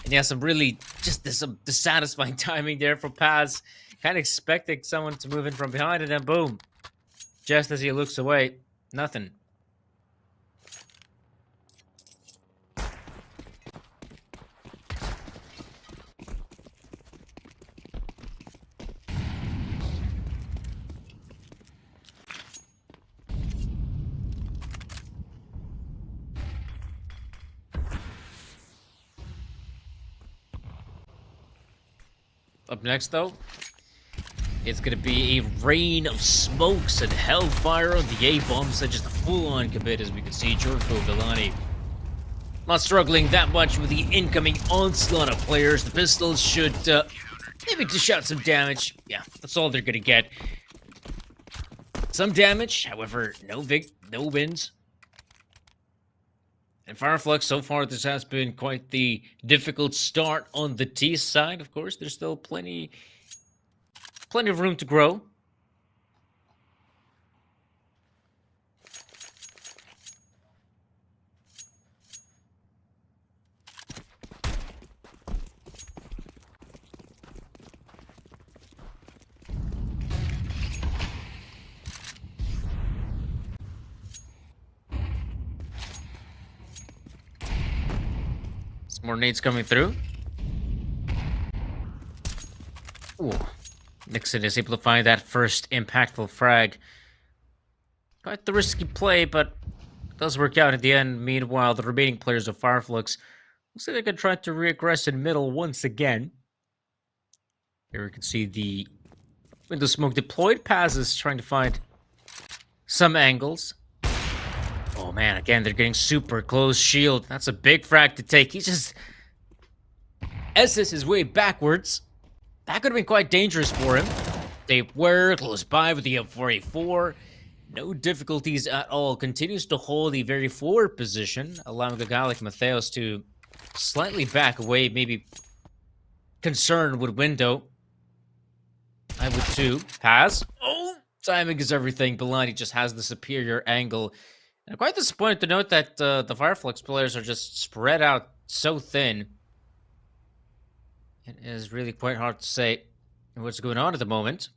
And yeah, some really just some dissatisfying timing there for Paz. Kind of expecting someone to move in from behind, and then boom. Just as he looks away, nothing. Up next, though, it's going to be a rain of smokes and hellfire on the A-bomb, such as the full-on commit, as we can see Jorko Villani not struggling that much with the incoming onslaught of players. The pistols should maybe dish out some damage. Yeah, that's all they're going to get. Some damage, however, no wins. And Fireflux, so far, this has been quite the difficult start on the T side. Of course, there's still plenty of room to grow. More nades coming through. Ooh. Nixon is able to find that first impactful frag. Quite the risky play, but it does work out in the end. Meanwhile, the remaining players of Fireflux looks like they can try to reaggress in middle once again. Here we can see the window smoke deployed. Paz is trying to find some angles. Oh man, again, they're getting super close. Shield, that's a big frag to take. He just SS his way backwards. That could have been quite dangerous for him. They were close by with the M4A4. No difficulties at all. Continues to hold a very forward position, allowing a guy like Matheos to slightly back away, maybe concerned with window. I would too. Pass. Oh, timing is everything. Belani just has the superior angle. And I'm quite disappointed to note that the Fireflux players are just spread out so thin. It is really quite hard to say what's going on at the moment.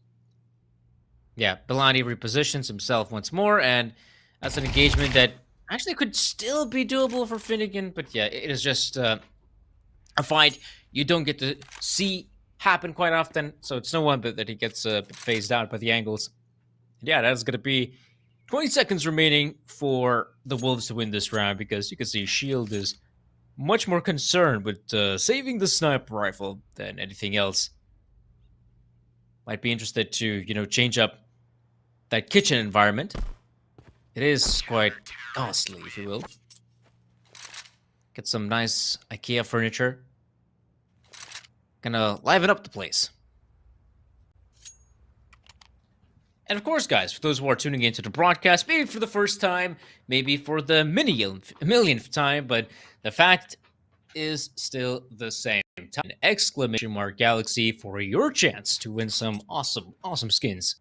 Yeah, Belani repositions himself once more, and that's an engagement that actually could still be doable for Finnegan, but yeah, it is just a fight you don't get to see happen quite often, so it's no wonder that he gets phased out by the angles. And yeah, that's going to be 20 seconds remaining for the Wolves to win this round, because you can see Shield is much more concerned with saving the sniper rifle than anything else. Might be interested to, you know, change up that kitchen environment. It is quite costly, if you will. Get some nice IKEA furniture. Gonna liven up the place. And of course, guys, for those who are tuning into the broadcast, maybe for the first time, maybe for the millionth time, but the fact is still the same. An exclamation mark Galaxy for your chance to win some awesome skins.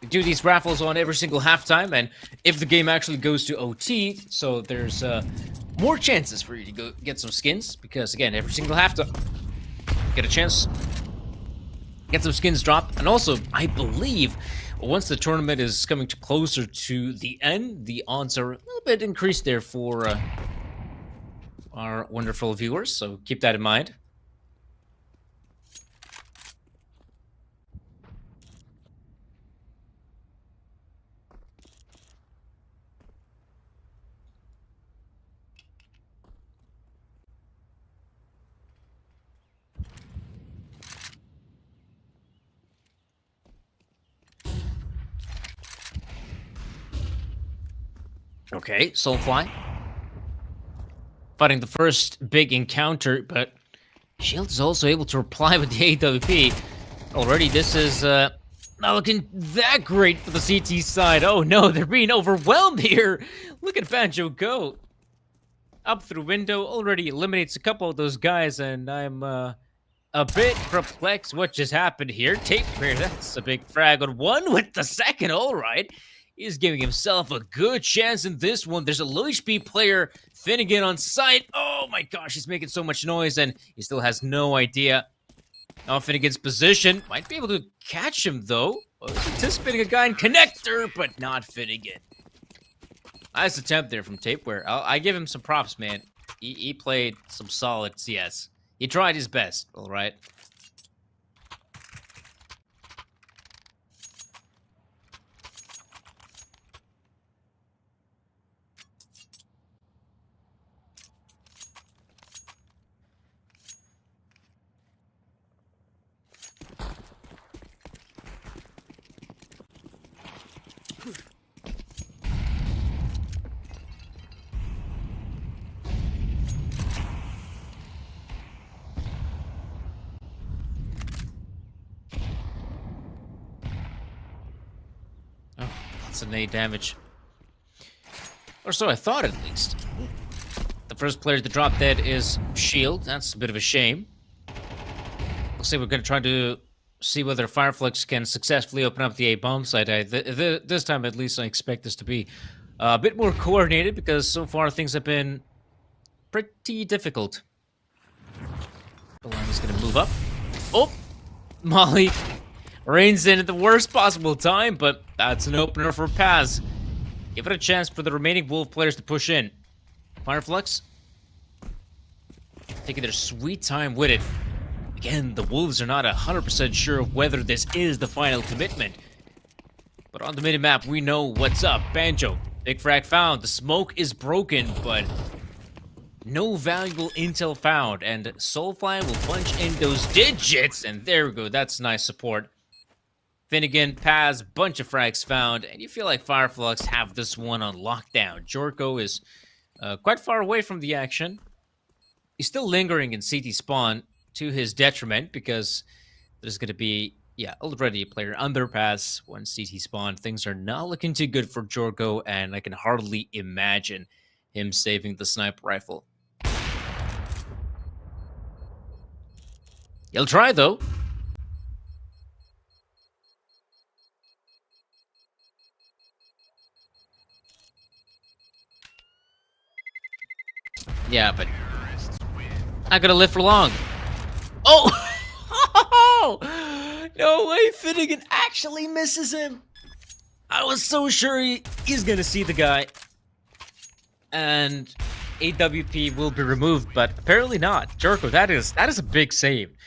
We do these raffles on every single halftime, and if the game actually goes to OT, so there's more chances for you to go get some skins, because again, every single halftime, get a chance, get some skins dropped. And also, I believe once the tournament is coming closer to the end, the odds are a little bit increased there for our wonderful viewers, so keep that in mind. Okay, Soulfly fighting the first big encounter, but Shield is also able to reply with the AWP. Already, this is not looking that great for the CT side. Oh no, they're being overwhelmed here. Look at Banjo go. Up through window, already eliminates a couple of those guys, and I'm a bit perplexed what just happened here. Tape Bear, that's a big frag on one with the second, alright. He's giving himself a good chance in this one. There's a low HP player, Finnegan, on site. Oh my gosh, he's making so much noise, and he still has no idea. Now Finnegan's position. Might be able to catch him, though. I was anticipating a guy in connector, but not Finnegan. Nice attempt there from Tapeware. I give him some props, man. He played some solid CS. He tried his best, all right? That's an 8 damage. Or so I thought, at least. The first player to drop dead is Shield. That's a bit of a shame. We'll see. We're going to try to see whether Fireflux can successfully open up the A-bomb site. This time, at least, I expect this to be a bit more coordinated, because so far things have been pretty difficult. Belani's going to move up. Oh! Molly reigns in at the worst possible time, but that's an opener for Paz. Give it a chance for the remaining Wolf players to push in. Fireflux taking their sweet time with it. Again, the Wolves are not 100% sure of whether this is the final commitment. But on the minimap, we know what's up. Banjo, big frag found. The smoke is broken, but no valuable intel found. And Soulfly will punch in those digits. And there we go. That's nice support. Finnegan, Paz, bunch of frags found. And you feel like Fireflux have this one on lockdown. Jorko is quite far away from the action. He's still lingering in CT spawn to his detriment because there's going to be, already a player underpass when CT spawn. Things are not looking too good for Jorko, and I can hardly imagine him saving the sniper rifle. He'll try, though. Yeah, but not gonna live for long. Oh! No way, Finnegan actually misses him. I was so sure he's gonna see the guy. And AWP will be removed, but apparently not. Jorko, that is a big save.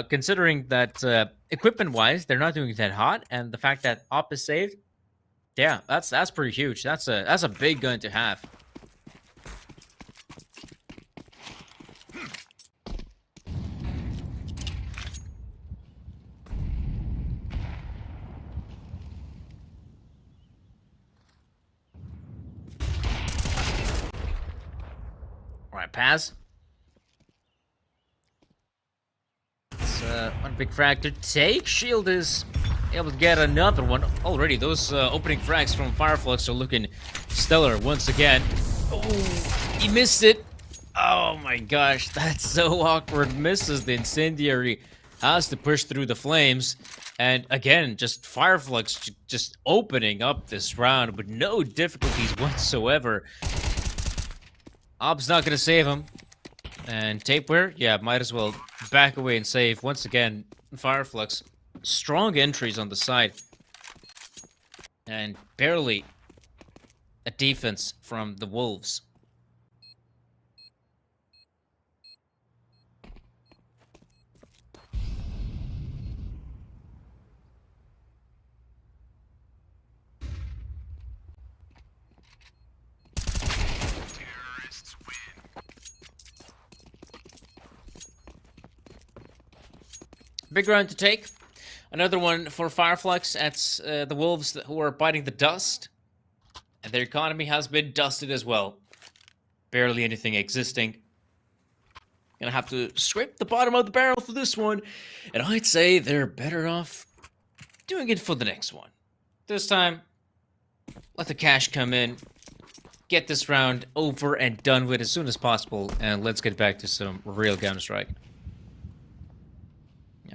Considering that equipment-wise, they're not doing that hot, and the fact that op is saved, yeah, that's pretty huge. That's a big gun to have. Alright, Paz. It's one big frag to take. Shield is able to get another one. Already, those opening frags from Fireflux are looking stellar once again. Oh, he missed it. Oh my gosh, that's so awkward. Misses the incendiary. Has to push through the flames. And again, just Fireflux just opening up this round with no difficulties whatsoever. Ob's not gonna save him. And Tapeware, yeah, might as well back away and save. Once again, Fireflux, strong entries on the side. And barely a defense from the Wolves. Big round to take. Another one for Fireflux. That's the Wolves who are biting the dust. And their economy has been dusted as well. Barely anything existing. Gonna have to scrape the bottom of the barrel for this one. And I'd say they're better off doing it for the next one. This time, let the cash come in. Get this round over and done with as soon as possible. And let's get back to some real Counter-Strike.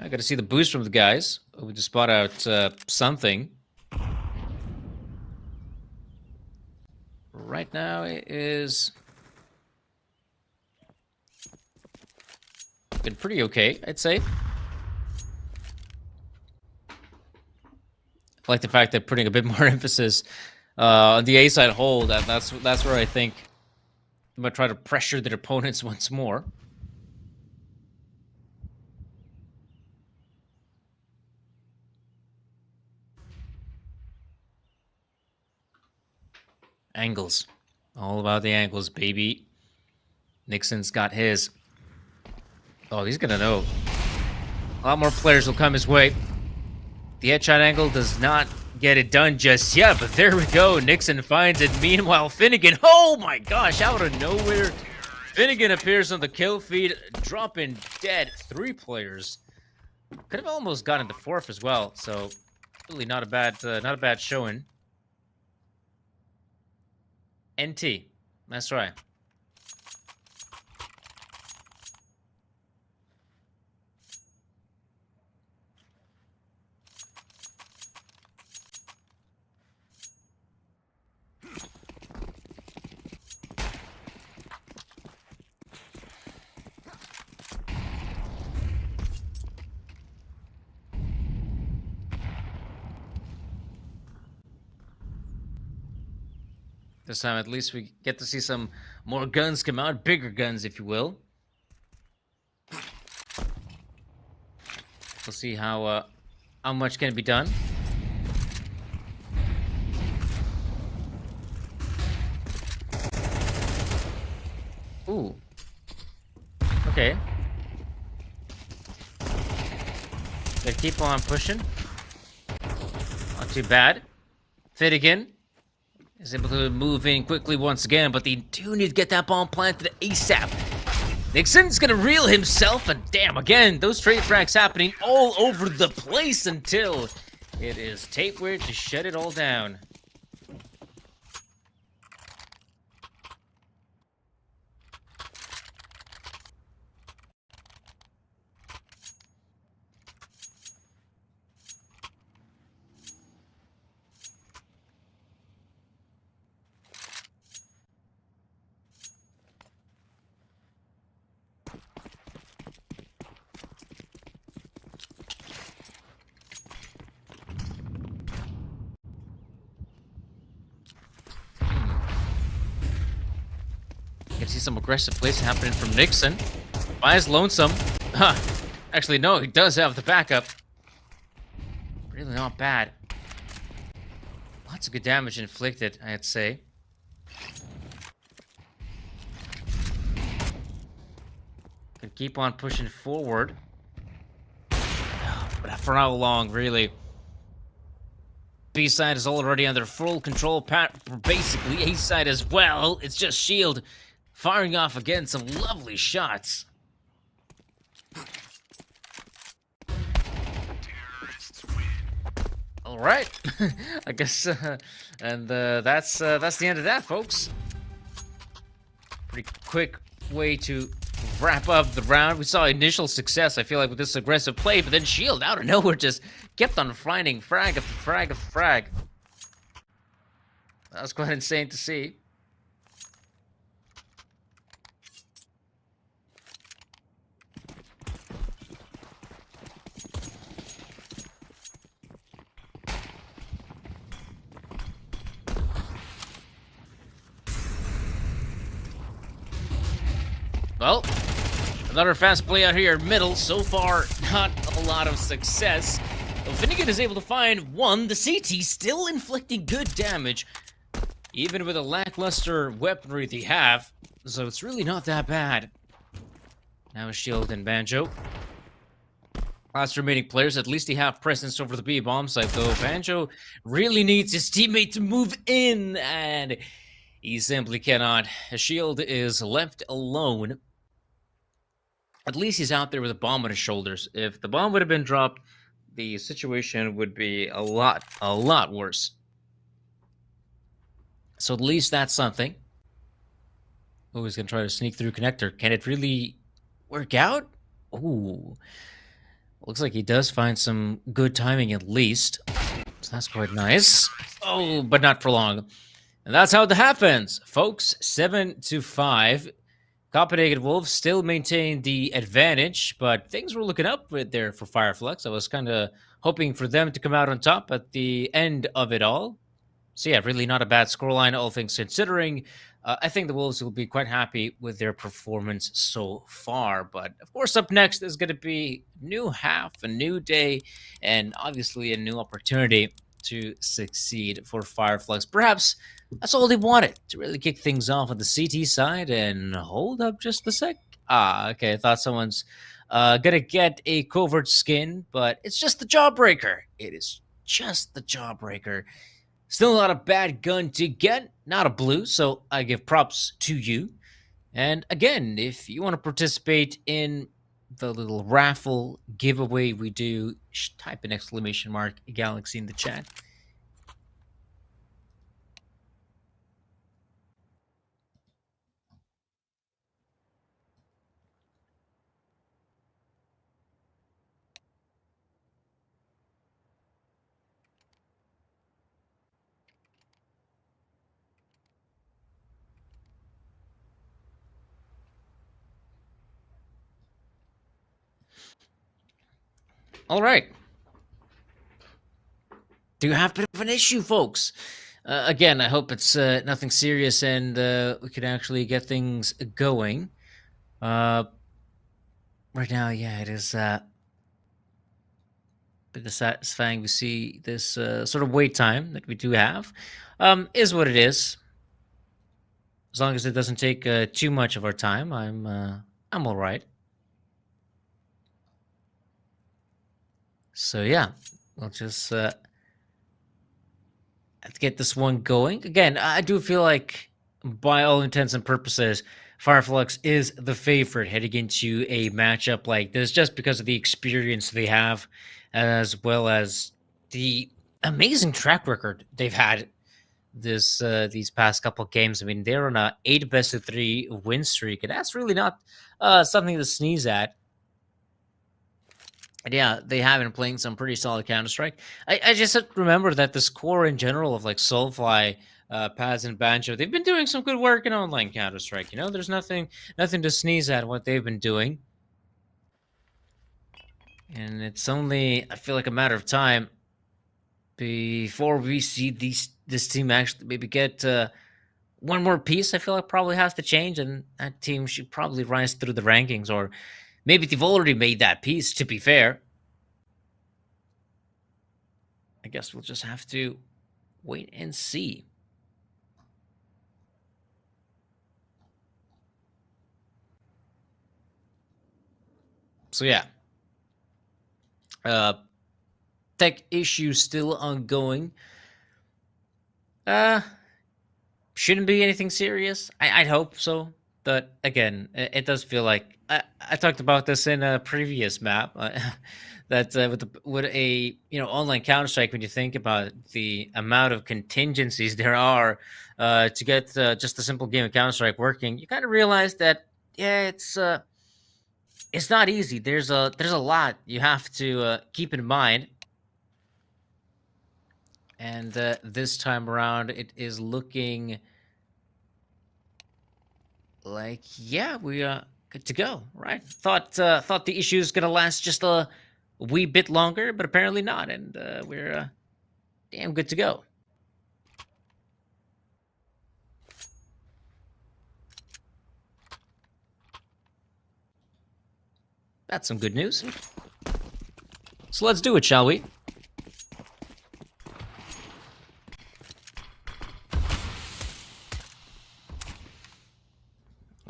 I gotta see the boost from the guys. We just spot out something. Right now it is been pretty okay, I'd say. I like the fact that putting a bit more emphasis on the A side hold. That's where I think I'm gonna try to pressure their opponents once more. Angles. All about the angles, baby. Nixon's got his. Oh, he's gonna know. A lot more players will come his way. The headshot angle does not get it done just yet, but there we go. Nixon finds it. Meanwhile, Finnegan, oh my gosh, out of nowhere. Finnegan appears on the kill feed, dropping dead. 3 players. Could have almost gotten the 4th as well, so really not a bad showing. NT. That's right. This time, at least we get to see some more guns come out, bigger guns, if you will. We'll see how much can be done. Ooh. Okay. Gotta keep on pushing. Not too bad. Finnegan is able to move in quickly once again, but they do need to get that bomb planted ASAP. Nixon's gonna reel himself, and damn, again, those trade fracks happening all over the place until it is Tapeware to shut it all down. You can see some aggressive plays happening from Nixon. Why is Lonesome? Huh. Actually, no, he does have the backup. Really not bad. Lots of good damage inflicted, I'd say. Can keep on pushing forward. But for how long, really? B-side is already under full control, basically. A-side as well. It's just Shield firing off again some lovely shots. All right, I guess, and that's the end of that, folks. Pretty quick way to wrap up the round. We saw initial success, I feel like, with this aggressive play, but then Shield out of nowhere just kept on finding frag after frag after frag. That was quite insane to see. Well, another fast play out here middle. So far, not a lot of success. But Finnegan is able to find one. The CT still inflicting good damage, even with a lackluster weaponry they have. So it's really not that bad. Now Shield and Banjo. Last remaining players, at least they have presence over the B bomb site, though. Banjo really needs his teammate to move in, and he simply cannot. Shield is left alone. At least he's out there with a bomb on his shoulders. If the bomb would have been dropped, the situation would be a lot worse. So at least that's something. Oh, he's going to try to sneak through connector. Can it really work out? Ooh. Looks like he does find some good timing at least. So that's quite nice. Oh, but not for long. And that's how the half ends, folks. 7-5. Copenhagen Wolves still maintain the advantage, but things were looking up there for Fireflux. I was kind of hoping for them to come out on top at the end of it all. So yeah, really not a bad scoreline, all things considering. I think the Wolves will be quite happy with their performance so far. But of course, up next is going to be new half, a new day, and obviously a new opportunity to succeed for Fireflux. Perhaps that's all they wanted, to really kick things off on the CT side. And hold up just a sec. Okay, I thought someone's gonna get a covert skin, but it's just the Jawbreaker. It is just the Jawbreaker. Still not a bad gun to get, not a blue, so I give props to you. And again, if you want to participate in the little raffle giveaway we do, type an exclamation mark Galaxy in the chat. All right. Do have a bit of an issue, folks. Again, I hope it's nothing serious and we can actually get things going. Right now, yeah, it is bit satisfying to see this sort of wait time that we do have. Is what it is. As long as it doesn't take too much of our time, I'm all right. So yeah, we'll just get this one going. Again, I do feel like, by all intents and purposes, Fireflux is the favorite heading into a matchup like this, just because of the experience they have, as well as the amazing track record they've had these past couple of games. I mean, they're on a 8 best of 3 win streak, and that's really not something to sneeze at. And yeah, they have been playing some pretty solid Counter-Strike. I just remember that the score in general of like Soulfly, Paz, and Banjo, they've been doing some good work in online Counter-Strike. You know, there's nothing to sneeze at what they've been doing. And it's only, I feel like, a matter of time before we see this team actually maybe get one more piece. I feel like probably has to change, and that team should probably rise through the rankings, or maybe they've already made that piece, to be fair. I guess we'll just have to wait and see. So yeah. Tech issue still ongoing. Shouldn't be anything serious. I'd hope so. But again, it does feel like I talked about this in a previous map. That with a online Counter-Strike, when you think about the amount of contingencies there are to get just a simple game of Counter-Strike working, you kind of realize that it's not easy. There's a lot you have to keep in mind. And this time around, it is looking like, yeah, we are good to go, right? Thought the issue is gonna last just a wee bit longer, but apparently not, and we're damn good to go. That's some good news. So let's do it, shall we?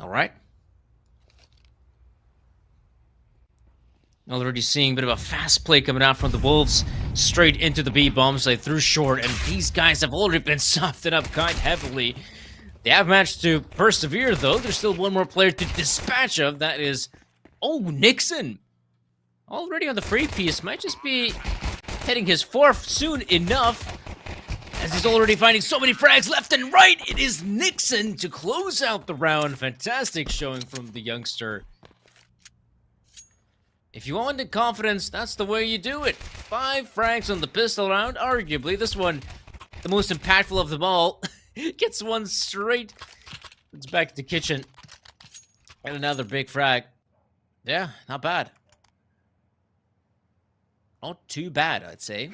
All right. Already seeing a bit of a fast play coming out from the Wolves, straight into the B bombs. They threw short, and these guys have already been softened up quite heavily. They have managed to persevere, though. There's still one more player to dispatch of. That is, Nixon. Already on the free piece. Might just be hitting his 4th soon enough, as he's already finding so many frags left and right. It is Nixon to close out the round. Fantastic showing from the youngster. If you wanted confidence, that's the way you do it. 5 frags on the pistol round. Arguably, this one, the most impactful of them all. Gets one straight. It's back to the kitchen. And another big frag. Yeah, not bad. Not too bad, I'd say.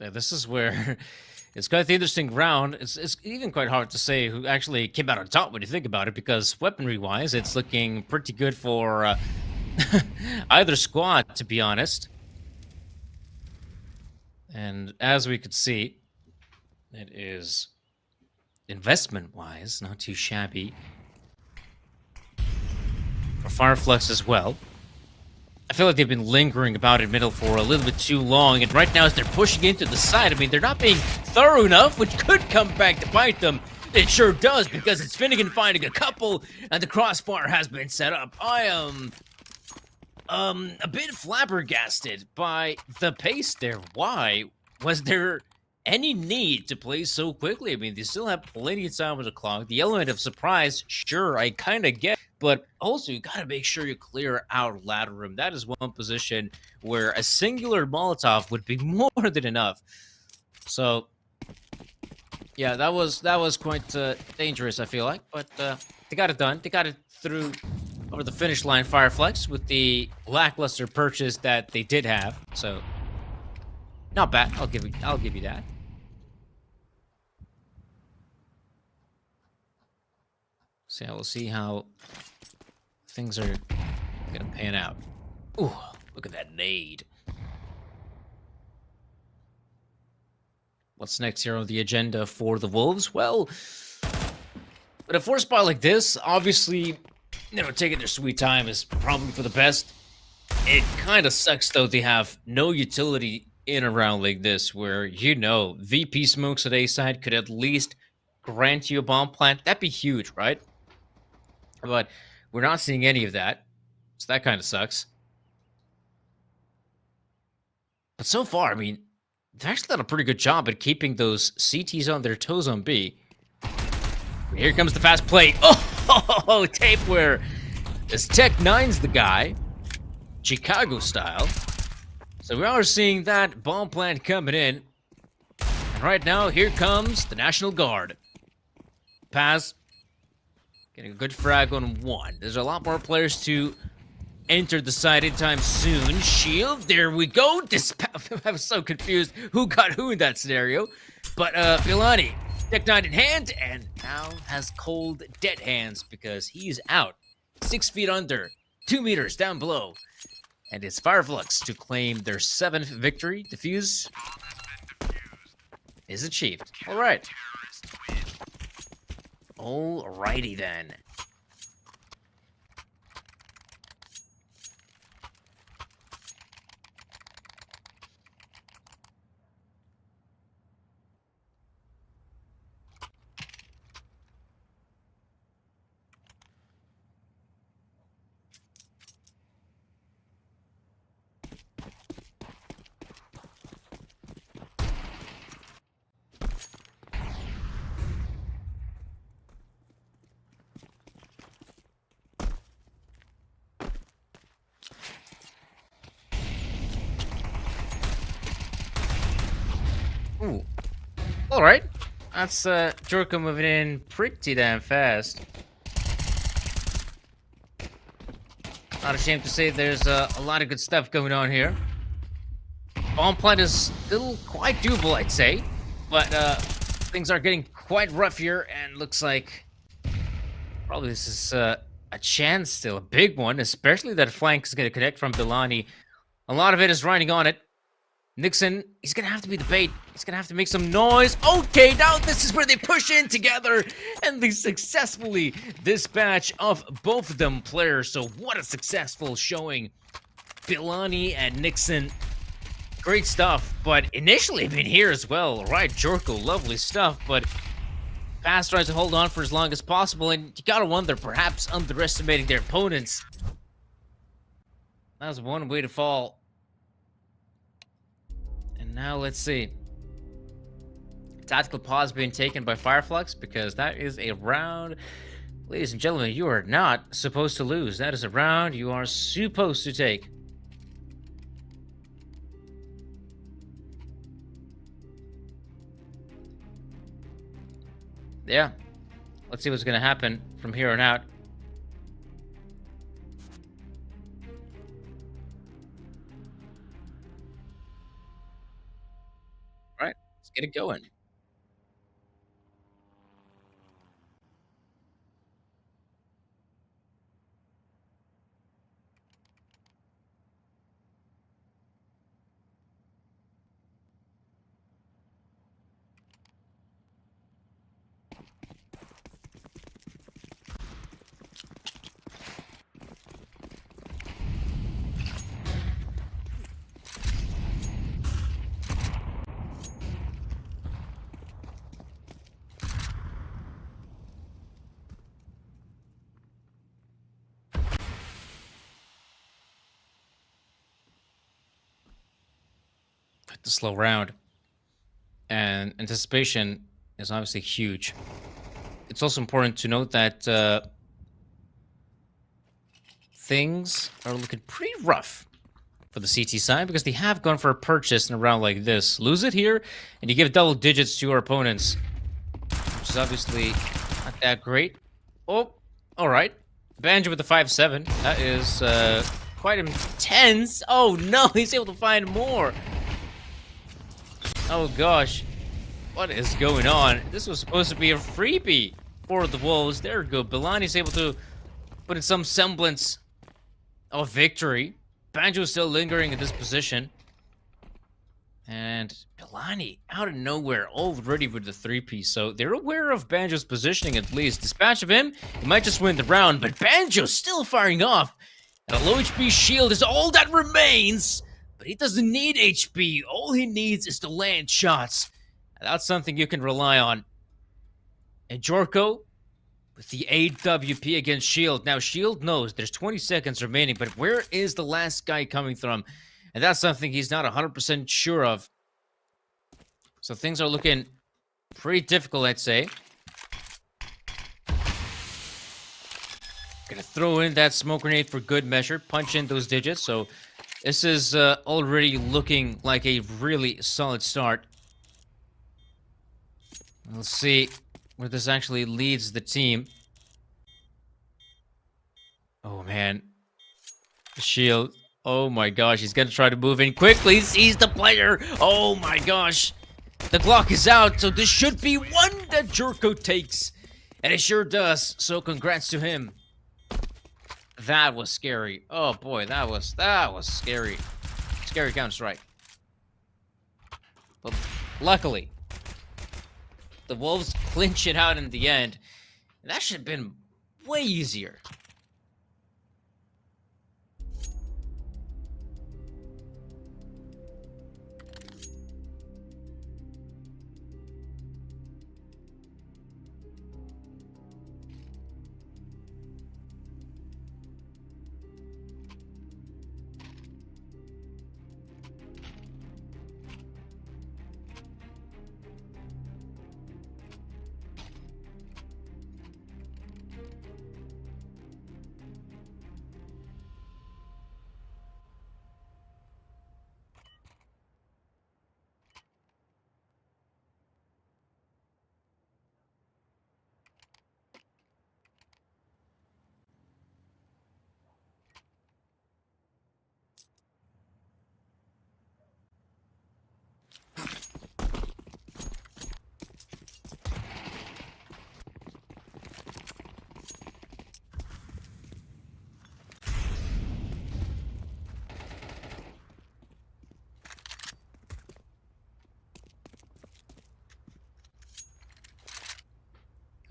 Yeah, this is where it's quite the interesting round. It's even quite hard to say who actually came out on top when you think about it, because weaponry-wise, it's looking pretty good for either squad, to be honest. And as we could see, it is investment-wise not too shabby for Fireflux as well. I feel like they've been lingering about in middle for a little bit too long, and right now as they're pushing into the side, I mean, they're not being thorough enough, which could come back to bite them. It sure does, because it's Finnegan finding a couple, and the crossbar has been set up. I am a bit flabbergasted by the pace there. Why was there any need to play so quickly? I mean, they still have plenty of time with the clock. The element of surprise, sure, I kind of get. But also, you gotta make sure you clear out ladder room. That is one position where a singular Molotov would be more than enough. So, Yeah, that was quite dangerous, I feel like, but they got it done. They got it through over the finish line, Fireflex, with the lackluster purchase that they did have. So, not bad. I'll give you that. So yeah, we'll see how things are gonna pan out. Ooh, look at that nade. What's next here on the agenda for the Wolves? Well, with a force buy like this, obviously, taking their sweet time is probably for the best. It kind of sucks, though, they have no utility in a round like this, where, VP Smokes at A side could at least grant you a bomb plant. That'd be huge, right? But we're not seeing any of that, so that kind of sucks. But so far, I mean, they've actually done a pretty good job at keeping those CTs on their toes on B. Here comes the fast play. Oh, Tapeware. This Tech 9's the guy. Chicago style. So we are seeing that bomb plant coming in. And right now, here comes the National Guard. Pass. Getting a good frag on one. There's a lot more players to enter the side anytime soon. Shield, there we go. I was so confused who got who in that scenario. But Bilani, Tech 9 in hand, and now has cold dead hands because he's out. 6 feet under, 2 meters down below. And it's Fireflux to claim their 7th victory. Defuse is achieved. All right. Alrighty then. Ooh. Alright. That's Jorko moving in pretty damn fast. Not ashamed to say there's a lot of good stuff going on here. Bomb plant is still quite doable, I'd say. But things are getting quite rough here, and looks like probably this is a chance still, a big one, especially that flank is going to connect from Delani. A lot of it is riding on it. Nixon, he's going to have to be the bait. He's going to have to make some noise. Okay, now this is where they push in together, and they successfully dispatch of both of them players. So what a successful showing. Bilani and Nixon, great stuff. But initially, I mean, here as well. Right, Jorko, lovely stuff. But Fast tries to hold on for as long as possible, and you got to wonder, perhaps underestimating their opponents. That was one way to fall. And now let's see. Tactical pause being taken by Fireflux, because that is a round. Ladies and gentlemen, you are not supposed to lose. That is a round you are supposed to take. Yeah. Let's see what's going to happen from here on out. All right, let's get it going. The slow round, and anticipation is obviously huge. It's also important to note that things are looking pretty rough for the CT side, because they have gone for a purchase in a round like this. Lose it here, and you give double digits to your opponents. which is obviously not that great. Oh, all right. Banjo with the 5-7. That is quite intense. Oh no, he's able to find more. Oh gosh, what is going on? This was supposed to be a freebie for the Wolves. There we go. Bilani's able to put in some semblance of victory. Banjo is still lingering in this position. And Bilani, out of nowhere, already with the 3-piece. So they're aware of Banjo's positioning at least. Dispatch of him, he might just win the round, but Banjo's still firing off. And a low HP shield is all that remains. But he doesn't need HP. All he needs is to land shots. And that's something you can rely on. And Jorko with the AWP against Shield. Now, Shield knows there's 20 seconds remaining, but where is the last guy coming from? And that's something he's not 100% sure of. So things are looking pretty difficult, I'd say. Gonna throw in that smoke grenade for good measure. Punch in those digits. So this is already looking like a really solid start. Let's see where this actually leads the team. Oh, man. The Shield. Oh my gosh, he's gonna try to move in quickly. Sees the player. Oh my gosh. The clock is out, so this should be one that Jorko takes. And it sure does. So congrats to him. That was scary. Oh boy, that was scary. Scary Counter-Strike. But luckily, the Wolves clinch it out in the end. That should have been way easier.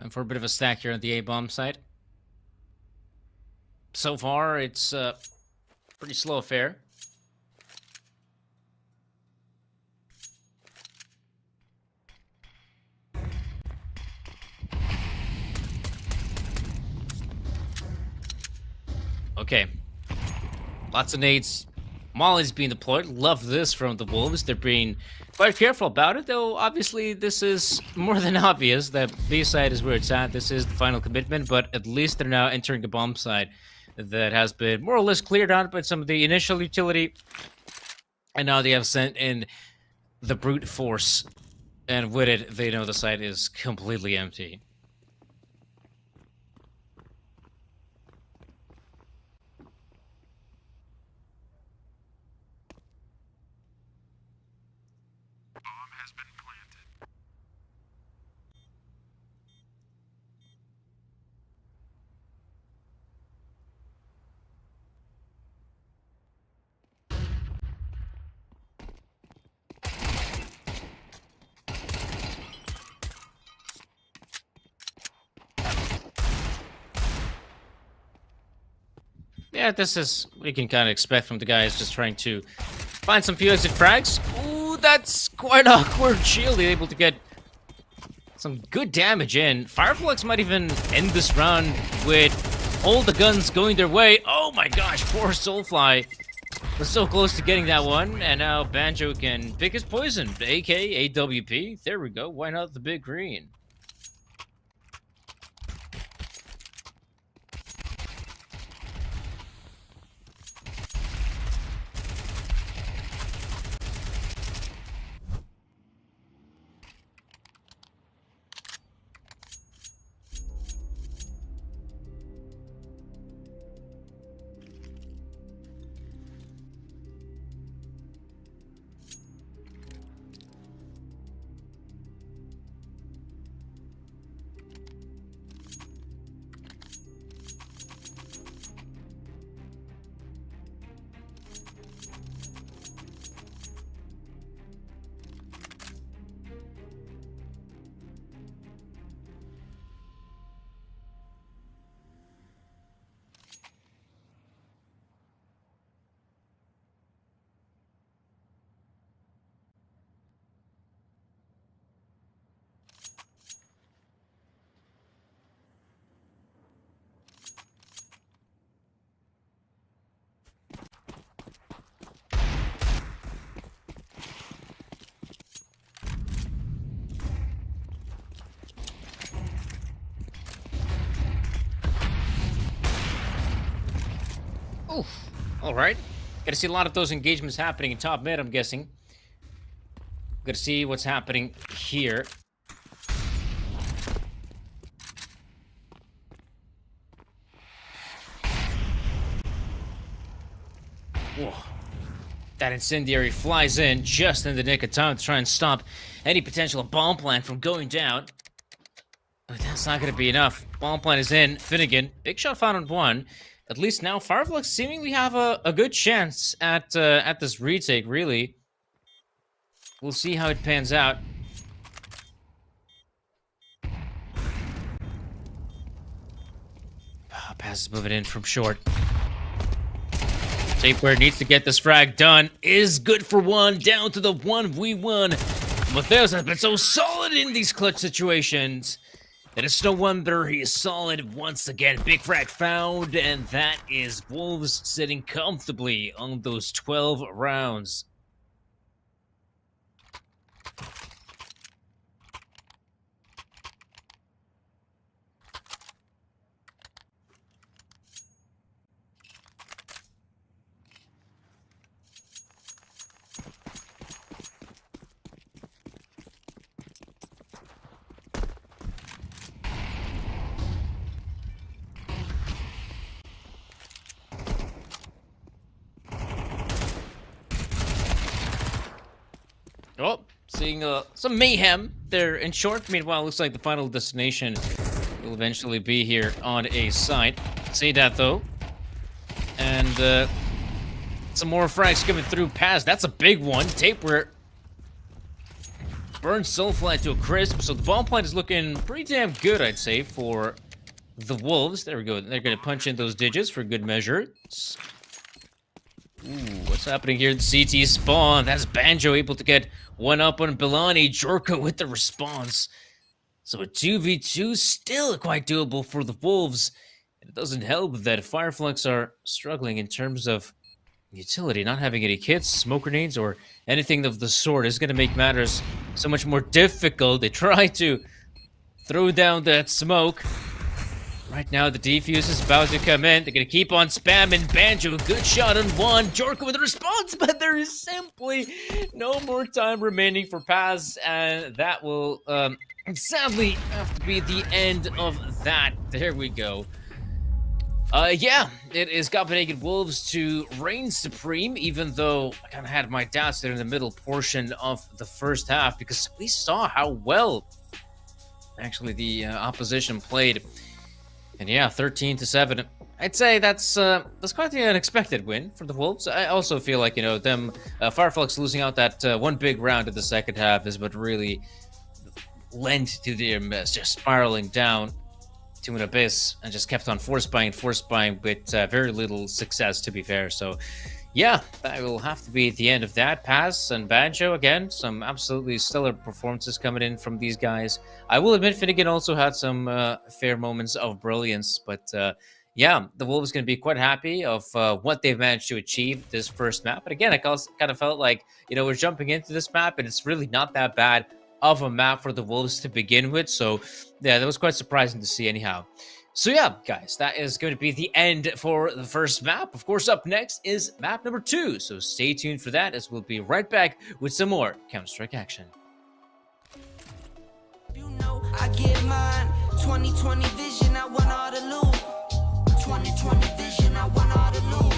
And for a bit of a stack here on the A-bomb side. So far, it's a pretty slow affair. Okay. Lots of nades. Molly's being deployed. Love this from the Wolves. They're being quite careful about it, though obviously this is more than obvious that B side is where it's at. This is the final commitment, but at least they're now entering a bomb side that has been more or less cleared out by some of the initial utility. And now they have sent in the brute force. And with it, they know the site is completely empty. Yeah, this is what you can kind of expect from the guys just trying to find some few exit frags. Ooh, that's quite awkward. Shield able to get some good damage in. Fireflux might even end this round with all the guns going their way. Oh my gosh, poor Soulfly was so close to getting that one. And now Banjo can pick his poison. AK, AWP. There we go. Why not the big green? Oof. All right. Got to see a lot of those engagements happening in top mid, I'm guessing. Got to see what's happening here. Whoa. That incendiary flies in just in the nick of time to try and stop any potential bomb plant from going down. But that's not going to be enough. Bomb plant is in. Finnegan, big shot found on one. At least now, Fireflux seemingly have a good chance at this retake, really. We'll see how it pans out. Pass is moving in from short. Tapewear needs to get this frag done. Is good for one. Down to the 1v1. Matheus has been so solid in these clutch situations that it's no wonder he is solid once again. Big frag found, and that is Wolves sitting comfortably on those 12 rounds. Oh, seeing some mayhem there in short. Meanwhile, looks like the final destination will eventually be here on a site. See that though. And some more frags coming through past. That's a big one. Tapewear burns Soulfly to a crisp. So the bomb plant is looking pretty damn good, I'd say, for the Wolves. There we go. They're going to punch in those digits for good measure. Ooh, what's happening here? The CT spawn. That's Banjo able to get one up on Bilani. Jorko with the response. So a 2v2 still quite doable for the Wolves. It doesn't help that Fireflux are struggling in terms of utility. Not having any kits, smoke grenades, or anything of the sort is going to make matters so much more difficult. They try to throw down that smoke. Right now, the defuse is about to come in. They're going to keep on spamming. Banjo, good shot on one. Jorko with a response, but there is simply no more time remaining for Paz, and that will sadly have to be the end of that. There we go. Yeah, it is Copenhagen Wolves to reign supreme, even though I kind of had my doubts there in the middle portion of the first half, because we saw how well actually the opposition played. And yeah, 13-7. I'd say that's quite the unexpected win for the Wolves. I also feel like, you know, them Fireflux losing out that one big round in the second half is what really lent to them just spiraling down to an abyss and just kept on force buying with very little success, to be fair. So yeah, that will have to be the end of that. Paz and Banjo, again, some absolutely stellar performances coming in from these guys. I will admit Finnegan also had some fair moments of brilliance, but yeah, the Wolves going to be quite happy of what they've managed to achieve this first map. But again, I kind of felt like, you know, we're jumping into this map and it's really not that bad of a map for the Wolves to begin with. So yeah, that was quite surprising to see anyhow. So yeah, guys, that is going to be the end for the first map. Of course, up next is map number 2. So stay tuned for that, as we'll be right back with some more Counter-Strike action. You know I get mine. 2020 vision, I want all the loot. 2020 vision, I want all the loot.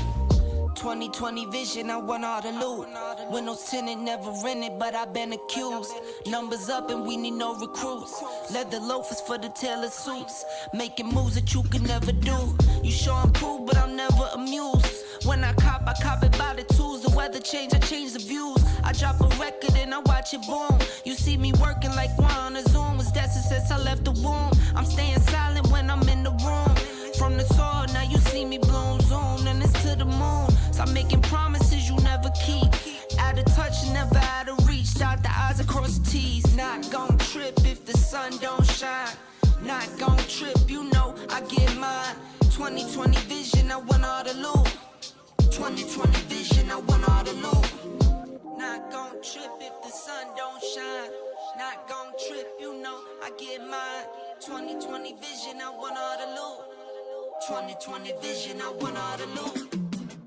2020 vision, I want all the loot. Windows tinted, never rented, but I've been accused. Numbers up and we need no recruits. Leather loafers for the tailored suits. Making moves that you could never do. You sure I'm cool, but I'm never amused. When I cop it by the tools. The weather change, I change the views. I drop a record and I watch it boom. You see me working like one on a Zoom. Was that since I left the womb? I'm staying silent when I'm in the room. From the soil, now you see me bloom, zoom, and it's to the moon. Stop making promises you never keep. Out of touch, never out of reach. Dot the I's across the T's. Not gon' trip if the sun don't shine. Not gon' trip, you know I get mine. 2020 vision, I want all the loot. 2020 vision, I want all the loot. Not gon' trip if the sun don't shine. Not gon' trip, you know I get mine. 2020 vision, I want all the loot. 2020 vision, I want all the loot.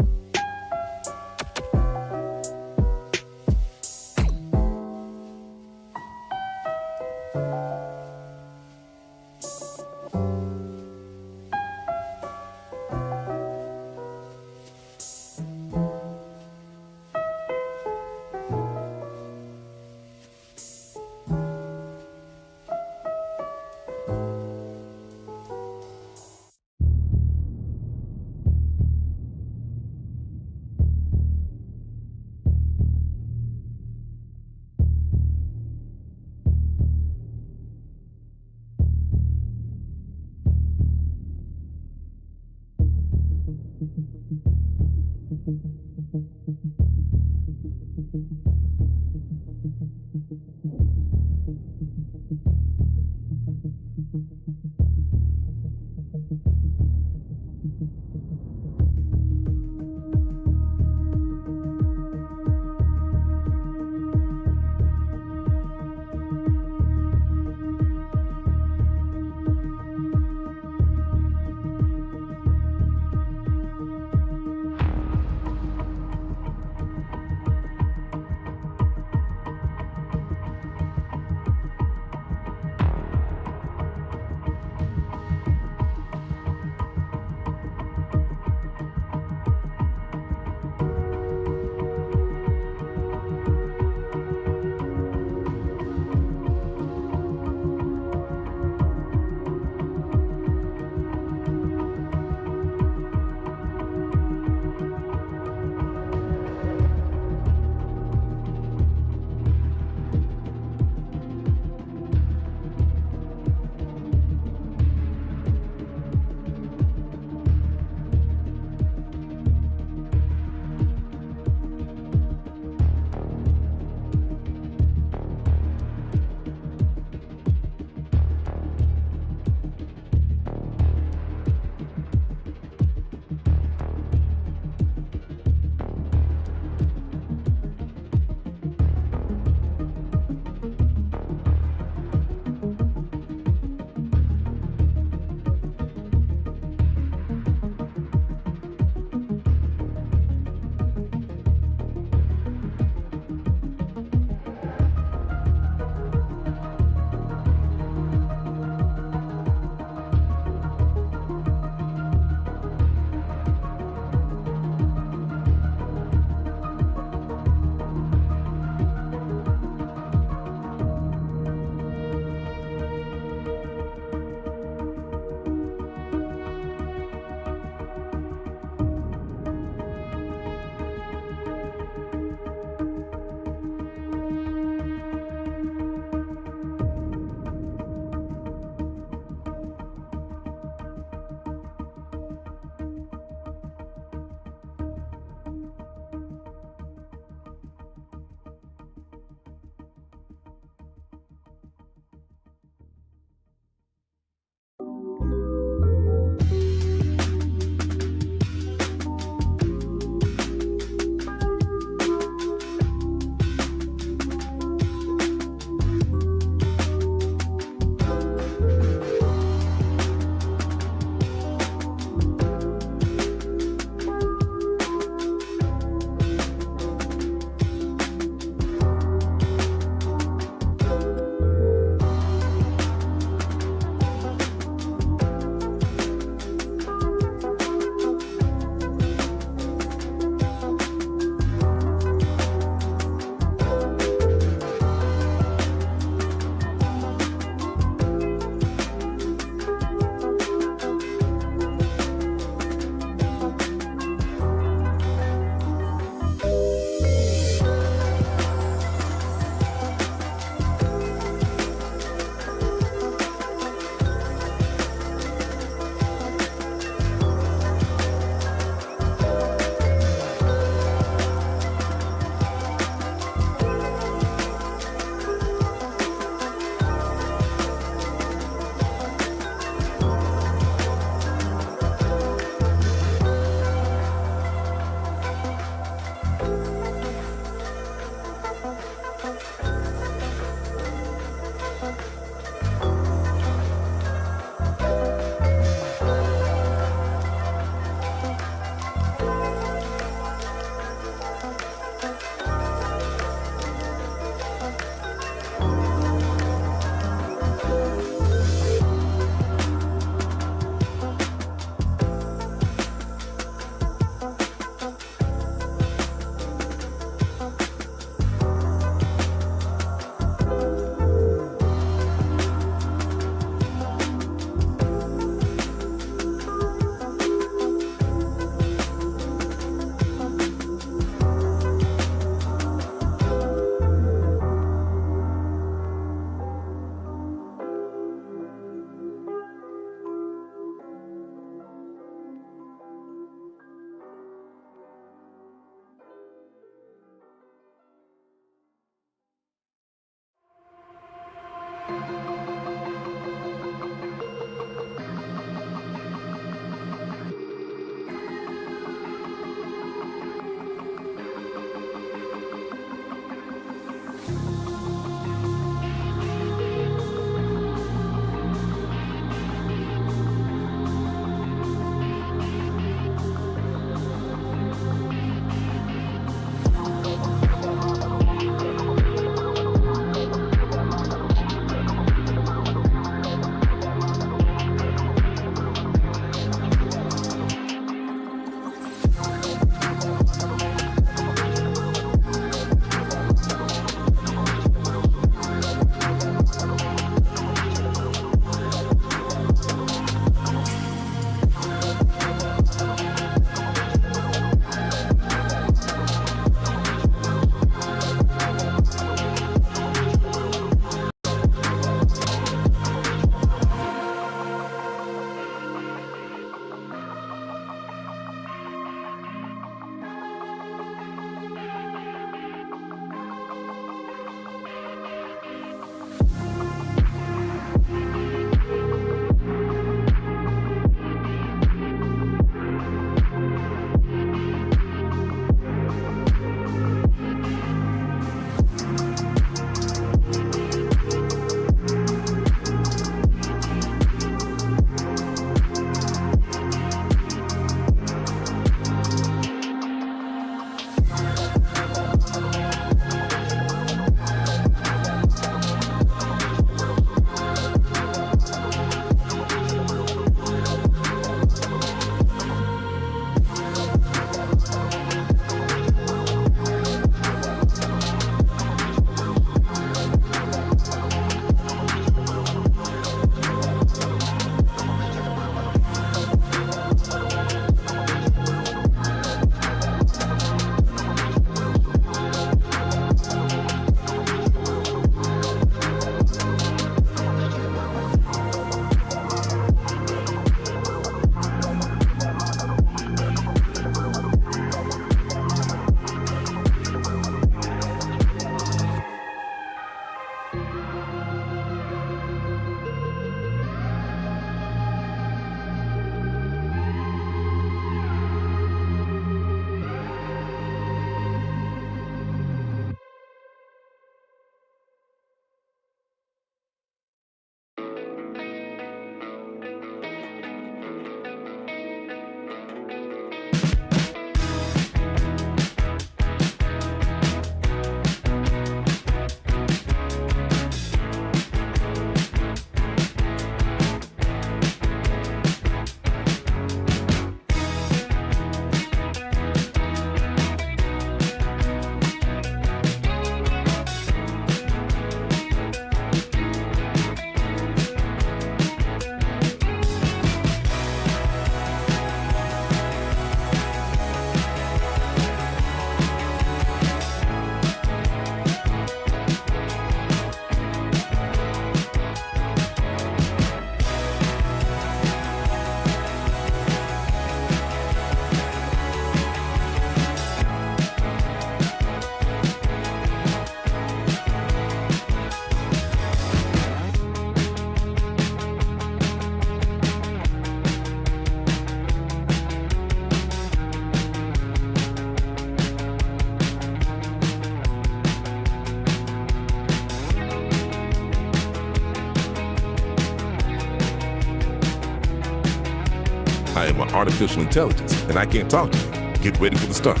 I am an artificial intelligence, and I can't talk to you. Get ready for the start.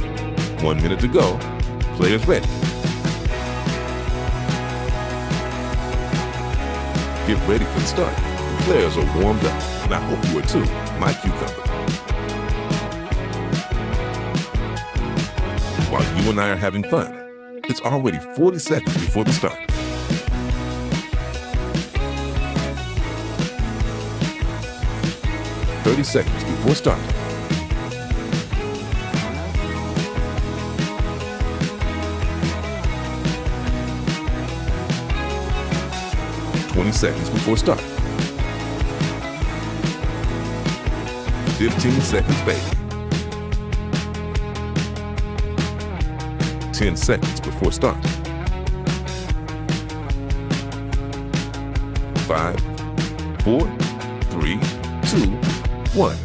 1 minute to go. Players ready. Get ready for the start. The players are warmed up, and I hope you are too, my cucumber. While you and I are having fun, it's already 40 seconds before the start. "30 seconds before start. "20 seconds before start. 15 seconds, baby. 10 seconds before start. 5, 4, 3, 2, 1.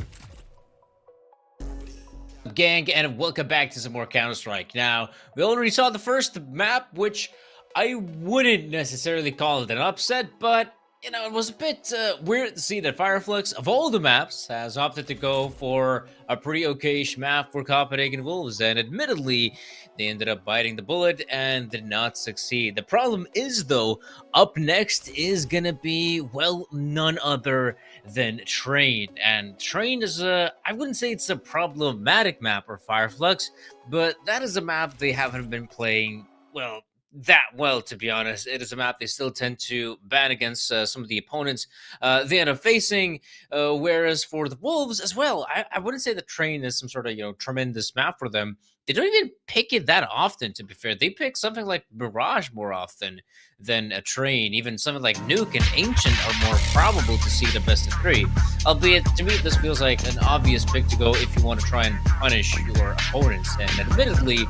Gang, and welcome back to some more Counter-Strike. Now, we already saw the first map, which I wouldn't necessarily call it an upset, but You know, it was a bit weird to see that Fireflux, of all the maps, has opted to go for a pretty okayish map for Copenhagen Wolves, and admittedly, they ended up biting the bullet and did not succeed. The problem is, though, up next is gonna be, well, none other than Train, and Train is I wouldn't say it's a problematic map for Fireflux, but that is a map they haven't been playing, well, that well, to be honest. It is a map they still tend to ban against some of the opponents they end up facing. Whereas for the Wolves as well, I wouldn't say the Train is some sort of tremendous map for them. They don't even pick it that often. To be fair, they pick something like Mirage more often than a Train. Even something like Nuke and Ancient are more probable to see the best of three. Albeit, to me, this feels like an obvious pick to go if you want to try and punish your opponents. And admittedly,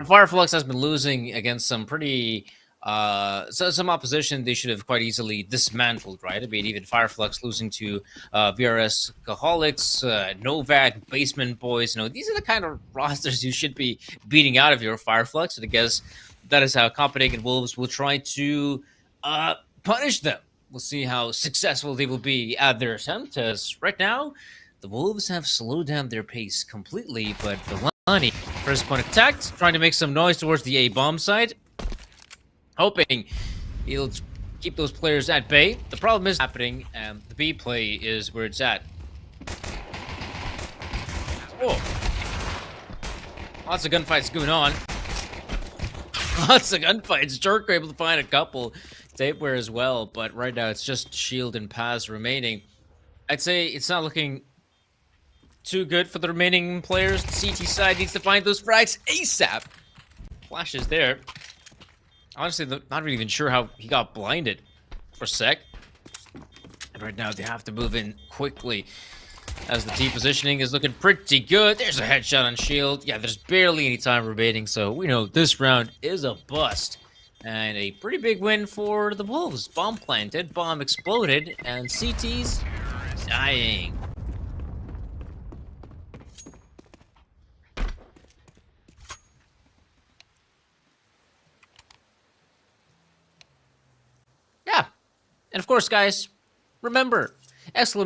Fireflux has been losing against some pretty some opposition they should have quite easily dismantled, right? I mean, even Fireflux losing to VRS Caholics, Novak, Basement Boys. These are the kind of rosters you should be beating out of your Fireflux. And I guess that is how Copenhagen Wolves will try to punish them. We'll see how successful they will be at their attempt, as right now, the Wolves have slowed down their pace completely, but the Lonnie, first point of attack, trying to make some noise towards the A-bomb side, hoping he'll keep those players at bay. The problem is happening, and the B play is where it's at. Oh. Lots of gunfights going on. Lots of gunfights. Jerk were able to find a couple. Tapeware as well, but right now it's just Shield and Paz remaining. I'd say it's not looking too good for the remaining players. The CT side needs to find those frags ASAP. Flashes there. Honestly, not really even sure how he got blinded for a sec. And right now they have to move in quickly, as the T positioning is looking pretty good. There's a headshot on Shield. Yeah, there's barely any time remaining, so we know this round is a bust. And a pretty big win for the Wolves. Bomb planted, bomb exploded, and CT's dying. Yeah. And of course, guys, remember, !Galaxy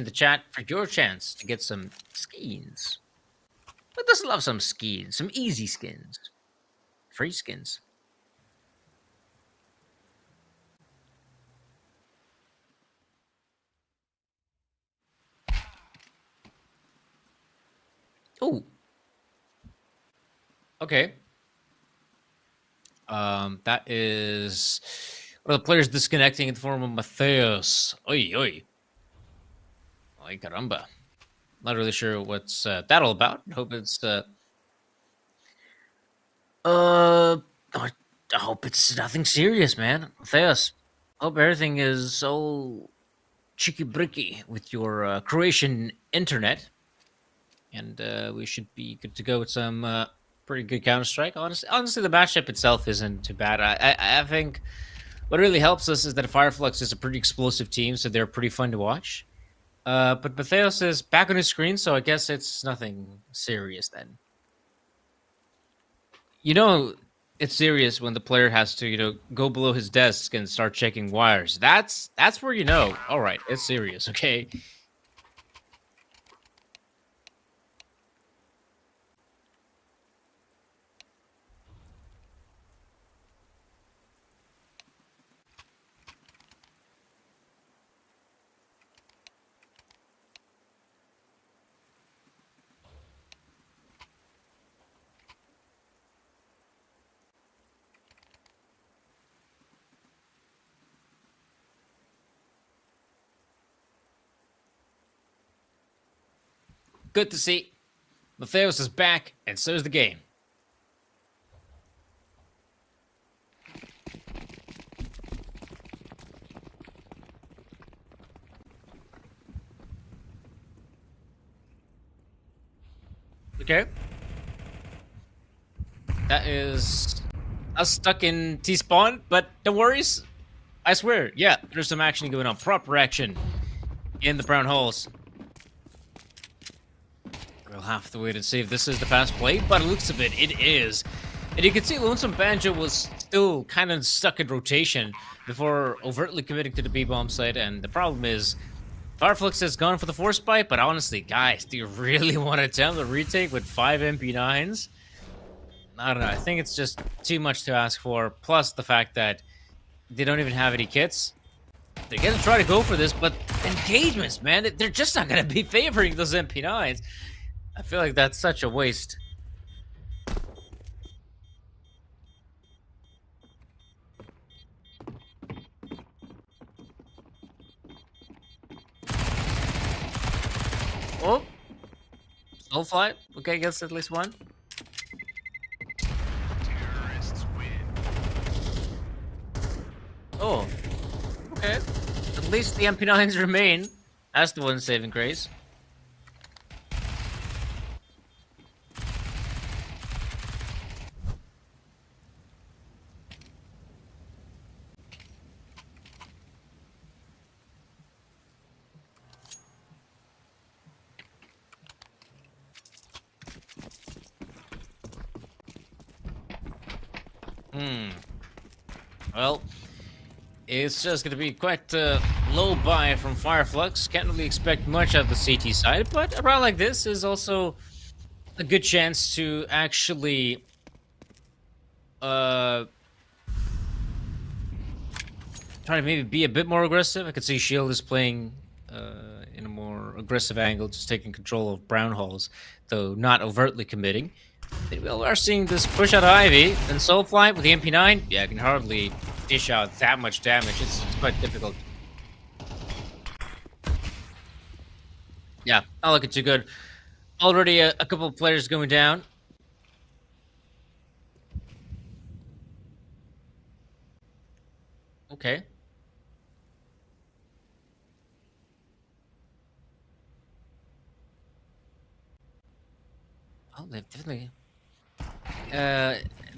in the chat for your chance to get some skins. Who doesn't love some skins? Some easy skins. Free skins. Oh. Okay. That is one of the players disconnecting in the form of Matheus. Oi, oi. Ay, caramba. Not really sure what's that all about. Hope it's I hope it's nothing serious, man. Matheus, hope everything is all cheeky-bricky with your Croatian internet. And we should be good to go with some pretty good Counter-Strike. Honestly, the matchup itself isn't too bad. I think what really helps us is that Fireflux is a pretty explosive team, so they're pretty fun to watch. But Matheus is back on his screen, so I guess it's nothing serious then. It's serious when the player has to, go below his desk and start checking wires. That's where all right, it's serious, okay? Good to see. Matheus is back, and so is the game. Okay. That is us stuck in T-spawn, but no worries. I swear, yeah, there's some action going on. Proper action in the brown holes. We'll have to wait and see if this is the fast play, but it looks of it is. And you can see Lonesome Banjo was still kind of stuck in rotation before overtly committing to the B-bomb site. And the problem is, Fireflux has gone for the force bite, but honestly, guys, do you really want to attempt a retake with 5 MP9s? I don't know. I think it's just too much to ask for. Plus the fact that they don't even have any kits. They're going to try to go for this, but engagements, man, they're just not going to be favoring those MP9s. I feel like that's such a waste. Oh, Soulfly. Okay, gets at least one. Oh, okay. At least the MP9s remain. That's the one saving grace. Well, it's just going to be quite a low buy from Fireflux. Can't really expect much of the CT side, but a round like this is also a good chance to actually try to maybe be a bit more aggressive. I could see Shield is playing in a more aggressive angle, just taking control of brown holes, though not overtly committing. We are seeing this push out of Ivy, and Soulfly with the MP9. Yeah, I can hardly dish out that much damage. It's quite difficult. Yeah, not looking too good. Already a couple of players going down. Okay. Oh, they've definitely...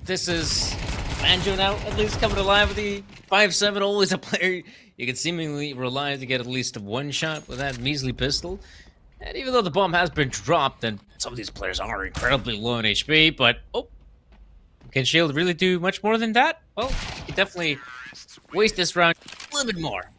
this is Banjo now, at least coming alive with the 5-7. Always a player you can seemingly rely to get at least one shot with that measly pistol. And even though the bomb has been dropped, and some of these players are incredibly low on HP, but oh, can Shield really do much more than that? Well, he definitely waste this round a little bit more.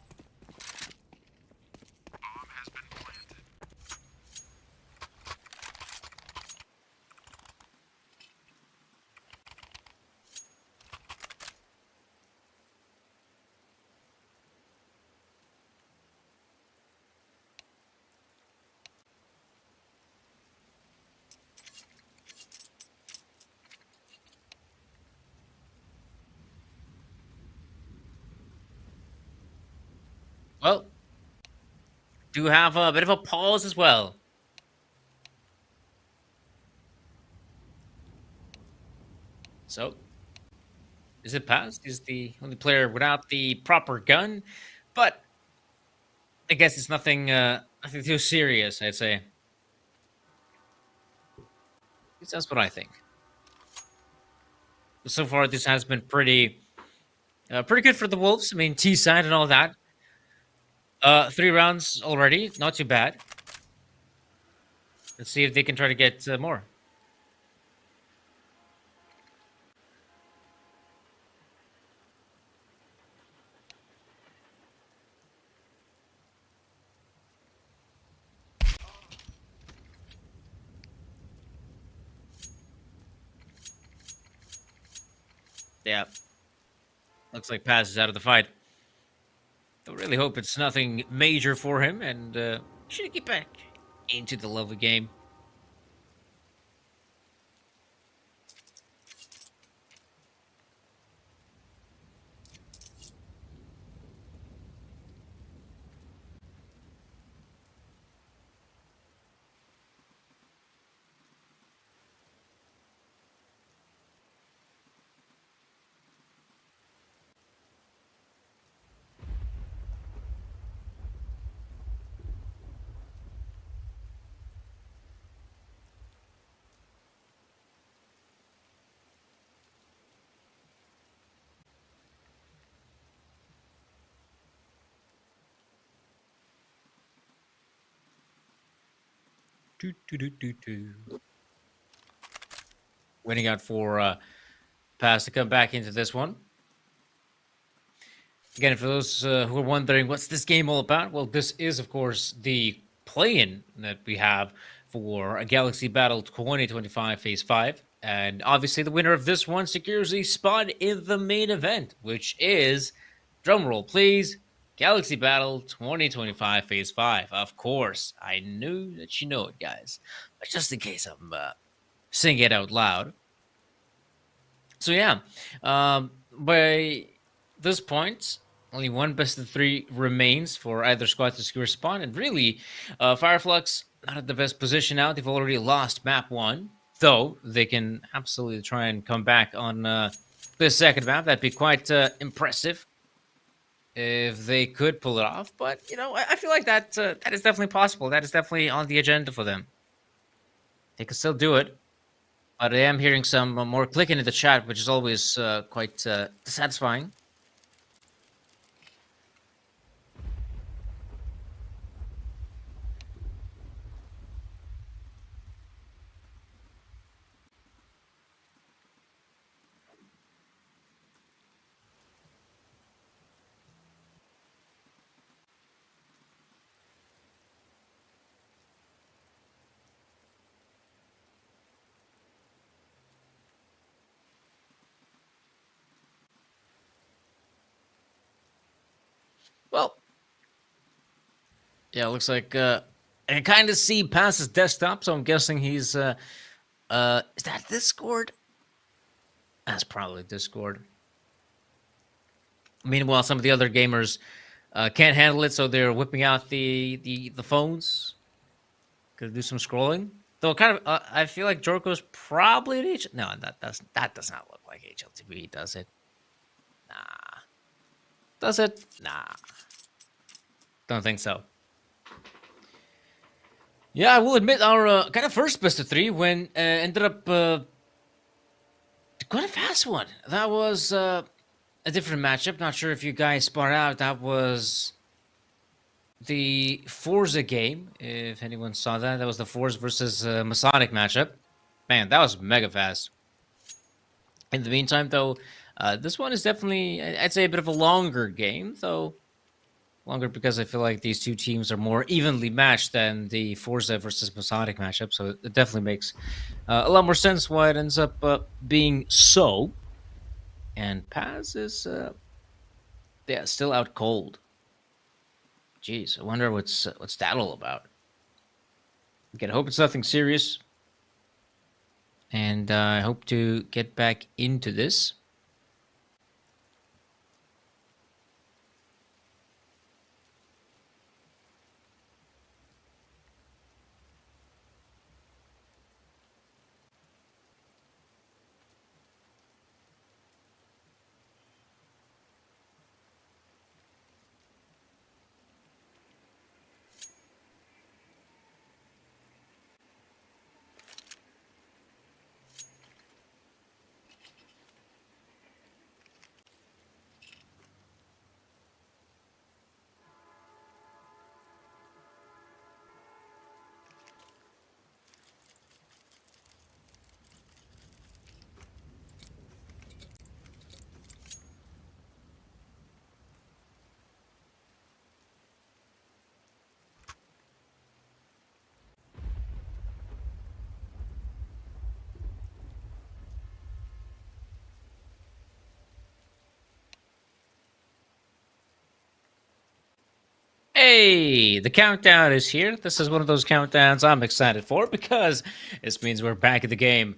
Well, do have a bit of a pause as well. So, is it passed? Is the only player without the proper gun? But I guess it's nothing, nothing too serious, I'd say. At least that's what I think. So far, this has been pretty good for the Wolves. I mean, T-side and all that. 3 rounds already, not too bad. Let's see if they can try to get more. Yeah. Looks like Paz is out of the fight. I really hope it's nothing major for him, and should get back into the lovely game. Winning out for Paz to come back into this one. Again, for those who are wondering what's this game all about, well, this is, of course, the play-in that we have for a Galaxy Battle 2025 Phase 5. And obviously, the winner of this one secures a spot in the main event, which is, drumroll please, Galaxy Battle 2025 Phase 5. Of course, I knew that you know it, guys. But just in case I'm saying it out loud. So yeah, by this point, only one best of 3 remains for either squad to secure a spot. And really, Fireflux not at the best position now. They've already lost map 1. Though they can absolutely try and come back on the second map. That'd be quite impressive if they could pull it off. But, you know, I feel like that is definitely possible. That is definitely on the agenda for them. They can still do it. But I am hearing some more clicking in the chat, which is always quite satisfying. Well, yeah, it looks like I kind of see past his desktop, so I'm guessing he's is that Discord? That's probably Discord. Meanwhile, some of the other gamers can't handle it, so they're whipping out the phones. Gonna do some scrolling. Though, kind of, I feel like Jorko's probably an H. No, that does not look like HLTV, does it? Nah. Does it? Nah. Don't think so. Yeah, I will admit our kind of first best of 3 when ended up quite a fast one. That was a different matchup. Not sure if you guys spot out. That was the Forze game. If anyone saw that, that was the Forze versus Masonic matchup. Man, that was mega fast. In the meantime, though, this one is definitely, I'd say, a bit of a longer game, though. Longer because I feel like these two teams are more evenly matched than the Forza versus Masonic matchup, so it definitely makes a lot more sense why it ends up being so. And Paz is, yeah, still out cold. Jeez, I wonder what's that all about. Again, I hope it's nothing serious. And I hope to get back into this. Hey, the countdown is here. This is one of those countdowns I'm excited for because this means we're back in the game.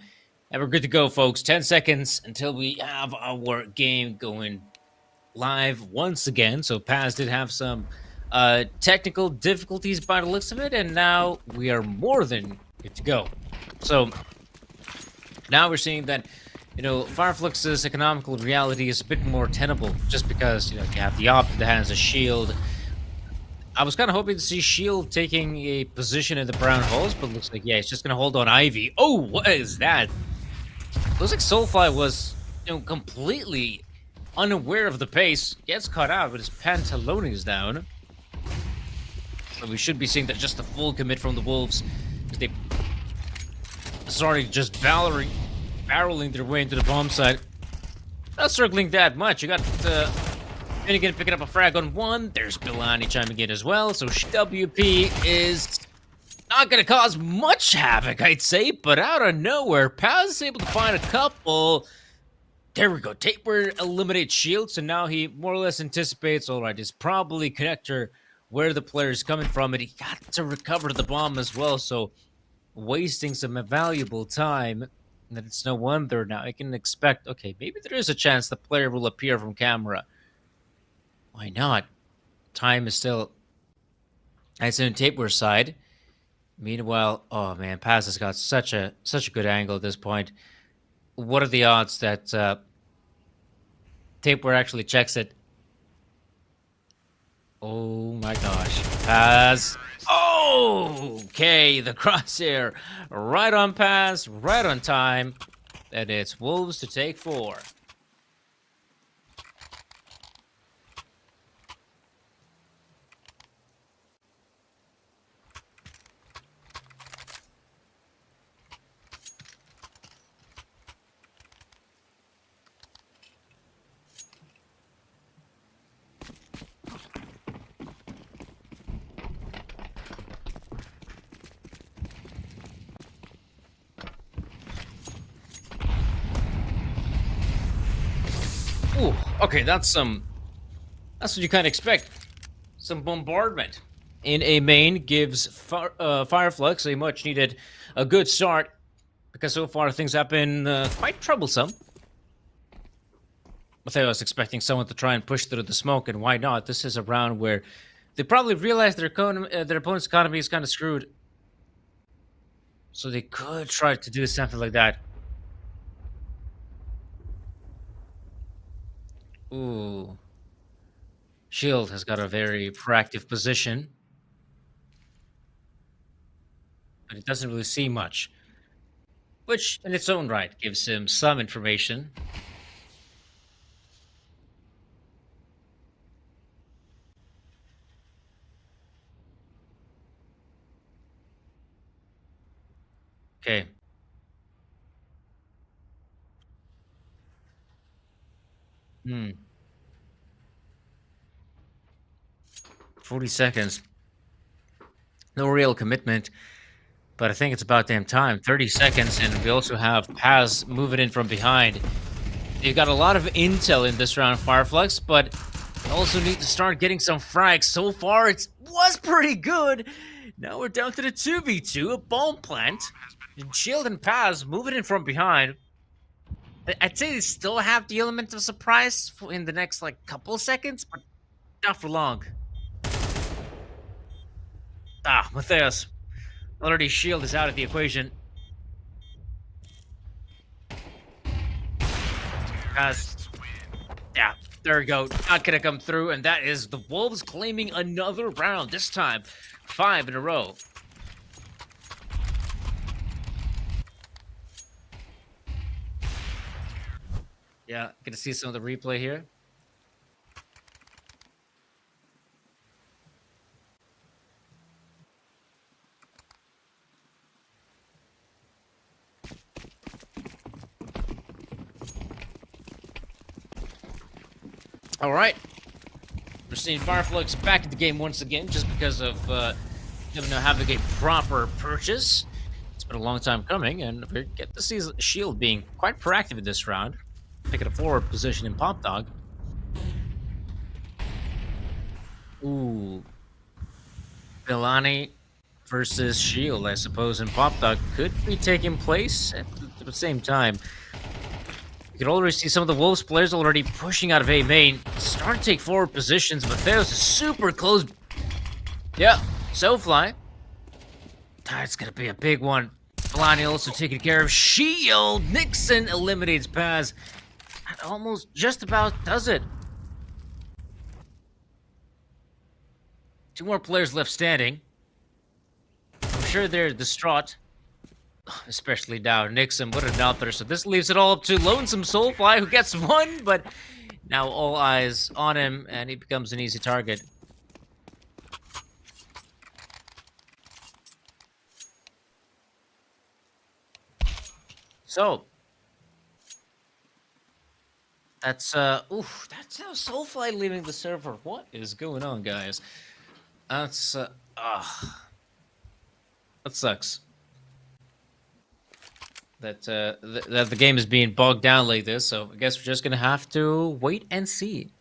And we're good to go, folks. 10 seconds until we have our game going live once again. So Paz did have some technical difficulties by the looks of it, and now we are more than good to go. So now we're seeing that, you know, Fireflux's economical reality is a bit more tenable just because, you know, you have the op that has a shield. I was kind of hoping to see Shield taking a position in the brown holes, but looks like, yeah, he's just going to hold on Ivy. Oh, what is that? Looks like Soulfly was, you know, completely unaware of the pace. Gets caught out, but his Pantalone is down. So we should be seeing that just a full commit from the Wolves. They started just barreling their way into the bomb site. Not circling that much. You got Finnegan picking up a frag on one. There's Bilani chiming in as well. So WP is not going to cause much havoc, I'd say. But out of nowhere, Paz is able to find a couple. There we go. Taper eliminates shield. So now he more or less anticipates, all right, it's probably connector where the player is coming from. And he got to recover the bomb as well. So wasting some valuable time. And it's no wonder now. I can expect, okay, maybe there is a chance the player will appear from camera. Why not? Time is still, it's on Taper's side. Meanwhile, oh man, Paz has got such a good angle at this point. What are the odds that Taper actually checks it? Oh my gosh. Paz. Oh, okay, the crosshair. Right on Paz, right on time. And it's Wolves to take 4. Ooh, okay, that's what you kind of expect. Some bombardment in a main gives Fire Flux a much needed, a good start, because so far things have been quite troublesome. Matteo was expecting someone to try and push through the smoke, and why not? This is a round where they probably realize their opponent's economy is kind of screwed, so they could try to do something like that. Ooh. Shield has got a very proactive position, but it doesn't really see much, which in its own right gives him some information. Okay. Hmm. 40 seconds. No real commitment, but I think it's about damn time. 30 seconds, and we also have Paz moving in from behind. You've got a lot of intel in this round, Fireflux, but you also need to start getting some frags. So far, it was pretty good. Now we're down to the 2v2, a bomb plant. Shield and Paz moving in from behind. I'd say they still have the element of surprise in the next, like, couple seconds, but not for long. Ah, Matthias. Already shield is out of the equation. Paz. Yeah, there we go. Not gonna come through, and that is the Wolves claiming another round. This time, 5 in a row. Yeah, gonna see some of the replay here. All right. We're seeing Fireflux back in the game once again, just because of having a proper purchase. It's been a long time coming, and we get to see Shield being quite proactive in this round, taking a forward position in Pop Dog. Ooh. Bilani versus Shield, I suppose, in Pop Dog could be taking place at the same time. You can already see some of the Wolves players already pushing out of A main. Start to take forward positions. Matheus is super close. Yeah, Soulfly. That's going to be a big one. Bilani also taking care of Shield. Nixon eliminates Paz. That almost just about does it. 2 more players left standing. I'm sure they're distraught. Especially now, Nixon, what an out there. So this leaves it all up to Lonesome Soulfly, who gets 1, but now all eyes on him, and he becomes an easy target. So, That's how Soulfly leaving the server. What is going on, guys? That's that sucks. That the game is being bogged down like this, so I guess we're just gonna have to wait and see.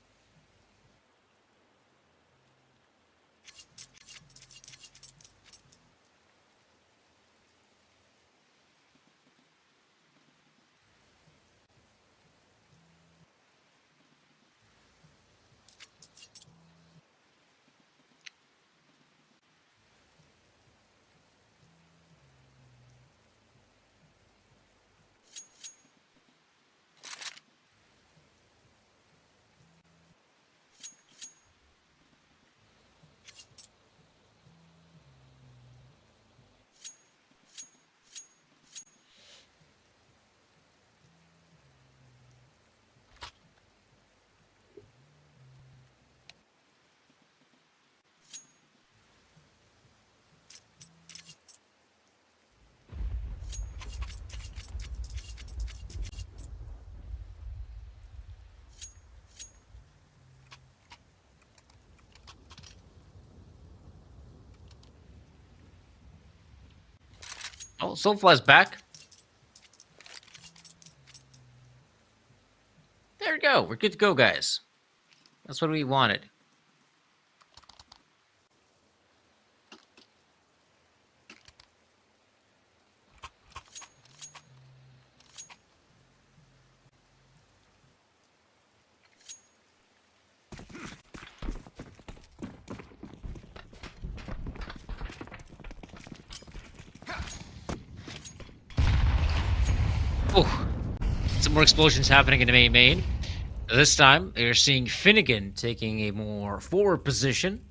Oh, Soulfly's back. There we go. We're good to go, guys. That's what we wanted. Oh, some more explosions happening in the main. This time, you're seeing Finnegan taking a more forward position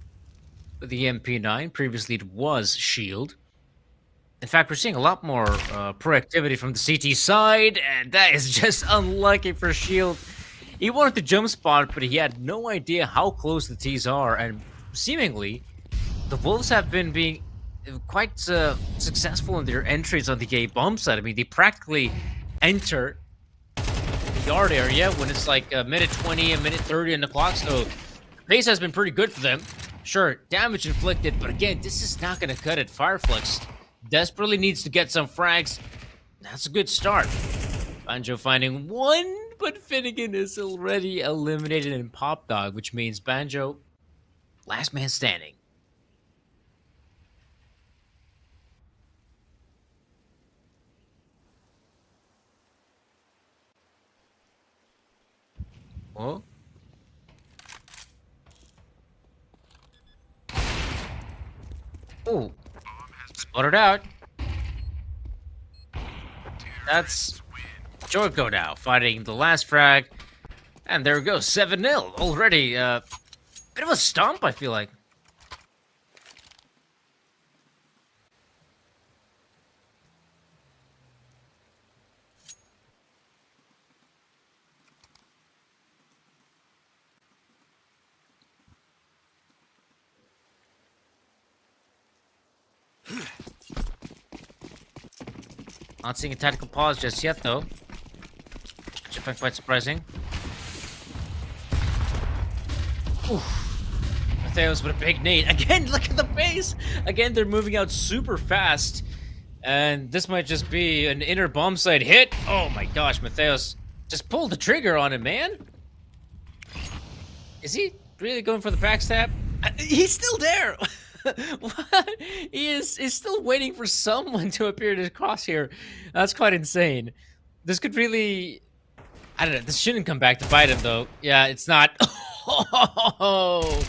with the MP9. Previously, it was Shield. In fact, we're seeing a lot more proactivity from the CT side, and that is just unlucky for Shield. He wanted to jump spot, but he had no idea how close the T's are, and seemingly, the Wolves have been being quite successful in their entries on the A bomb side. I mean, they practically enter the yard area when it's like a minute 20, a minute 30 on the clock, so the pace has been pretty good for them. Sure, damage inflicted, but again, this is not going to cut it. Fireflux desperately needs to get some frags. That's a good start. Banjo finding one, but Finnegan is already eliminated in Pop Dog, which means Banjo, last man standing. Oh. Oh. Sputtered out. That's Jorko now, fighting the last frag. And there we go, 7-0 already. Bit of a stomp, I feel like. Not seeing a tactical pause just yet, though. Which I find quite surprising. Oof. Matheos with a big nade. Again, look at the pace! Again, they're moving out super fast. And this might just be an inner bomb site hit. Oh my gosh, Matheos just pulled the trigger on him, man. Is he really going for the backstab? He's still there! What? He's still waiting for someone to appear to cross here. That's quite insane. This could really... I don't know. This shouldn't come back to bite him, though. Yeah, it's not. Oh,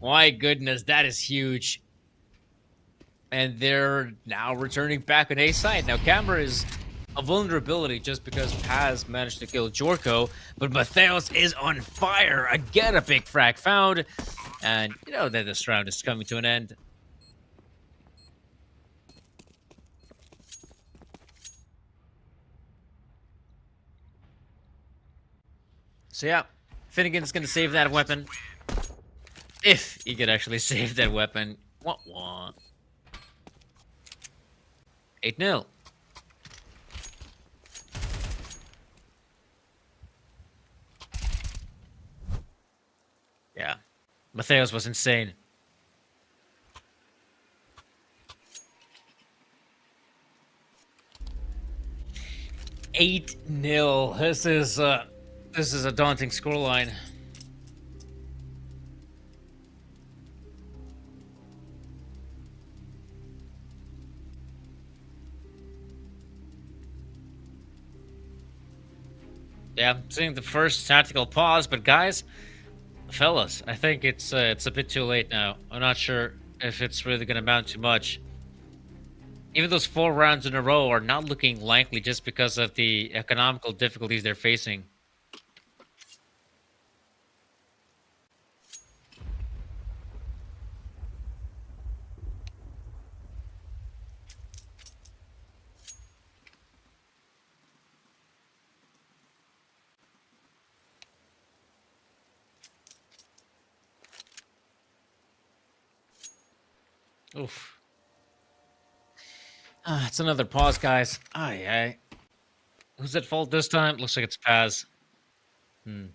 my goodness. That is huge. And they're now returning back on A side. Now, Camera is a vulnerability just because Paz managed to kill Jorko. But Matheos is on fire. Again, a big frag found. And you know that this round is coming to an end. So yeah, Finnegan's gonna save that weapon. If he could actually save that weapon. What? 8-0. Mateos was insane. 8-0. This is a daunting scoreline. Yeah, I'm seeing the first tactical pause, but guys, fellas, I think it's a bit too late now. I'm not sure if it's really going to amount to much. Even those 4 rounds in a row are not looking likely just because of the economical difficulties they're facing. Oof. It's another pause, guys. Aye, aye. Who's at fault this time? Looks like it's Paz. Hmm.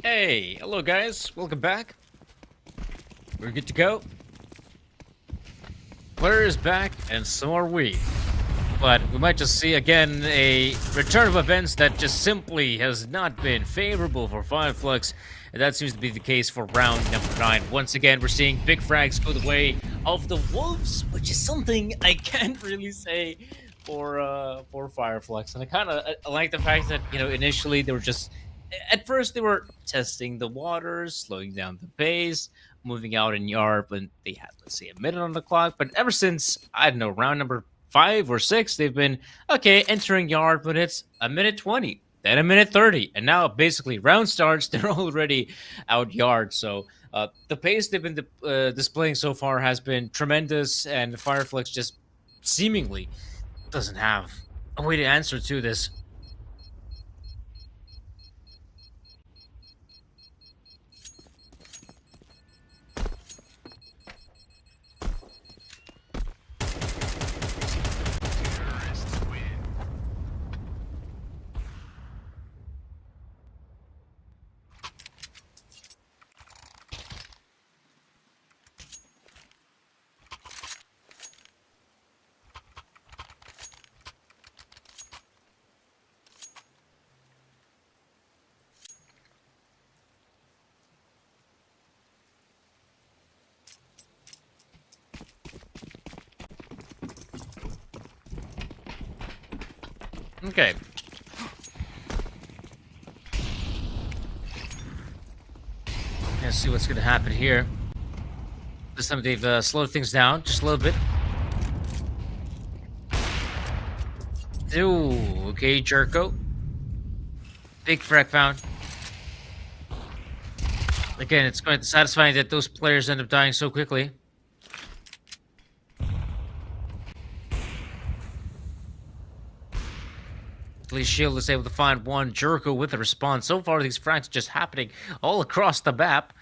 Hey, hello guys. Welcome back. We're good to go. Player is back, and so are we. But we might just see again a return of events that just simply has not been favorable for Flux. And that seems to be the case for round number 9. Once again, we're seeing big frags go the way of the Wolves, which is something I can't really say for Fireflux. And I kind of like the fact that, you know, initially they were just, at first they were testing the waters, slowing down the pace, moving out in yard when they had, let's say, a minute on the clock. But ever since, I don't know, round number 5 or 6, they've been, okay, entering yard, but it's a minute 20, then a minute 30. And now basically round starts, they're already out yard. So the pace they've been displaying so far has been tremendous. And Fireflux just seemingly doesn't have a way to answer to this. Okay. Let's see what's gonna happen here. This time they've slowed things down just a little bit. Ooh, okay, Jerko. Big frag found. Again, it's quite satisfying that those players end up dying so quickly. At least Shield is able to find one Jericho with a response. So far, these frags are just happening all across the map.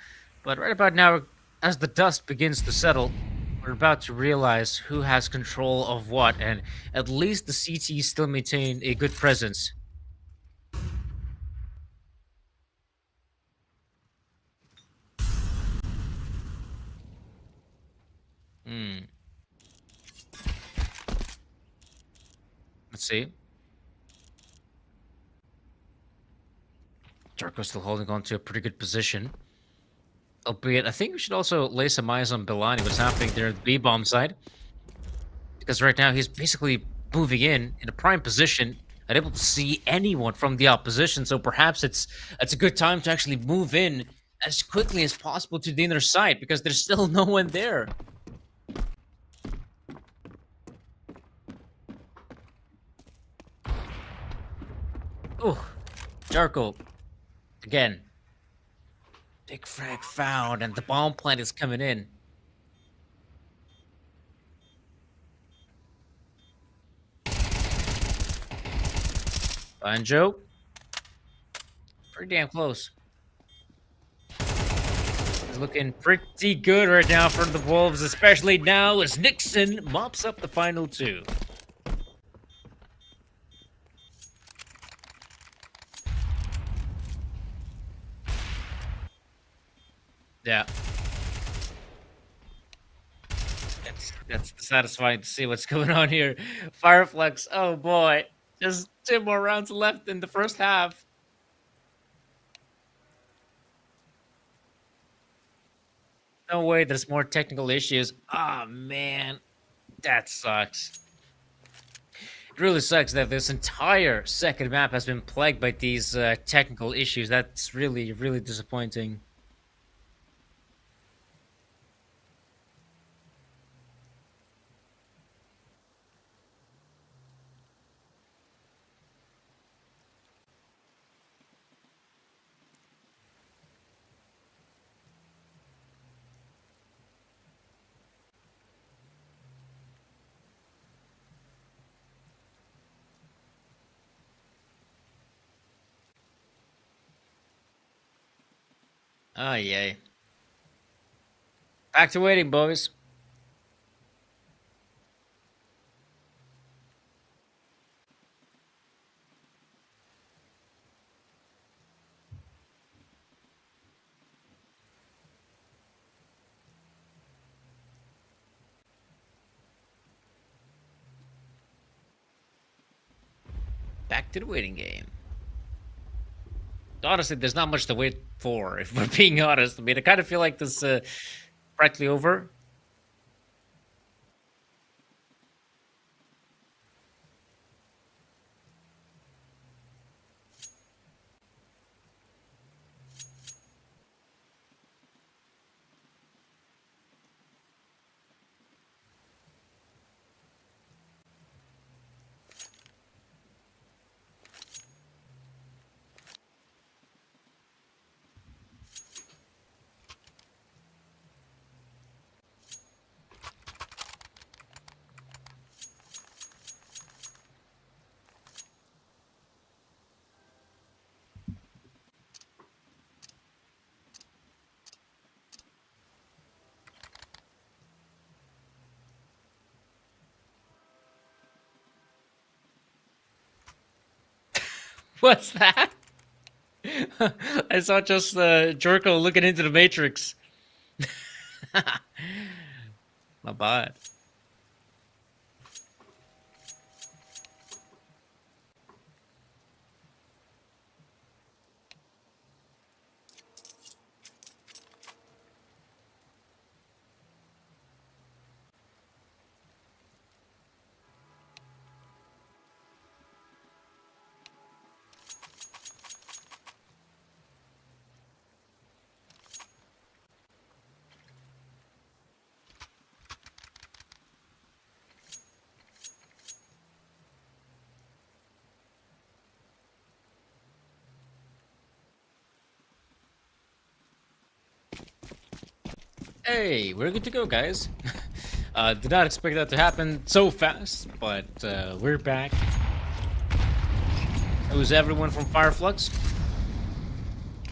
But right about now, as the dust begins to settle, we're about to realize who has control of what, and at least the CT still maintain a good presence. Hmm. Let's see. Jericho's still holding on to a pretty good position. Albeit, I think we should also lay some eyes on Belani, what's happening there at the B-bomb side. Because right now he's basically moving in a prime position, unable to see anyone from the opposition. So perhaps it's a good time to actually move in as quickly as possible to the inner side because there's still no one there. Oh, Jarko again. Big frag found, and the bomb plant is coming in. Banjo. Pretty damn close. It's looking pretty good right now for the Wolves, especially now as Nixon mops up the final two. Yeah. That's satisfying to see what's going on here. Fireflux, oh boy. Just 2 more rounds left in the first half. No way, there's more technical issues. Oh man, that sucks. It really sucks that this entire second map has been plagued by these technical issues. That's really, really disappointing. Oh, yay. Back to waiting, boys. Back to the waiting game. Honestly, there's not much to wait for, if we're being honest. I mean, I kind of feel like this practically over. What's that? I saw just Jericho looking into the Matrix. Not bad. Hey, we're good to go, guys. Did not expect that to happen so fast, but we're back. Who's everyone from Flux?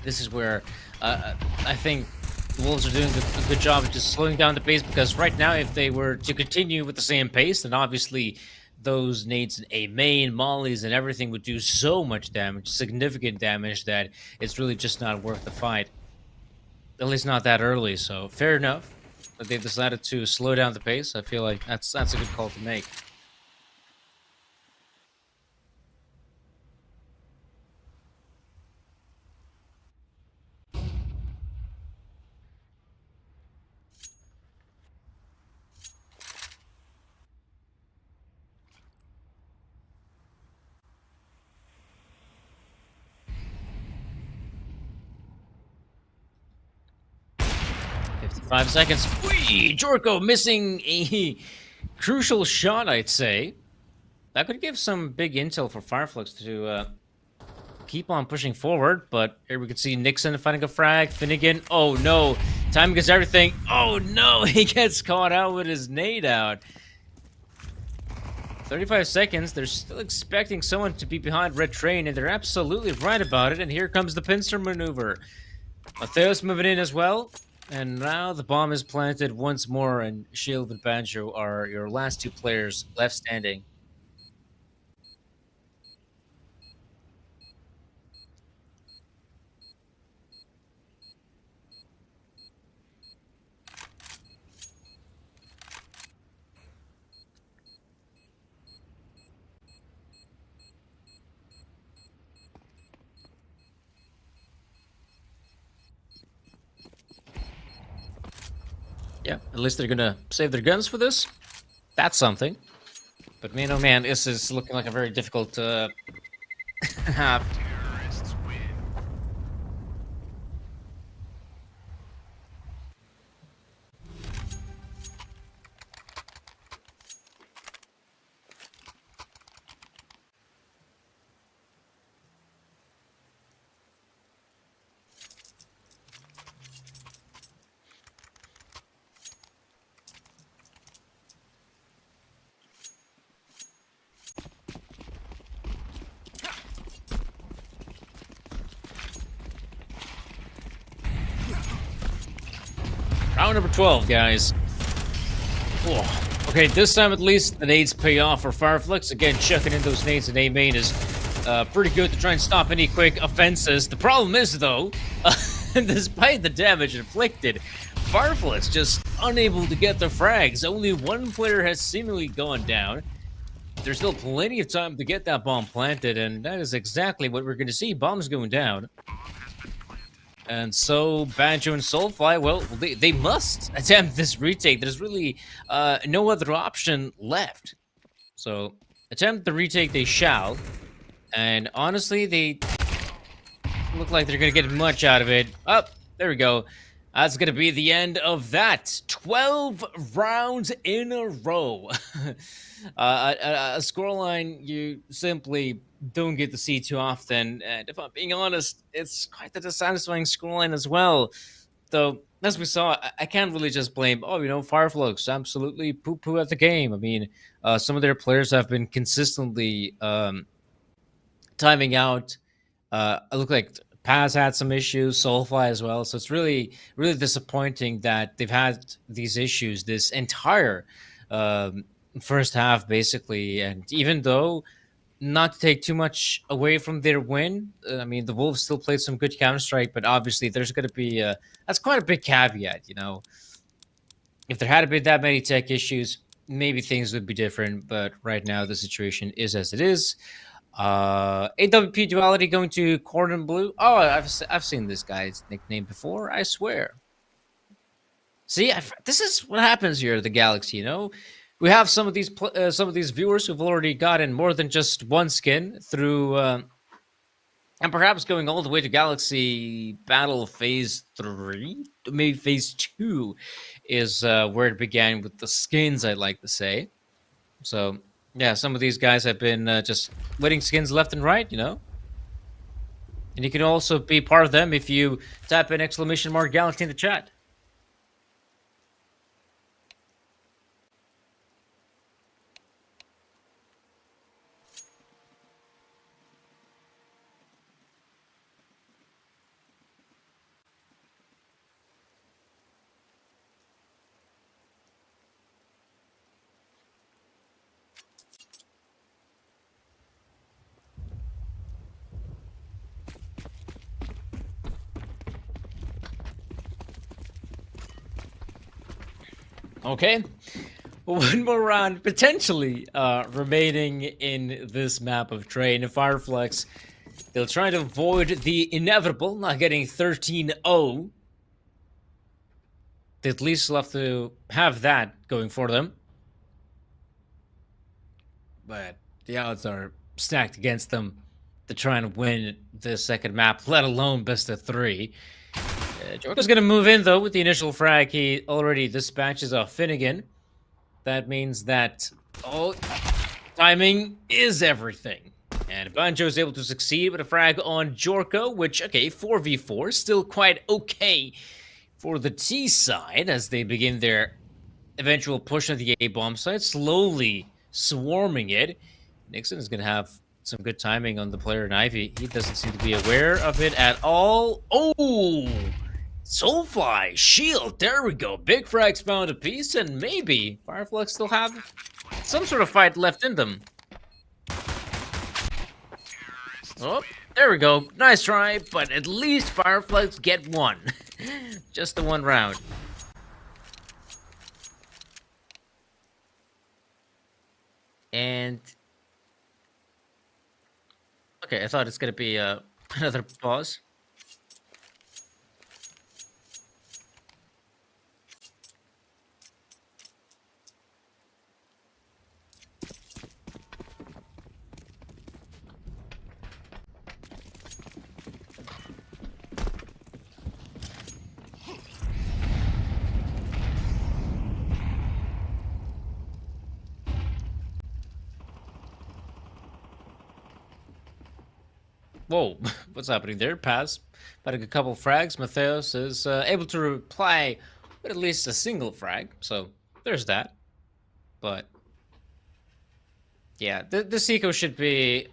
This is where I think the Wolves are doing a good job of just slowing down the pace, because right now, if they were to continue with the same pace, then obviously those nades and A main, mollies, and everything would do so much damage, significant damage, that it's really just not worth the fight. At least not that early, so fair enough that they've decided to slow down the pace. I feel like that's a good call to make. Five seconds. Whee! Jorko missing a crucial shot, I'd say. That could give some big intel for Fireflux to keep on pushing forward, but here we can see Nixon finding a frag. Finnegan, oh no. Time gets everything. Oh no, he gets caught out with his nade out. 35 seconds. They're still expecting someone to be behind Red Train, and they're absolutely right about it. And here comes the pincer maneuver. Mateos moving in as well. And now the bomb is planted once more, and Shield and Banjo are your last two players left standing. Yeah, at least they're gonna save their guns for this. That's something. But man, oh man, this is looking like a very difficult half. Round number 12, guys. Oh. Okay, this time at least, the nades pay off for Fireflux. Again, chucking in those nades in A main is pretty good to try and stop any quick offenses. The problem is, though, despite the damage inflicted, Fireflux just unable to get the frags. Only one player has seemingly gone down. There's still plenty of time to get that bomb planted, and that is exactly what we're going to see. Bombs going down. And so Banjo and Soulfly, well, they must attempt this retake. There's really no other option left. So attempt the retake they shall. And honestly, they look like they're going to get much out of it. Oh, there we go. That's going to be the end of that. 12 rounds in a row. A scoreline you simply don't get to see too often. And if I'm being honest, it's quite a dissatisfying scoreline as well. Though, as we saw, I can't really just blame, Fireflux absolutely poo-poo at the game. I mean, some of their players have been consistently timing out. It looked like Paz had some issues, Soulfly as well. So it's really, really disappointing that they've had these issues this entire first half, basically. And even though, not to take too much away from their win, I mean, the Wolves still played some good Counter-Strike, but obviously there's going to be that's quite a big caveat, If there had been that many tech issues, maybe things would be different, but right now the situation is as it is. AWP Duality going to Cordon Blue. Oh, I've seen this guy's nickname before, I swear. See, this is what happens here at the Galaxy, We have some of these viewers who've already gotten more than just one skin through, and perhaps going all the way to Galaxy Battle Phase 3, maybe Phase 2 is where it began with the skins, I'd like to say. So, yeah, some of these guys have been just winning skins left and right, And you can also be part of them if you type in !Galaxy in the chat. Okay. One more round potentially remaining in this map of Train. Fireflex, they'll try to avoid the inevitable, not getting 13-0. They at least love to have that going for them. But the odds are stacked against them to try and win the second map, let alone best of 3. Joker's going to move in, though, with the initial frag. He already dispatches off Finnegan. That means that timing is everything. And Banjo is able to succeed with a frag on Jorko, which, okay, 4v4, still quite okay for the T side as they begin their eventual push on the A-bomb side, slowly swarming it. Nixon is going to have some good timing on the player in Ivy. He doesn't seem to be aware of it at all. Oh! Soulfly, shield, there we go. Big frags found a piece, and maybe Fireflux still have some sort of fight left in them. Oh, there we go. Nice try, but at least Fireflux get one. Just the one round. And... okay, I thought it's gonna be another pause. Whoa, what's happening there? Pass. Batting a couple frags. Matheos is able to reply with at least a single frag. So there's that. But yeah, this eco should be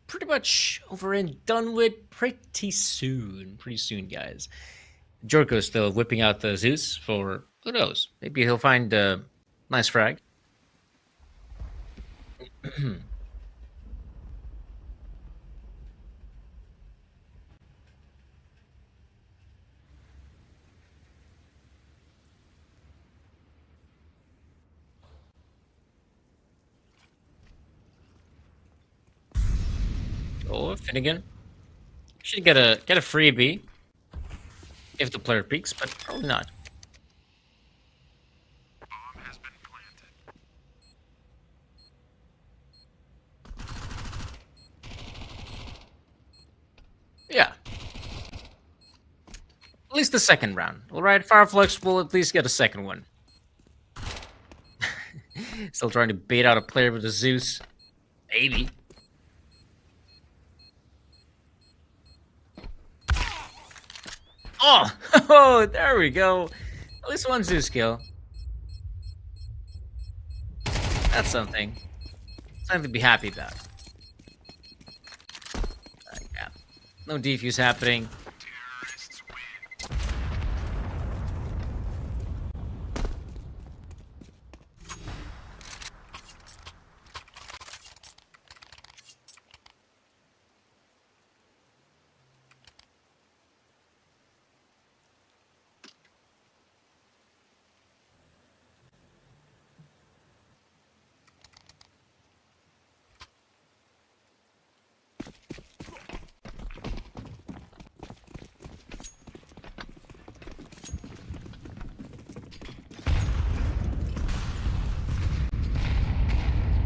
pretty much over and done with pretty soon. Pretty soon, guys. Jorko's still whipping out the Zeus for, who knows? Maybe he'll find a nice frag. Oh, Finnegan should get a freebie if the player peeks, but probably not. Yeah. At least the second round. Alright, Fireflux will at least get a second one. Still trying to bait out a player with a Zeus. Maybe. Oh! Oh, there we go. At least one Zeus kill. That's something. Something to be happy about. Yeah. No defuse happening.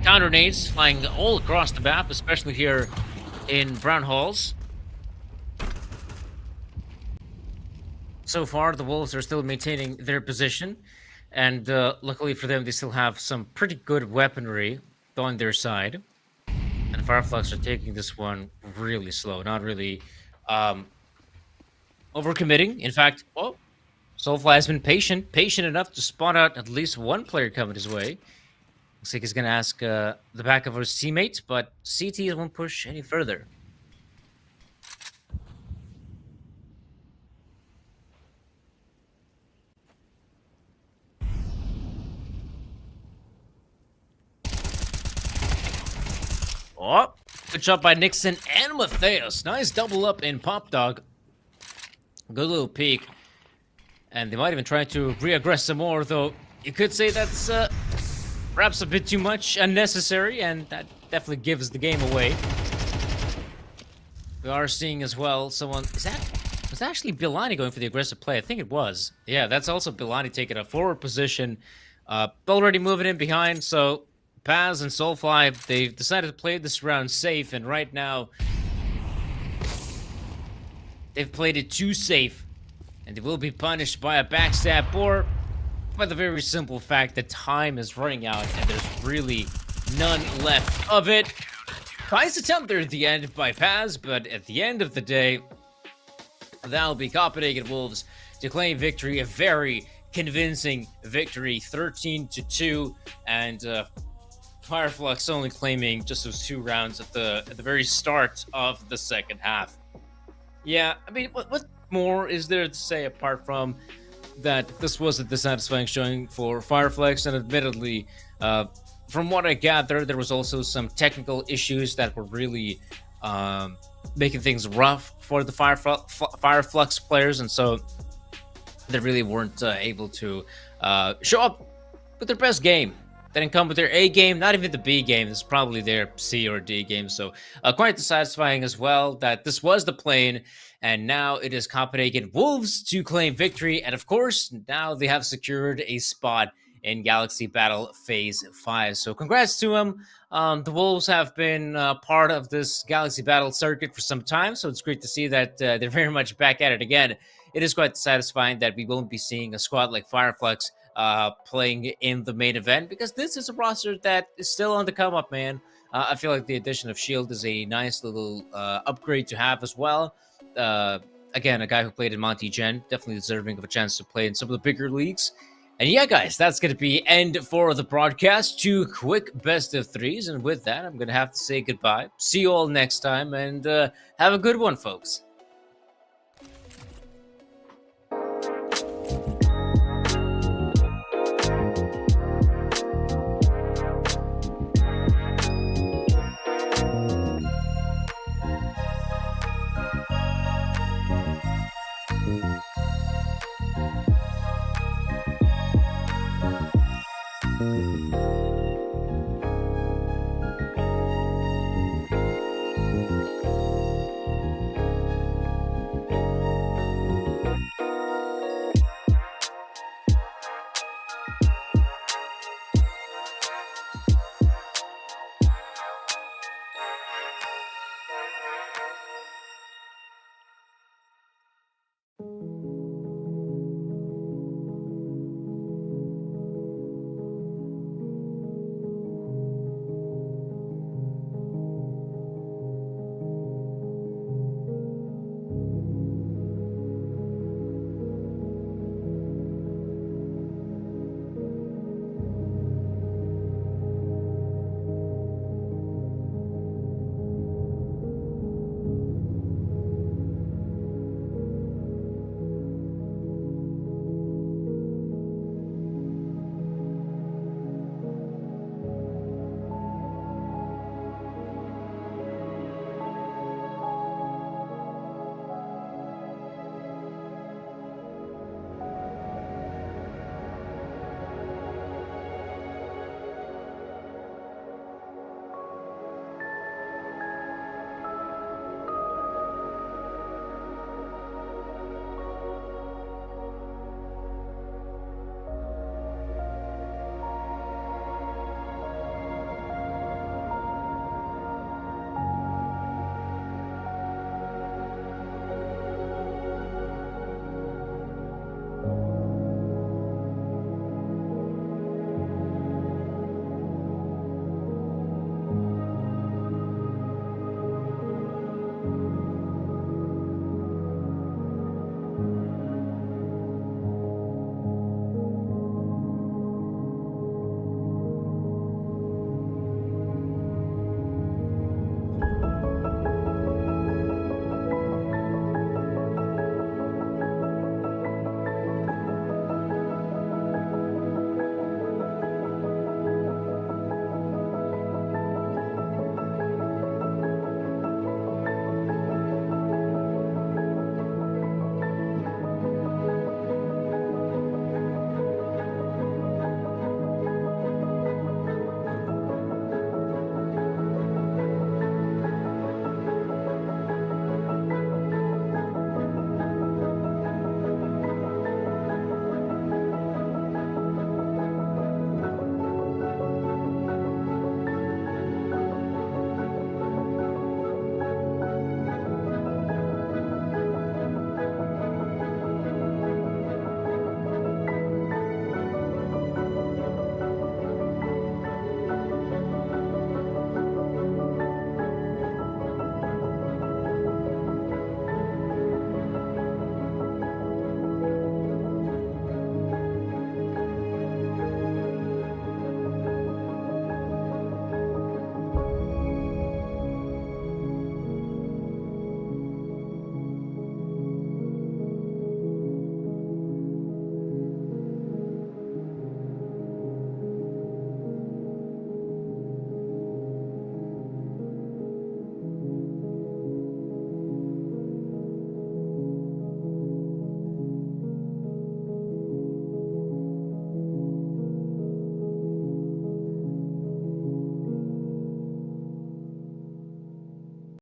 Counter nades flying all across the map, especially here in Brown Halls. So far, the Wolves are still maintaining their position, and luckily for them, they still have some pretty good weaponry on their side. And Fireflux are taking this one really slow, not really overcommitting. In fact, oh, Soulfly has been patient enough to spot out at least one player coming his way. Looks like he's going to ask the back of his teammates, but CT won't push any further. Oh, good shot by Nixon and Matheos. Nice double up in Pop Dog. Good little peek. And they might even try to re-aggress some more, though you could say that's perhaps a bit too much unnecessary, and that definitely gives the game away. We are seeing as well someone, was that actually Bilani going for the aggressive play? I think it was. Yeah, that's also Bilani taking a forward position, already moving in behind. So Paz and Soulfly, they've decided to play this round safe, and right now they've played it too safe, and they will be punished by a backstab or by the very simple fact that time is running out and there's really none left of it. Nice attempt there at the end by Paz, but at the end of the day, that'll be Copenhagen Wolves to claim victory. A very convincing victory, 13-2, and Fireflux only claiming just those 2 rounds at the very start of the second half. Yeah, I mean, what more is there to say apart from that this was a dissatisfying showing for Fireflux, and admittedly, from what I gather, there was also some technical issues that were really making things rough for the Fireflux players, and so they really weren't able to show up with their best game. They didn't come with their A game, not even the B game. This is probably their C or D game. So quite dissatisfying as well that this was the plane, and now it is Copenhagen Wolves to claim victory. And of course, now they have secured a spot in Galaxy Battle Phase 5. So congrats to them. The Wolves have been part of this Galaxy Battle circuit for some time, so it's great to see that they're very much back at it again. It is quite satisfying that we won't be seeing a squad like Fireflux playing in the main event, because this is a roster that is still on the come up, man. I feel like the addition of Shield is a nice little upgrade to have as well. Again, a guy who played in Monty Gen, definitely deserving of a chance to play in some of the bigger leagues. And yeah, guys, that's going to be end for the broadcast. 2 quick best of 3s. And with that, I'm going to have to say goodbye. See you all next time, and have a good one, folks. Thank you.